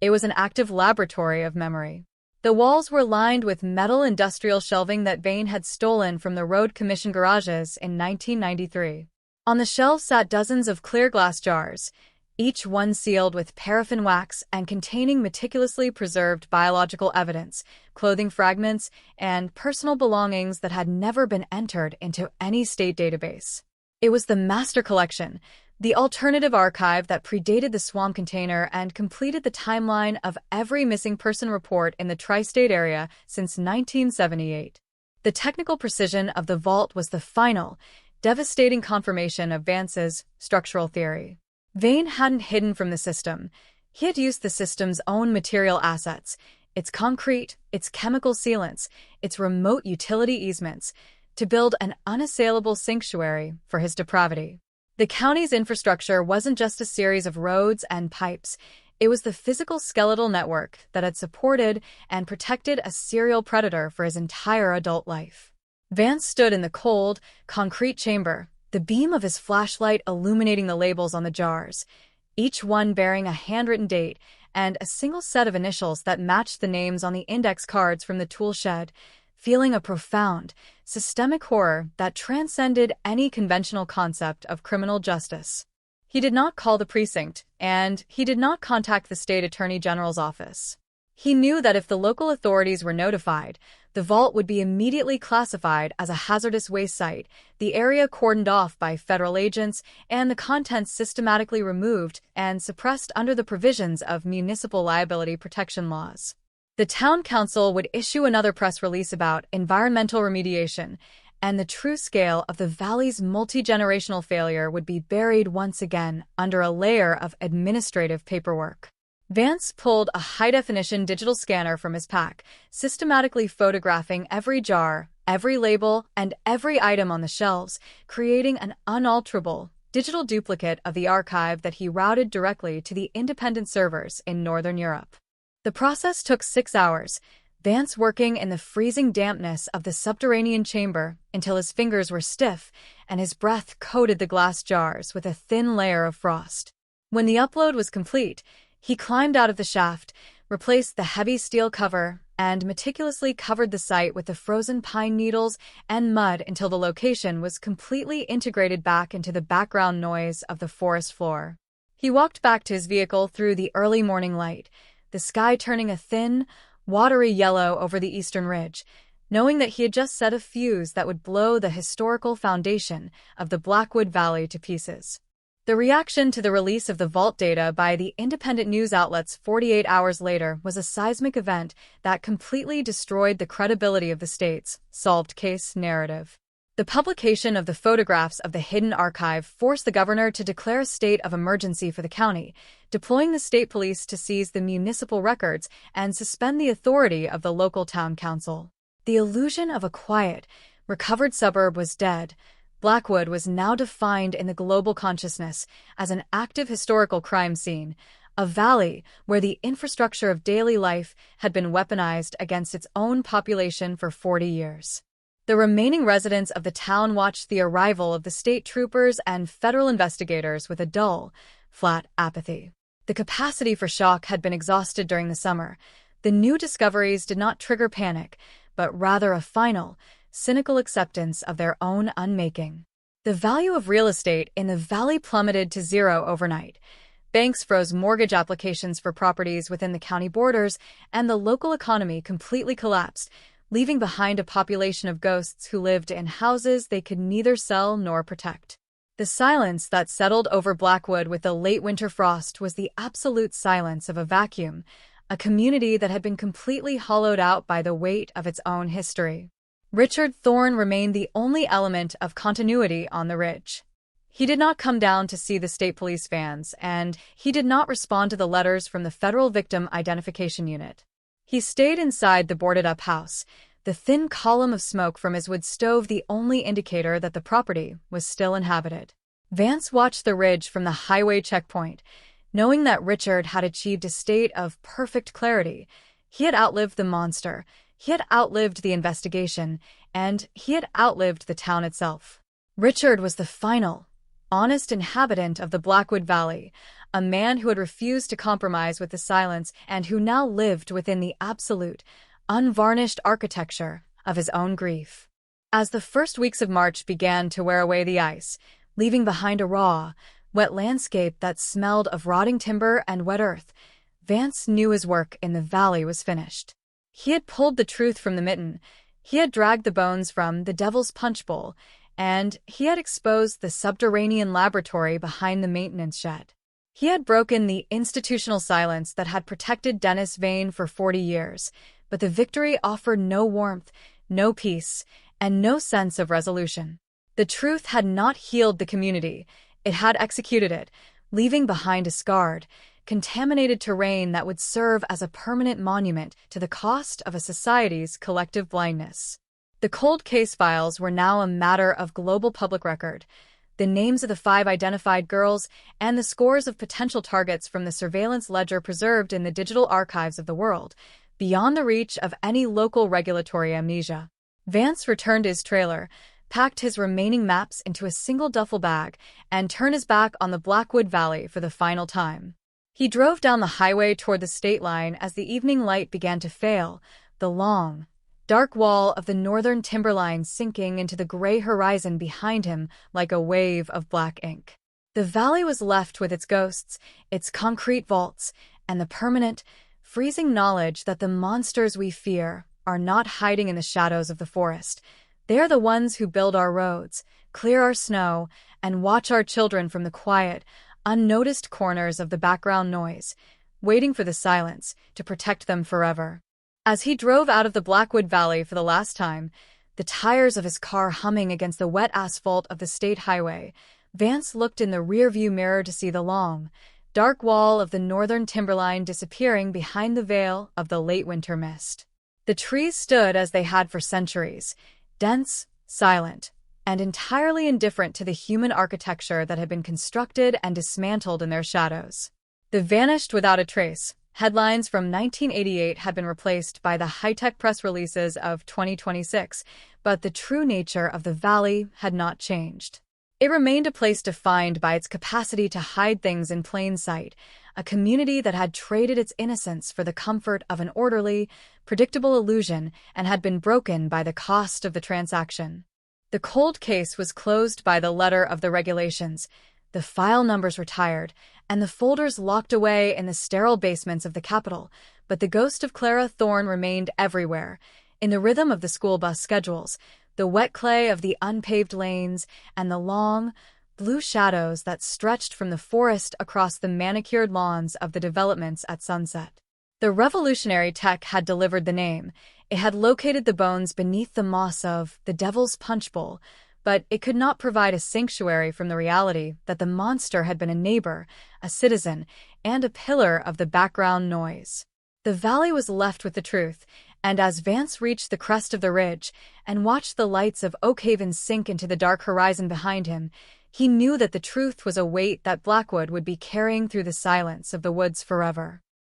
J: it was an active laboratory of memory. The walls were lined with metal industrial shelving that Vane had stolen from the Road Commission garages in 1993. On the shelves sat dozens of clear glass jars, each one sealed with paraffin wax and containing meticulously preserved biological evidence, clothing fragments, and personal belongings that had never been entered into any state database. It was the master collection, the alternative archive that predated the Swamp container and completed the timeline of every missing person report in the tri-state area since 1978. The technical precision of the vault was the final, devastating confirmation of Vance's structural theory. Vane hadn't hidden from the system. He had used the system's own material assets, its concrete, its chemical sealants, its remote utility easements, to build an unassailable sanctuary for his depravity. The county's infrastructure wasn't just a series of roads and pipes. It was the physical skeletal network that had supported and protected a serial predator for his entire adult life. Vance stood in the cold, concrete chamber, the beam of his flashlight illuminating the labels on the jars, each one bearing a handwritten date and a single set of initials that matched the names on the index cards from the tool shed, feeling a profound, systemic horror that transcended any conventional concept of criminal justice. He did not call the precinct, and he did not contact the state attorney general's office. He knew that if the local authorities were notified, the vault would be immediately classified as a hazardous waste site, the area cordoned off by federal agents, and the contents systematically removed and suppressed under the provisions of municipal liability protection laws. The town council would issue another press release about environmental remediation, and the true scale of the valley's multi-generational failure would be buried once again under a layer of administrative paperwork. Vance pulled a high-definition digital scanner from his pack, systematically photographing every jar, every label, and every item on the shelves, creating an unalterable, digital duplicate of the archive that he routed directly to the independent servers in Northern Europe. The process took 6 hours, Vance working in the freezing dampness of the subterranean chamber until his fingers were stiff and his breath coated the glass jars with a thin layer of frost. When the upload was complete, he climbed out of the shaft, replaced the heavy steel cover, and meticulously covered the site with the frozen pine needles and mud until the location was completely integrated back into the background noise of the forest floor. He walked back to his vehicle through the early morning light, the sky turning a thin, watery yellow over the eastern ridge, knowing that he had just set a fuse that would blow the historical foundation of the Blackwood Valley to pieces. The reaction to the release of the vault data by the independent news outlets 48 hours later was a seismic event that completely destroyed the credibility of the state's solved case narrative. The publication of the photographs of the hidden archive forced the governor to declare a state of emergency for the county, deploying the state police to seize the municipal records and suspend the authority of the local town council. The illusion of a quiet, recovered suburb was dead. Blackwood was now defined in the global consciousness as an active historical crime scene, a valley where the infrastructure of daily life had been weaponized against its own population for 40 years. The remaining residents of the town watched the arrival of the state troopers and federal investigators with a dull, flat apathy. The capacity for shock had been exhausted during the summer. The new discoveries did not trigger panic, but rather a final, cynical acceptance of their own unmaking. The value of real estate in the valley plummeted to zero overnight. Banks froze mortgage applications for properties within the county borders, and the local economy completely collapsed, leaving behind a population of ghosts who lived in houses they could neither sell nor protect. The silence that settled over Blackwood with the late winter frost was the absolute silence of a vacuum, a community that had been completely hollowed out by the weight of its own history. Richard Thorne remained the only element of continuity on the ridge. He did not come down to see the state police vans, and he did not respond to the letters from the Federal Victim Identification Unit. He stayed inside the boarded-up house, the thin column of smoke from his wood stove the only indicator that the property was still inhabited. Vance watched the ridge from the highway checkpoint, knowing that Richard had achieved a state of perfect clarity. He had outlived the monster, he had outlived the investigation, and he had outlived the town itself. Richard was the final, honest inhabitant of the Blackwood Valley, a man who had refused to compromise with the silence and who now lived within the absolute, unvarnished architecture of his own grief. As the first weeks of March began to wear away the ice, leaving behind a raw, wet landscape that smelled of rotting timber and wet earth, Vance knew his work in the valley was finished. He had pulled the truth from the mitten, he had dragged the bones from the Devil's Punch Bowl, and he had exposed the subterranean laboratory behind the maintenance shed. He had broken the institutional silence that had protected Dennis Vane for 40 years, but the victory offered no warmth, no peace, and no sense of resolution. The truth had not healed the community, it had executed it, leaving behind a scarred, contaminated terrain that would serve as a permanent monument to the cost of a society's collective blindness. The cold case files were now a matter of global public record. The names of the 5 identified girls and the scores of potential targets from the surveillance ledger preserved in the digital archives of the world, beyond the reach of any local regulatory amnesia. Vance returned to his trailer, packed his remaining maps into a single duffel bag, and turned his back on the Blackwood Valley for the final time. He drove down the highway toward the state line as the evening light began to fail, the long, dark wall of the northern timberline sinking into the gray horizon behind him like a wave of black ink. The valley was left with its ghosts, its concrete vaults, and the permanent, freezing knowledge that the monsters we fear are not hiding in the shadows of the forest. They are the ones who build our roads, clear our snow, and watch our children from the quiet, unnoticed corners of the background noise, waiting for the silence to protect them forever. As he drove out of the Blackwood Valley for the last time, the tires of his car humming against the wet asphalt of the state highway, Vance looked in the rearview mirror to see the long, dark wall of the northern timberline disappearing behind the veil of the late winter mist. The trees stood as they had for centuries, dense, silent, and entirely indifferent to the human architecture that had been constructed and dismantled in their shadows. They vanished without a trace. Headlines from 1988 had been replaced by the high-tech press releases of 2026, but the true nature of the valley had not changed. It remained a place defined by its capacity to hide things in plain sight, a community that had traded its innocence for the comfort of an orderly, predictable illusion and had been broken by the cost of the transaction. The cold case was closed by the letter of the regulations, the file numbers retired, and the folders locked away in the sterile basements of the Capitol, but the ghost of Clara Thorne remained everywhere, in the rhythm of the school bus schedules, the wet clay of the unpaved lanes, and the long, blue shadows that stretched from the forest across the manicured lawns of the developments at sunset. The revolutionary tech had delivered the name. It had located the bones beneath the moss of the Devil's Punch Bowl, but it could not provide a sanctuary from the reality that the monster had been a neighbor, a citizen, and a pillar of the background noise. The valley was left with the truth, and as Vance reached the crest of the ridge and watched the lights of Oakhaven sink into the dark horizon behind him, he knew that the truth was a weight that Blackwood would be carrying through the silence of the woods forever.